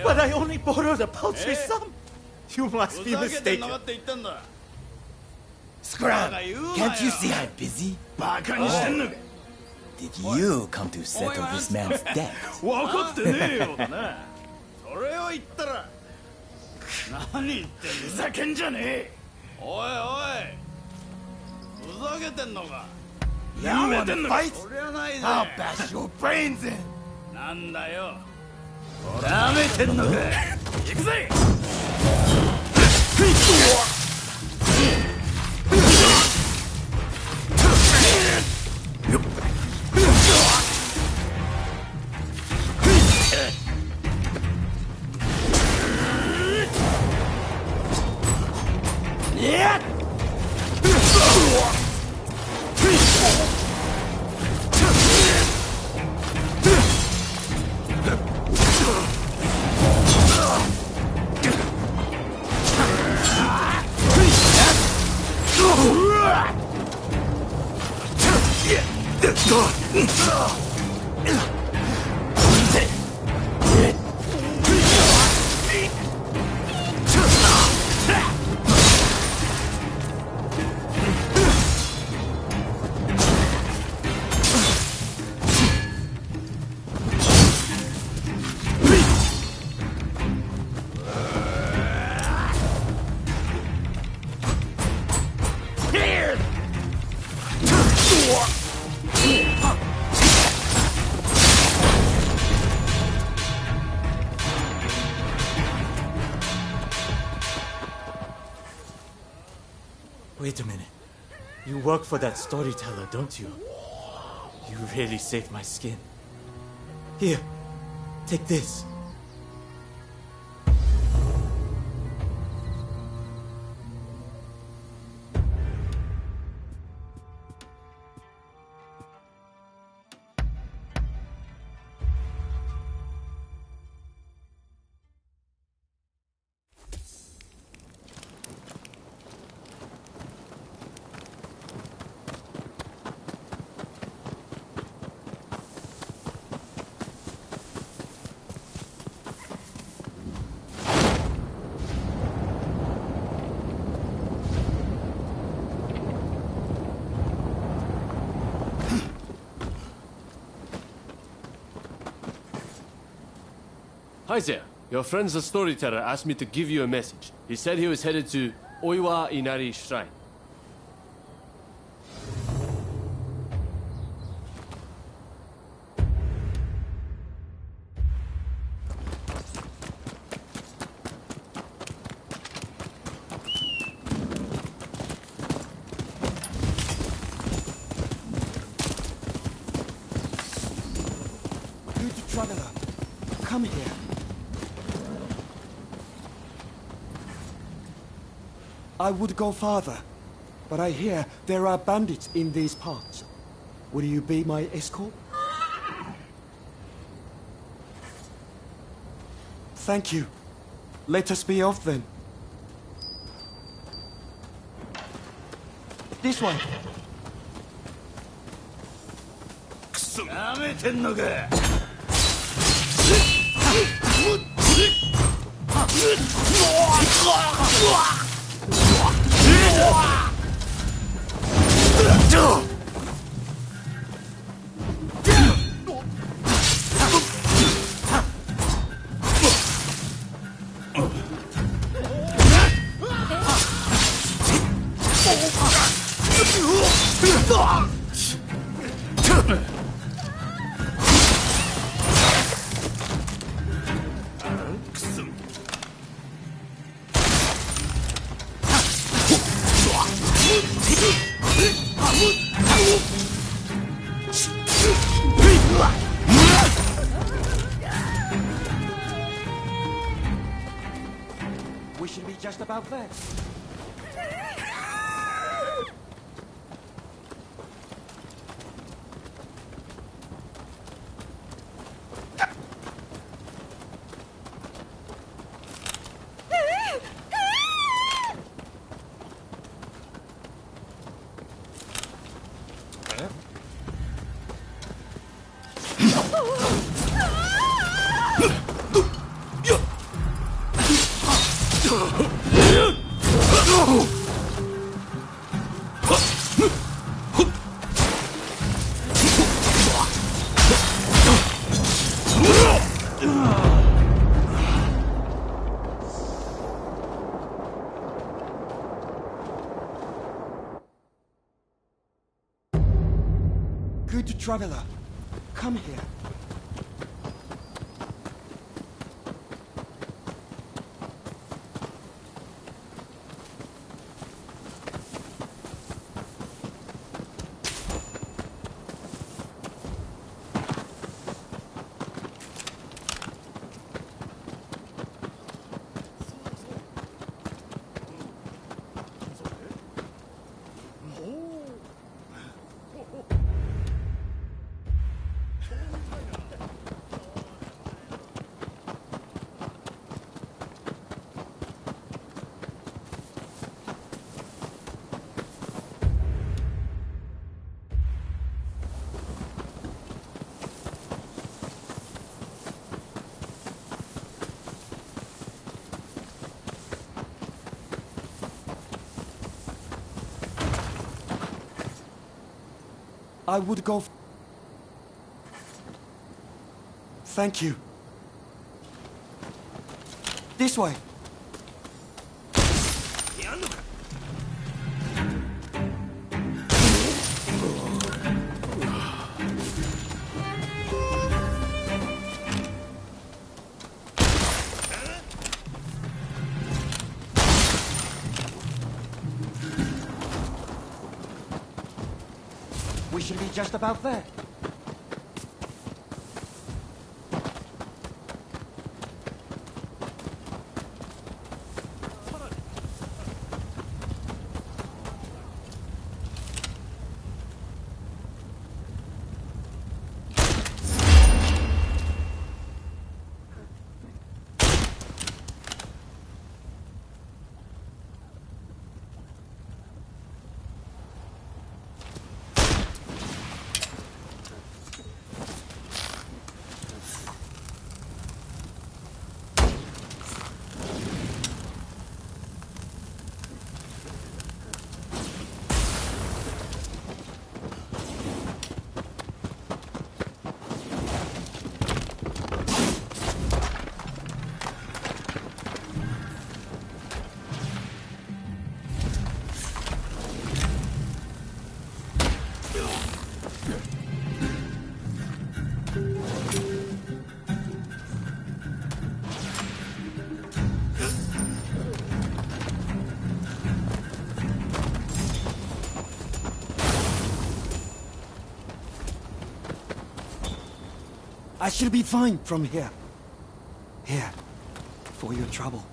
But I only borrowed a paltry sum. You must be mistaken. Scram! Can't you see I'm busy? Oh. Did you come to settle this man's debt? 分かってねえようだな。それを言ったら何言ってふざけんじゃねえ。おいおい、ふざけてんのか。やめてんのか。そりゃないぜ。I'll bash your brains in。なんだよ。やめてんのか。行くぜ。Wait a minute. You work for that storyteller, don't you? You really saved my skin. Here, take this. Hi there. Your friend's the storyteller asked me to give you a message. He said he was headed to Oiwa Inari Shrine. traveler, come here. I would go farther, but I hear there are bandits in these parts. Will you be my escort? Thank you. Let us be off then. This way. やめてんのか。We should be just about there. Good traveler, come here. I would go. Thank you. This way. We should be just about there. I shall be fine from here. Here, for your trouble.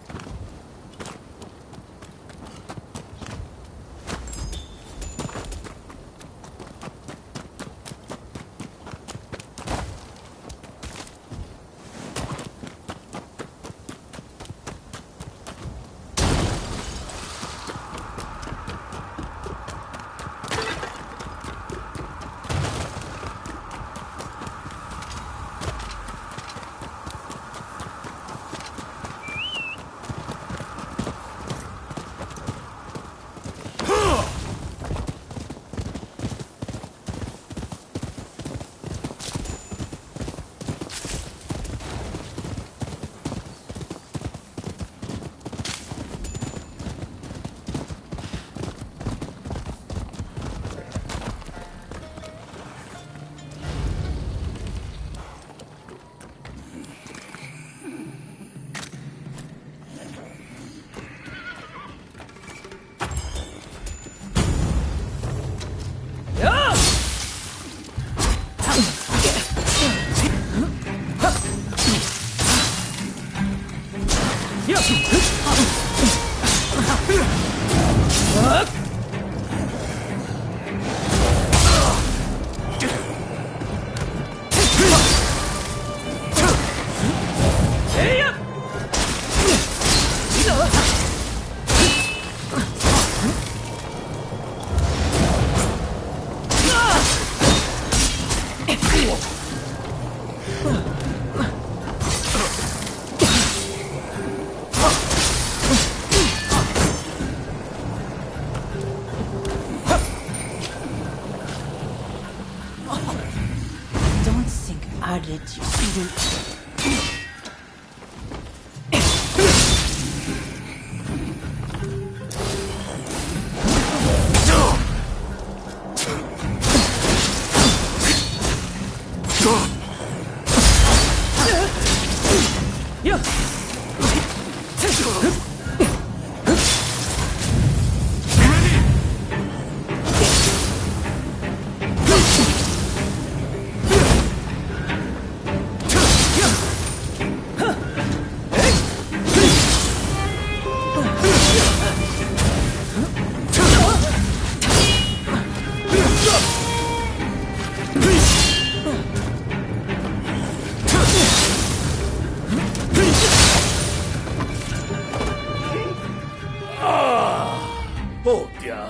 Oh dear,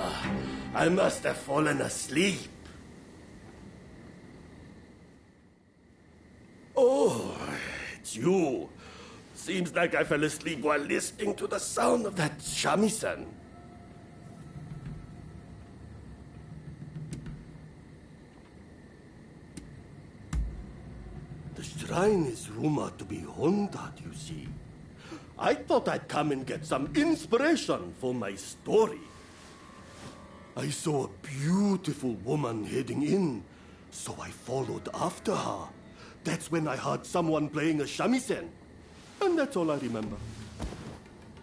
I must have fallen asleep. Oh, it's you. Seems like I fell asleep while listening to the sound of that shamisen. The shrine is rumored to be haunted, you see. I thought I'd come and get some inspiration for my story. I saw a beautiful woman heading in, so I followed after her. That's when I heard someone playing a shamisen. And that's all I remember.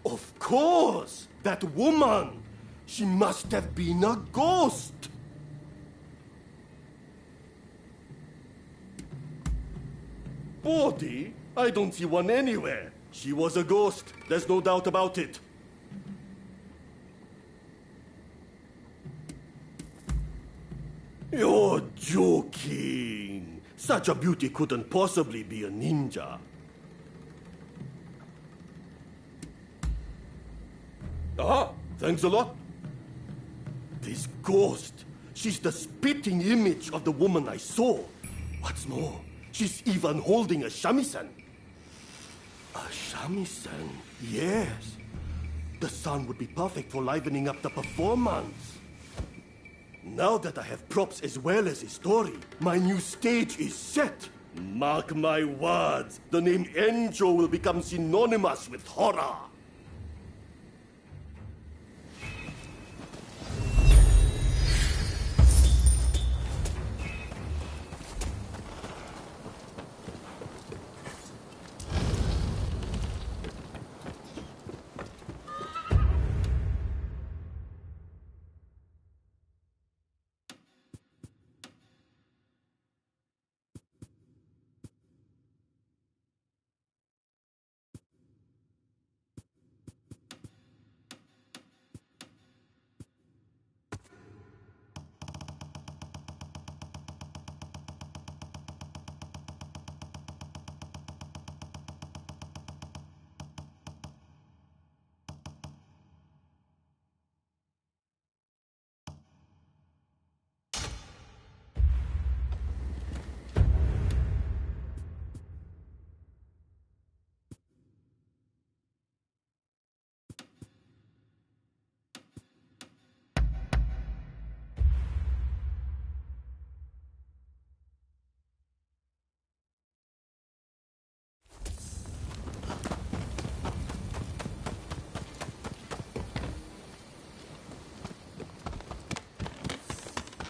Of course! That woman! She must have been a ghost! Body? I don't see one anywhere. She was a ghost. There's no doubt about it. You're joking. Such a beauty couldn't possibly be a ninja. Ah, thanks a lot. This ghost, she's the spitting image of the woman I saw. What's more, she's even holding a shamisen. A shamisen, yes. The sound would be perfect for livening up the performance. Now that I have props as well as a story, my new stage is set. Mark my words, the name Enjo will become synonymous with horror.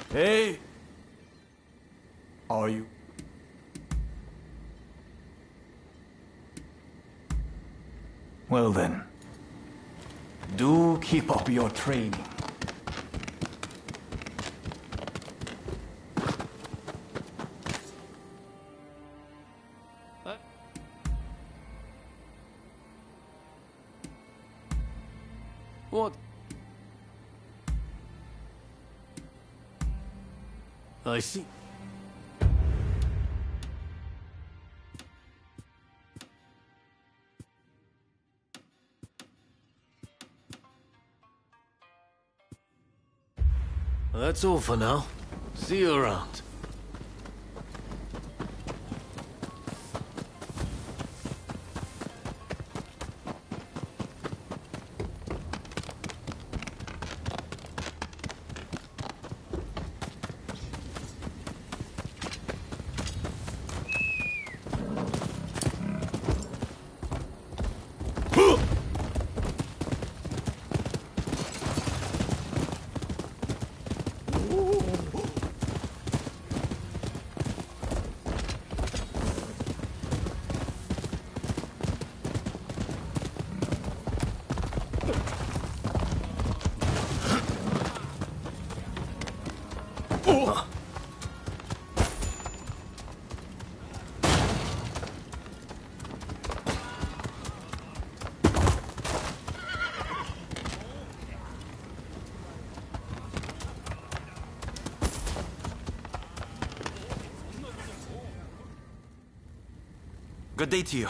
Hey! Are you? Well then, do keep up your training. What? I see. That's all for now. See you around. Good day to you.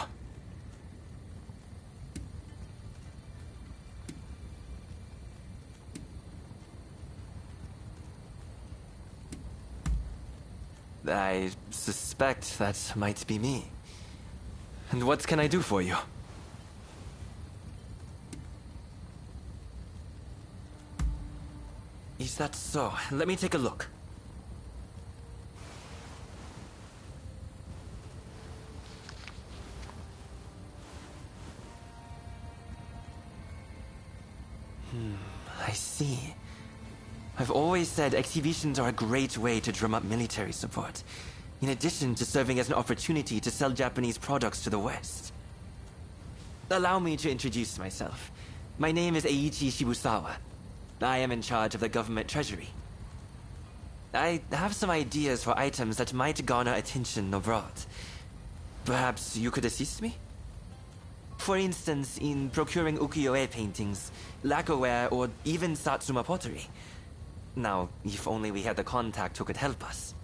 I suspect that might be me. And what can I do for you? Is that so? Let me take a look. I see. I've always said exhibitions are a great way to drum up military support, in addition to serving as an opportunity to sell Japanese products to the West. Allow me to introduce myself. My name is Eiichi Shibusawa. I am in charge of the government treasury. I have some ideas for items that might garner attention abroad. Perhaps you could assist me? For instance, in procuring ukiyo-e paintings, lacquerware, or even Satsuma pottery. Now, if only we had a contact who could help us.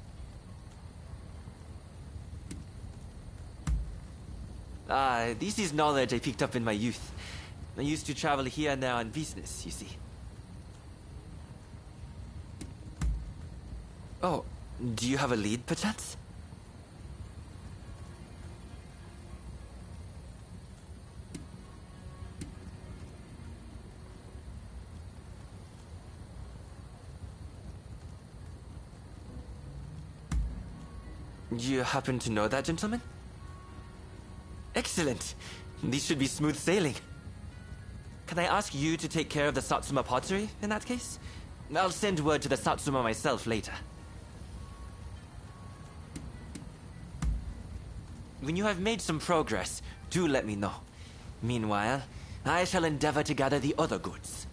This is knowledge I picked up in my youth. I used to travel here and there on business, you see. Oh, do you have a lead, perchance? You happen to know that gentleman? Excellent. This should be smooth sailing. Can I ask you to take care of the Satsuma pottery, in that case? I'll send word to the Satsuma myself later. When you have made some progress, do let me know. Meanwhile, I shall endeavor to gather the other goods.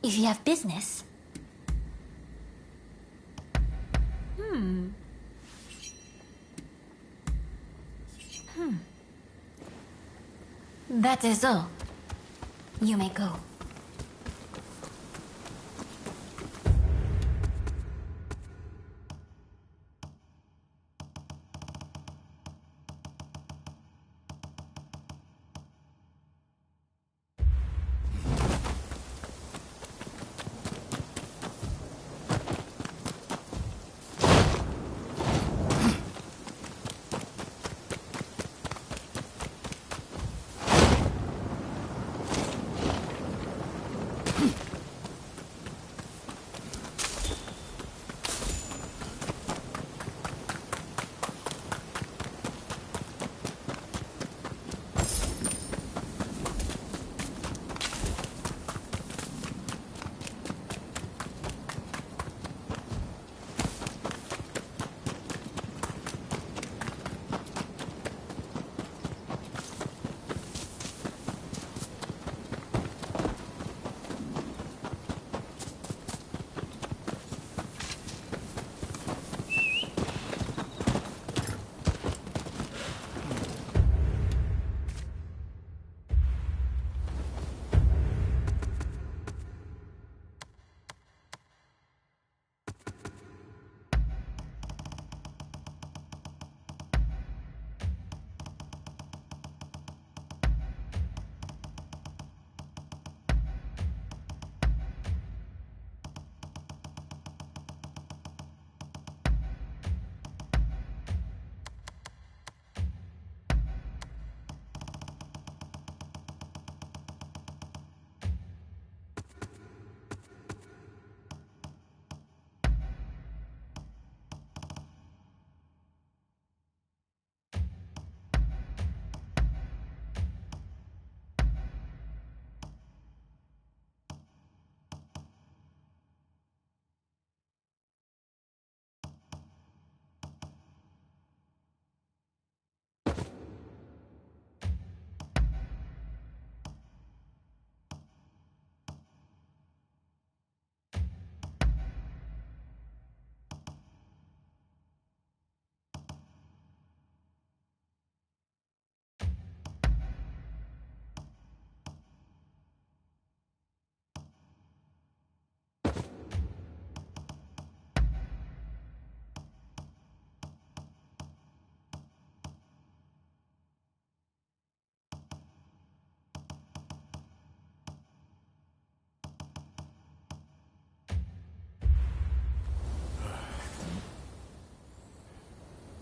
If you have business. That is all. You may go.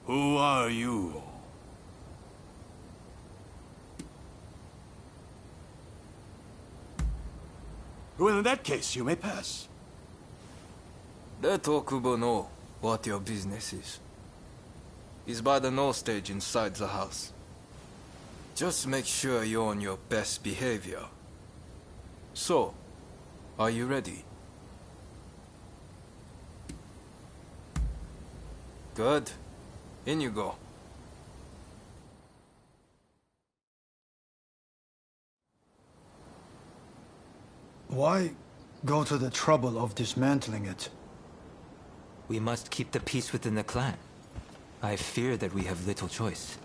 Who are you? Well, in that case, you may pass. Let Okubo know what your business is. He's by the no stage inside the house. Just make sure you're on your best behavior. So, are you ready? Good. In you go. Why go to the trouble of dismantling it? We must keep the peace within the clan. I fear that we have little choice.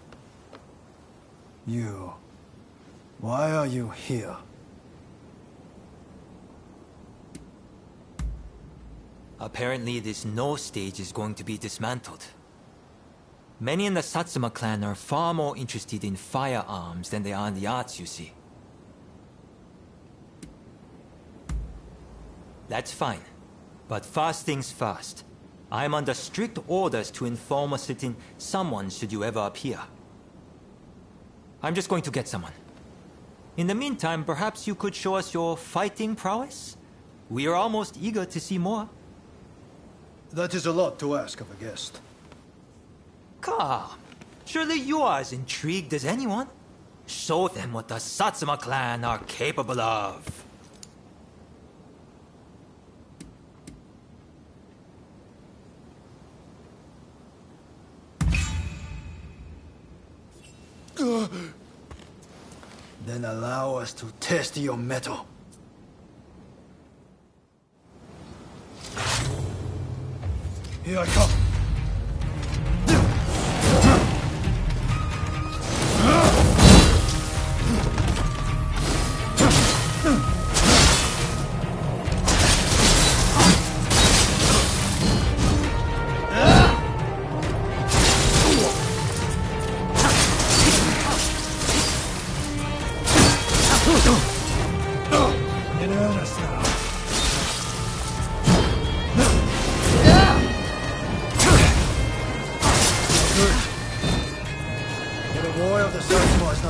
You... why are you here? Apparently this no stage is going to be dismantled. Many in the Satsuma clan are far more interested in firearms than they are in the arts, you see. That's fine. But first things first. I'm under strict orders to inform a certain someone should you ever appear. I'm just going to get someone. In the meantime, perhaps you could show us your fighting prowess? We are almost eager to see more. That is a lot to ask of a guest. Come. Surely you are as intrigued as anyone. Show them what the Satsuma clan are capable of. Then allow us to test your mettle. Here I come.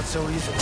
So easy.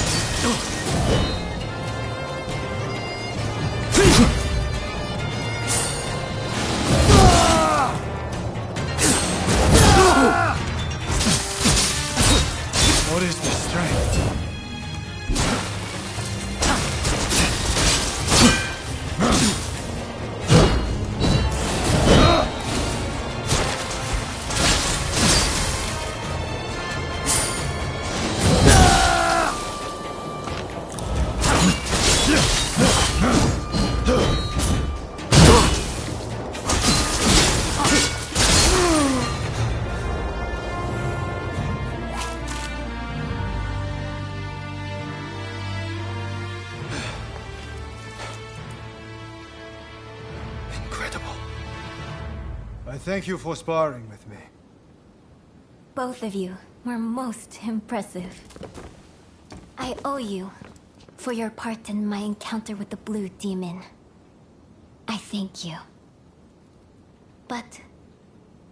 I thank you for sparring with me. Both of you were most impressive. I owe you for your part in my encounter with the Blue Demon. I thank you. But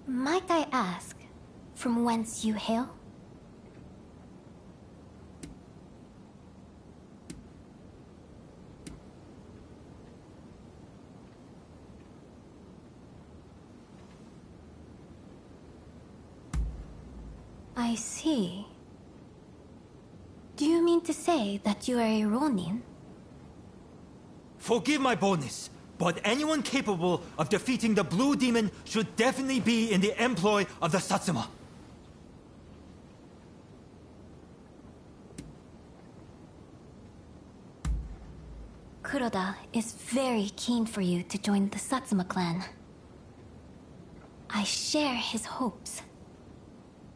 might I ask from whence you hail? I see. Do you mean to say that you are a Ronin? Forgive my boldness, but anyone capable of defeating the Blue Demon should definitely be in the employ of the Satsuma. Kuroda is very keen for you to join the Satsuma clan. I share his hopes.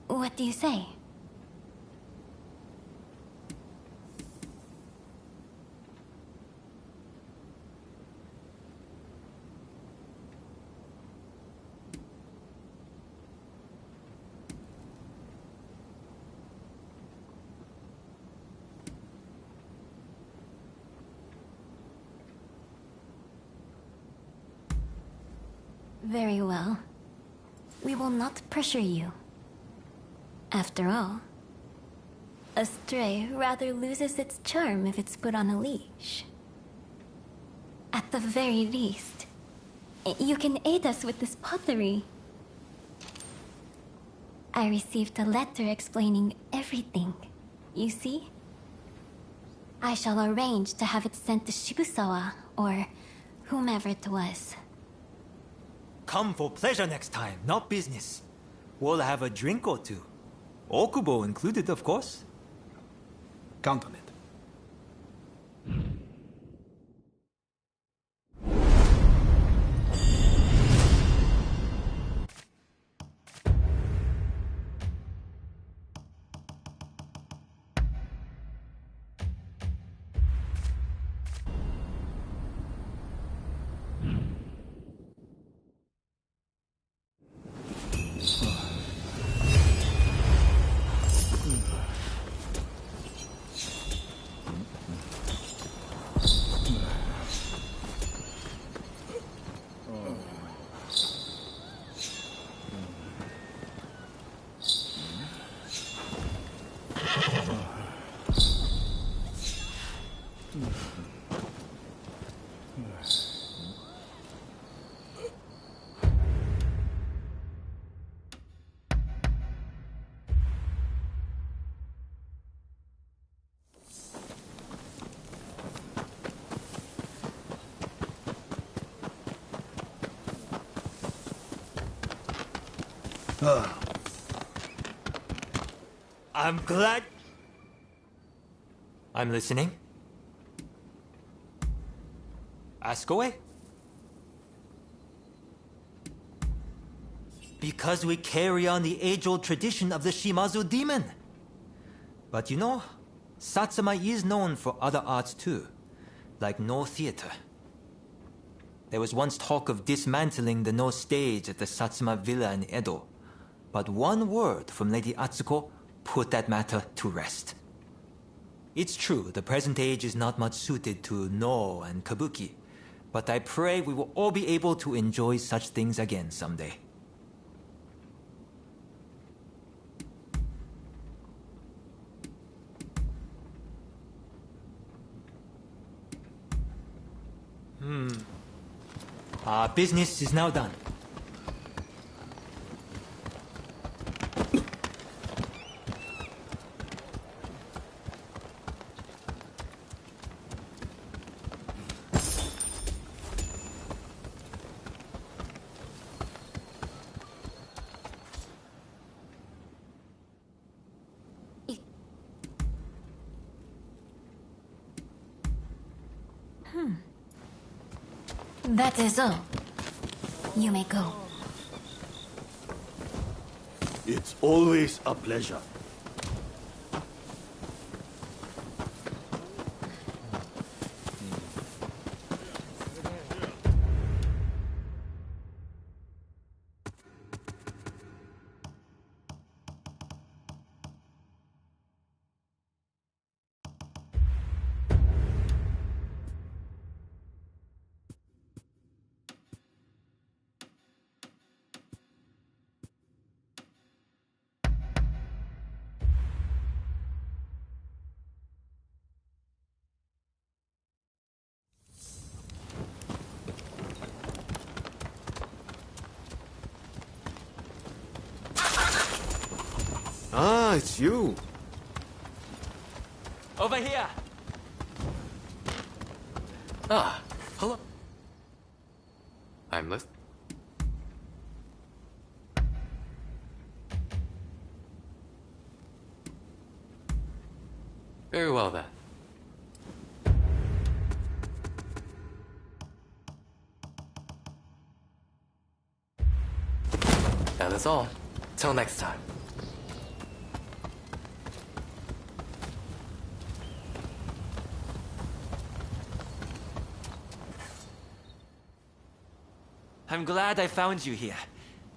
What do you say? Very well. We will not pressure you. After all, a stray rather loses its charm if it's put on a leash. At the very least, you can aid us with this pottery. I received a letter explaining everything, you see? I shall arrange to have it sent to Shibusawa, or whomever it was. Come for pleasure next time, not business. We'll have a drink or two. Okubo included, of course. Count on it. I'm glad... I'm listening. Ask away. Because we carry on the age-old tradition of the Shimazu demon. But you know, Satsuma is known for other arts too, like No theater. There was once talk of dismantling the No stage at the Satsuma villa in Edo, but one word from Lady Atsuko put that matter to rest. It's true, the present age is not much suited to No and Kabuki, but I pray we will all be able to enjoy such things again someday. Our business is now done. That is all. You may go. It's always a pleasure. Ah, it's you. Over here! Ah, hello. I'm listening. Very well then. That is all. Till next time. I'm glad I found you here.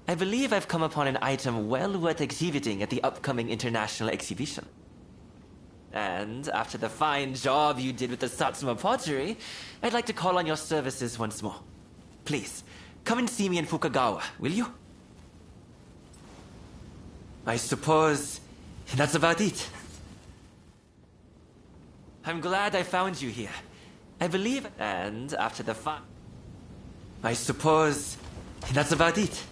I believe I've come upon an item well worth exhibiting at the upcoming international exhibition. And after the fine job you did with the Satsuma pottery, I'd like to call on your services once more. Please, come and see me in Fukagawa, will you? I suppose that's about it. I'm glad I found you here. I believe... And after the fun... I suppose that's about it.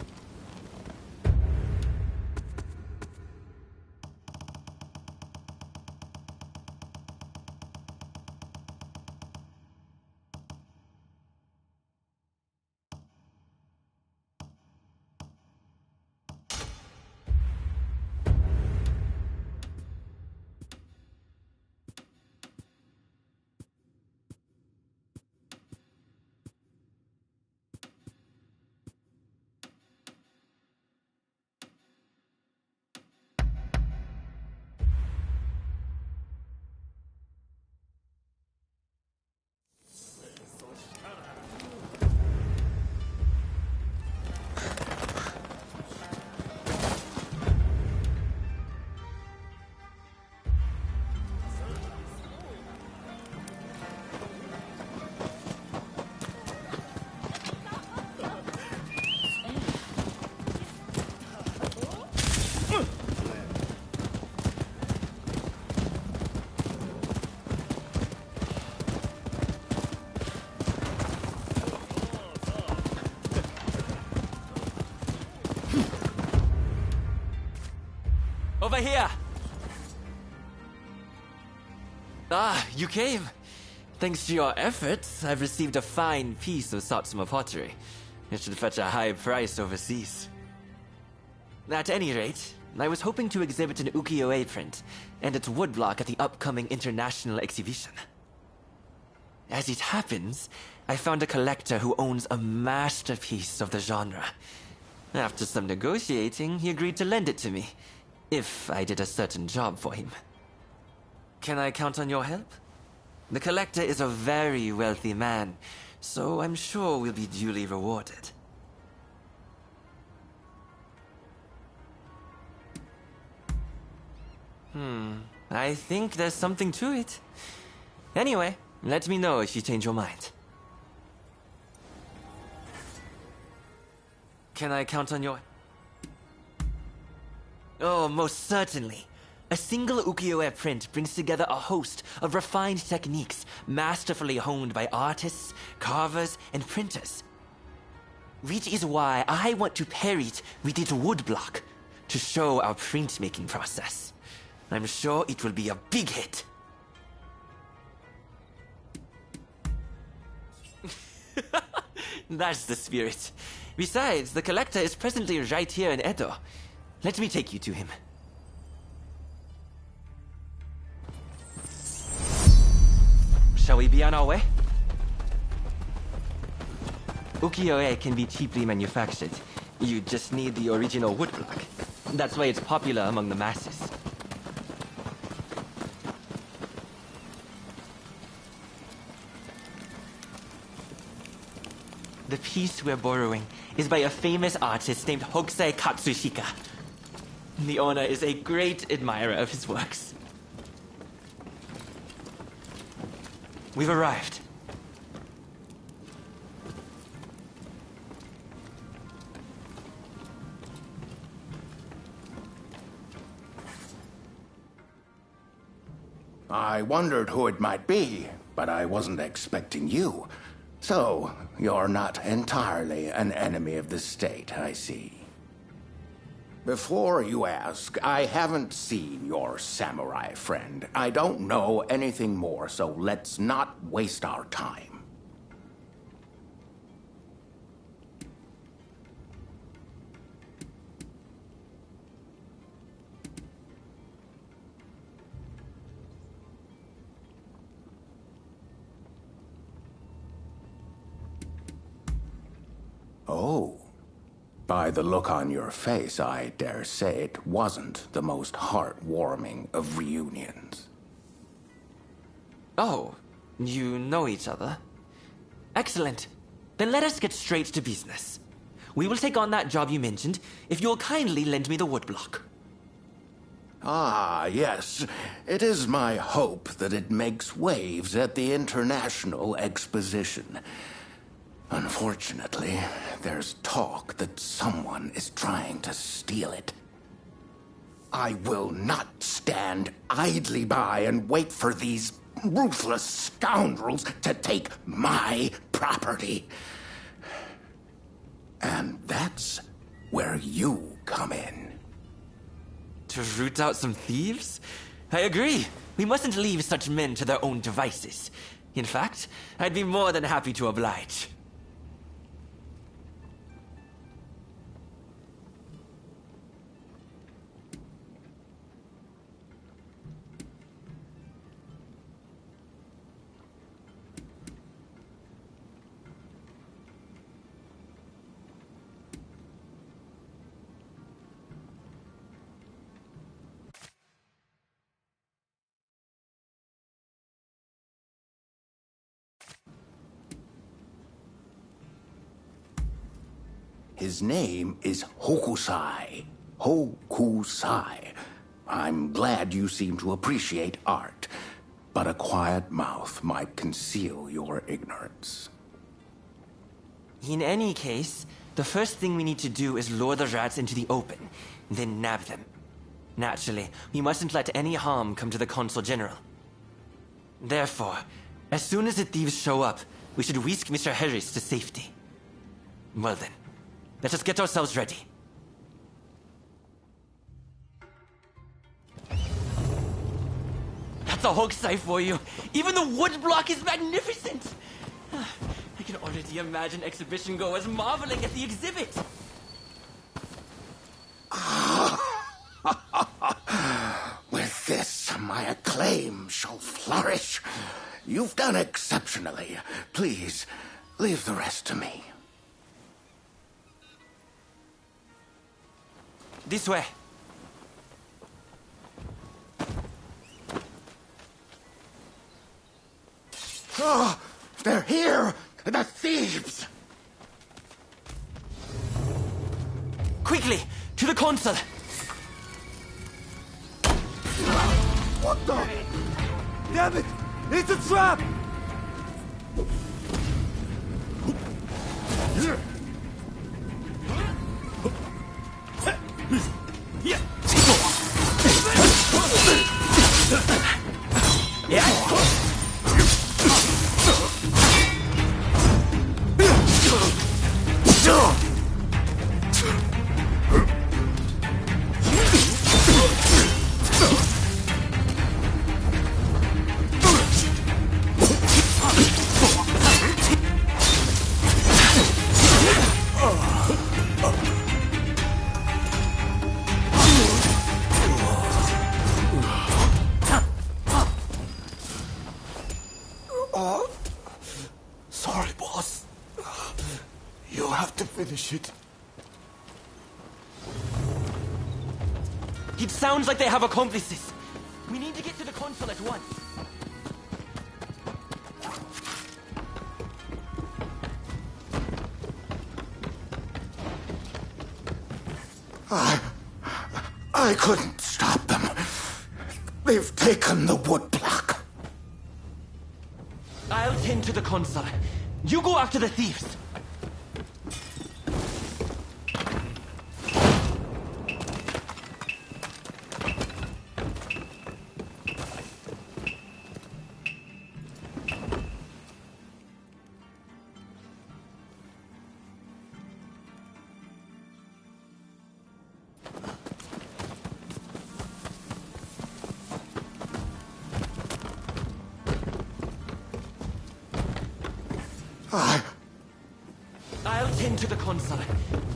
Over here! Ah, you came. Thanks to your efforts, I've received a fine piece of Satsuma pottery. It should fetch a high price overseas. At any rate, I was hoping to exhibit an ukiyo-e print and its woodblock at the upcoming international exhibition. As it happens, I found a collector who owns a masterpiece of the genre. After some negotiating, he agreed to lend it to me, if I did a certain job for him. Can I count on your help? The collector is a very wealthy man, so I'm sure we'll be duly rewarded. I think there's something to it. Anyway, let me know if you change your mind. Can I count on your... Oh, most certainly. A single ukiyo-e print brings together a host of refined techniques masterfully honed by artists, carvers, and printers. Which is why I want to pair it with its woodblock to show our printmaking process. I'm sure it will be a big hit. That's the spirit. Besides, the collector is presently right here in Edo. Let me take you to him. Shall we be on our way? Ukiyo-e can be cheaply manufactured. You just need the original woodblock. That's why it's popular among the masses. The piece we're borrowing is by a famous artist named Hokusai Katsushika. The owner is a great admirer of his works. We've arrived. I wondered who it might be, but I wasn't expecting you. So, you're not entirely an enemy of the state, I see. Before you ask, I haven't seen your samurai friend. I don't know anything more, so let's not waste our time. Oh. By the look on your face, I dare say it wasn't the most heartwarming of reunions. Oh, you know each other? Excellent. Then let us get straight to business. We will take on that job you mentioned if you'll kindly lend me the woodblock. Ah, yes. It is my hope that it makes waves at the International Exposition. Unfortunately, there's talk that someone is trying to steal it. I will not stand idly by and wait for these ruthless scoundrels to take my property. And that's where you come in. To root out some thieves? I agree. We mustn't leave such men to their own devices. In fact, I'd be more than happy to oblige. His name is Hokusai. Hokusai. I'm glad you seem to appreciate art, but a quiet mouth might conceal your ignorance. In any case, the first thing we need to do is lure the rats into the open, then nab them. Naturally, we mustn't let any harm come to the Consul General. Therefore, as soon as the thieves show up, we should whisk Mr. Harris to safety. Well then, let us get ourselves ready. That's a hokusai for you. Even the woodblock is magnificent. I can already imagine exhibition goers marveling at the exhibit. With this, my acclaim shall flourish. You've done exceptionally. Please, leave the rest to me. This way. Oh, they're here! The thieves! Quickly, to the consul! What the? Damn it! It's a trap! Sorry, boss. You have to finish it. It sounds like they have accomplices. We need to get to the consul at once. I couldn't stop them. They've taken the woodblock. I'll tend to the consul. You go after the thieves. I'll tend to the console.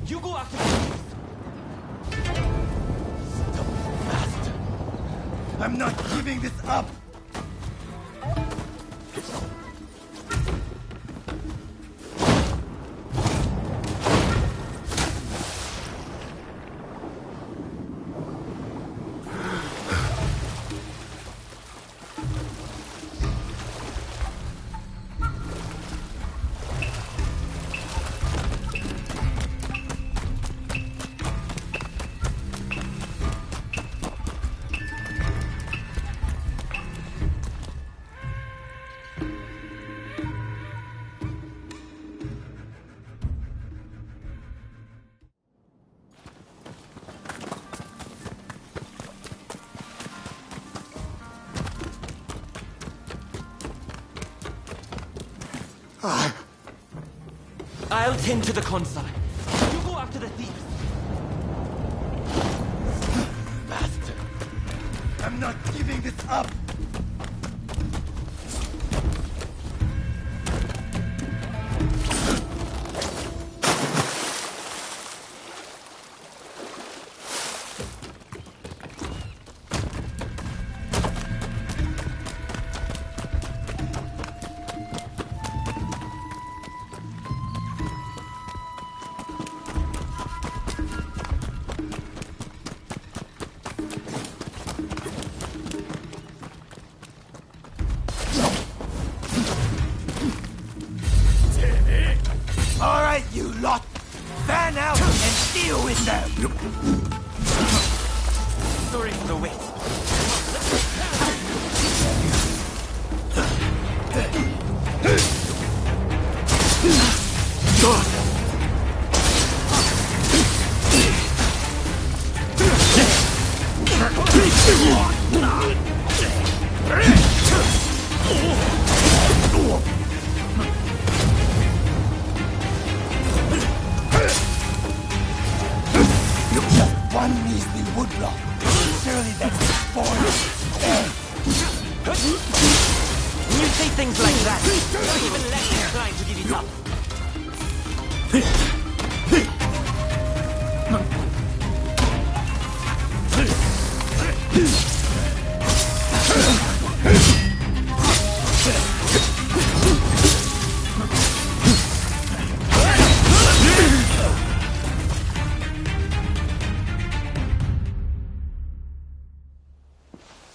You go after the... Master! I'm not giving this up! I'll tend to the console. You go after the thieves. Master! I'm not giving this up! All right, you lot! Fan out and deal with them! Sorry for the wait. One measly woodblock. Surely that's spoiled. When you say things like that, you're even less inclined to give it up.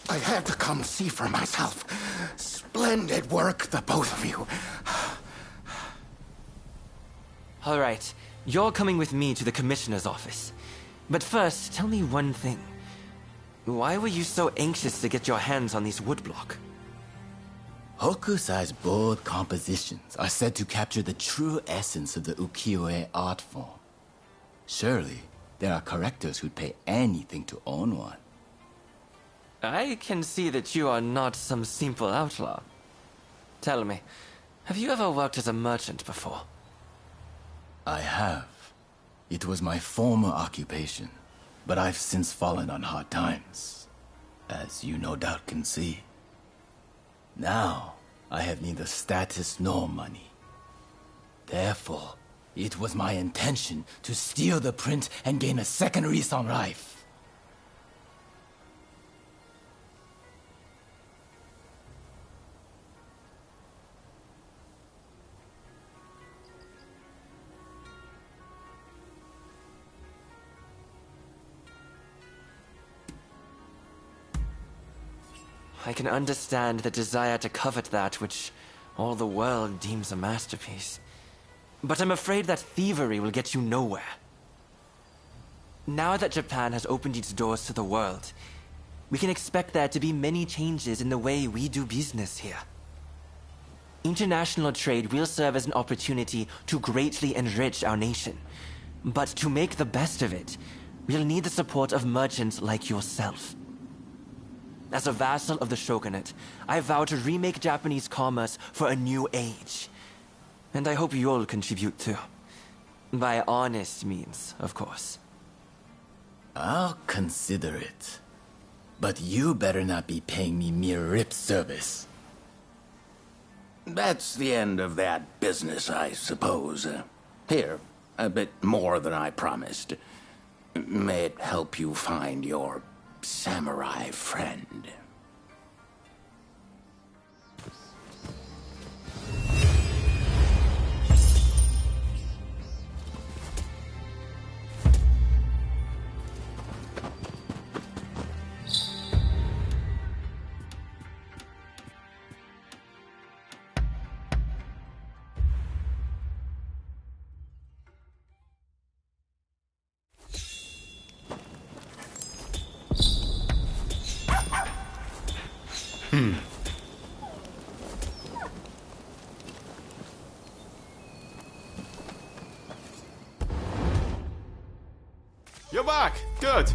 I had to come see for myself. Splendid work, the both of you. All right, you're coming with me to the commissioner's office. But first, tell me one thing. Why were you so anxious to get your hands on these woodblock? Hokusai's bold compositions are said to capture the true essence of the ukiyo-e art form. Surely, there are collectors who'd pay anything to own one. I can see that you are not some simple outlaw. Tell me, have you ever worked as a merchant before? I have. It was my former occupation, but I've since fallen on hard times, as you no doubt can see. Now, I have neither status nor money. Therefore, it was my intention to steal the print and gain a second lease on life. I can understand the desire to covet that which all the world deems a masterpiece. But I'm afraid that thievery will get you nowhere. Now that Japan has opened its doors to the world, we can expect there to be many changes in the way we do business here. International trade will serve as an opportunity to greatly enrich our nation. But to make the best of it, we'll need the support of merchants like yourself. As a vassal of the shogunate, I vow to remake Japanese commerce for a new age. And I hope you'll contribute too. By honest means, of course. I'll consider it. But you better not be paying me mere lip service. That's the end of that business, I suppose. Here, a bit more than I promised. May it help you find your samurai friend. You're back! Good!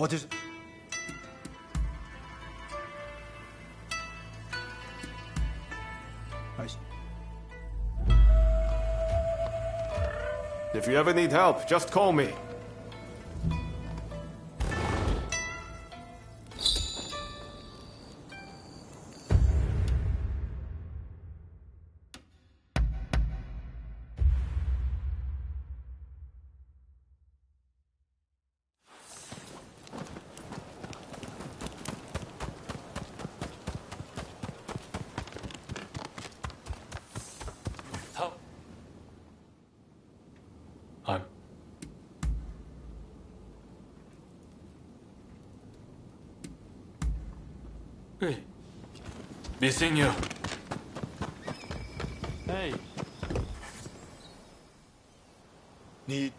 What is... If you ever need help, just call me. Hey. Missing you. Hey. Need...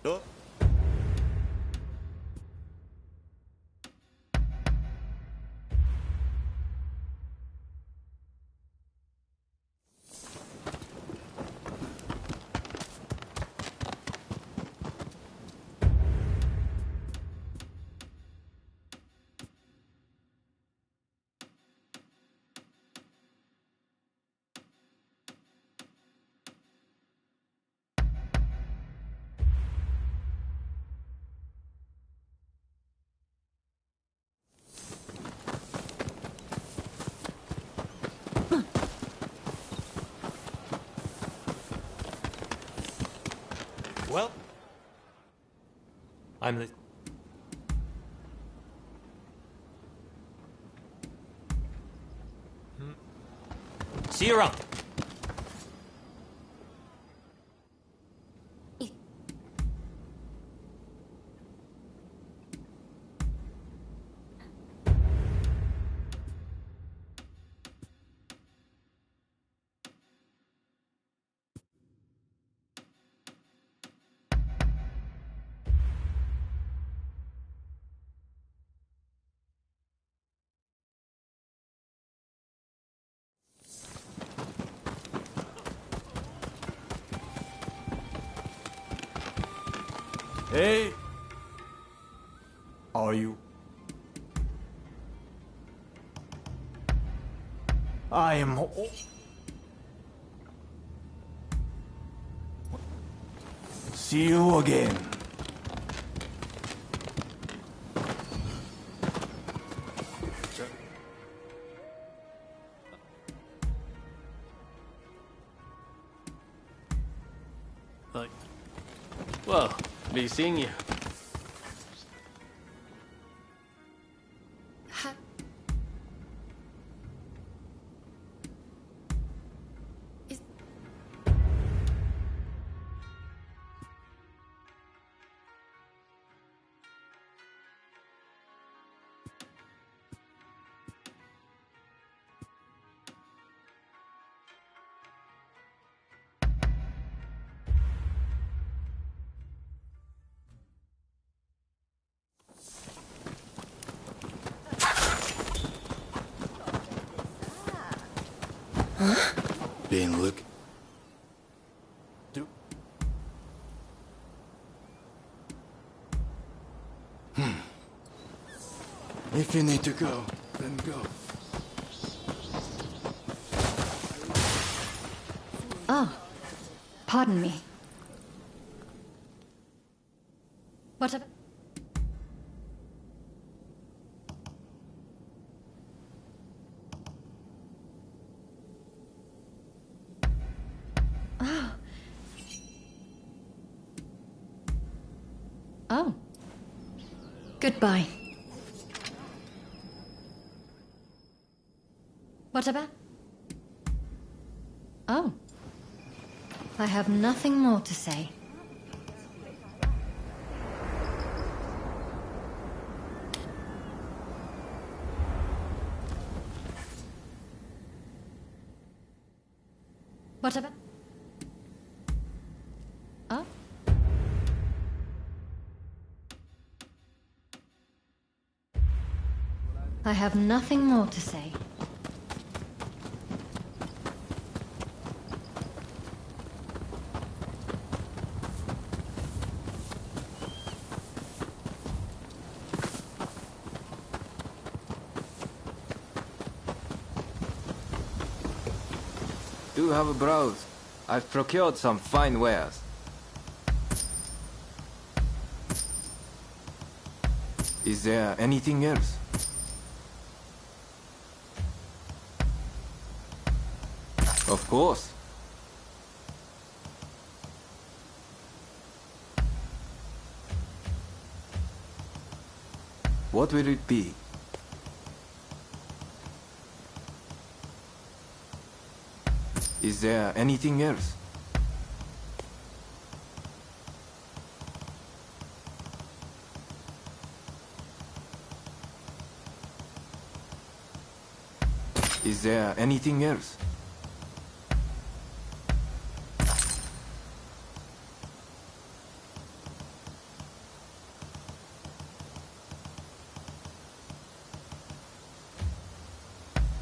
No? Well, I'm See you around. Hey! Are you? I am... See you again. Well, be seeing you. Being look. If you need to go, then go. Oh, pardon me. What a... Oh. Oh. Goodbye. What about? Oh. I have nothing more to say. What about? Oh. I have nothing more to say. Do have a browse. I've procured some fine wares. Is there anything else? Of course. What will it be? Is there anything else? Is there anything else?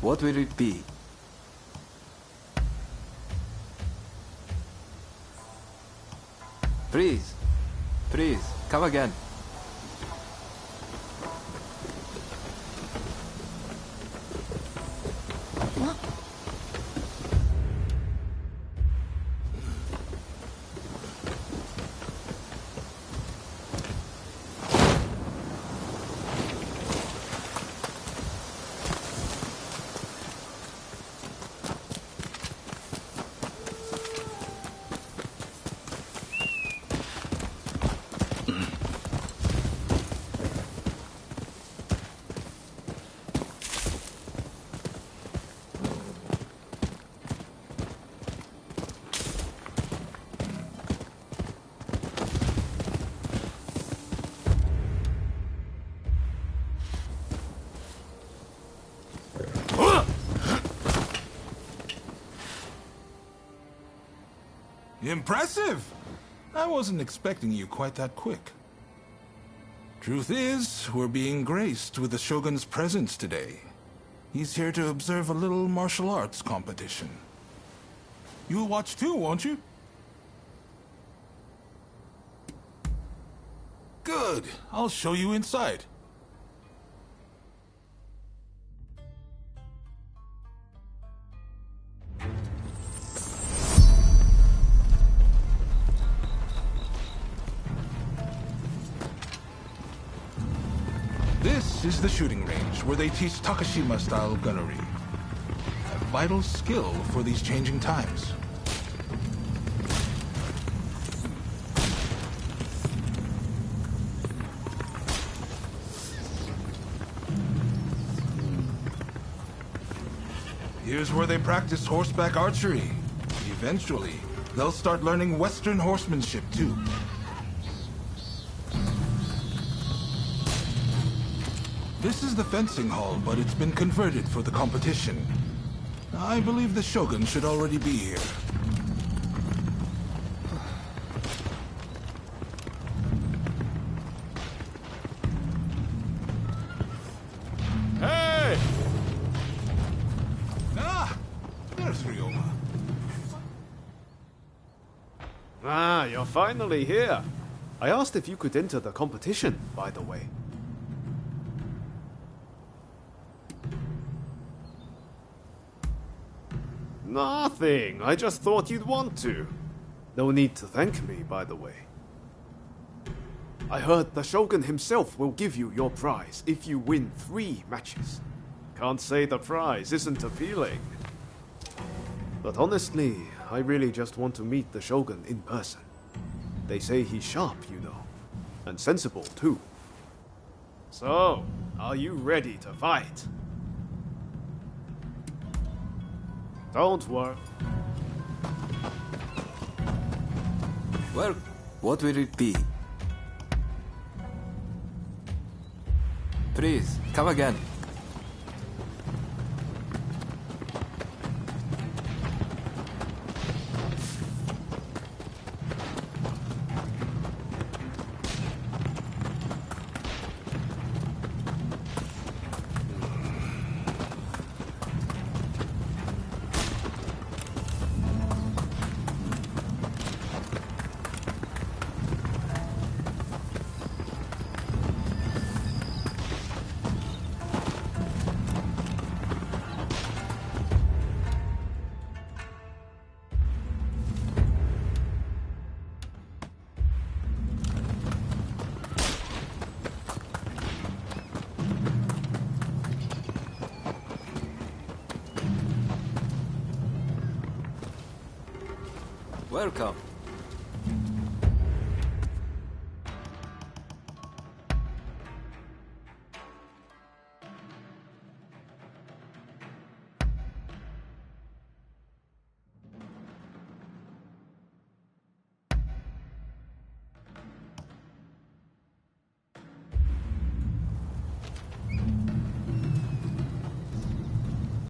What will it be? Please, please, come again. Impressive! I wasn't expecting you quite that quick. Truth is, we're being graced with the Shogun's presence today. He's here to observe a little martial arts competition. You'll watch too, won't you? Good. I'll show you inside. This is the shooting range where they teach Takashima-style gunnery. A vital skill for these changing times. Here's where they practice horseback archery. Eventually, they'll start learning Western horsemanship too. This is the fencing hall, but it's been converted for the competition. I believe the Shogun should already be here. Hey! Ah! There's three you're finally here. I asked if you could enter the competition, by the way. Nothing. I just thought you'd want to. No need to thank me, by the way. I heard the Shogun himself will give you your prize if you win 3 matches. Can't say the prize isn't appealing. But honestly, I really just want to meet the Shogun in person. They say he's sharp, you know. And sensible, too. So, are you ready to fight? Don't worry. Well, what will it be? Please, come again. Welcome.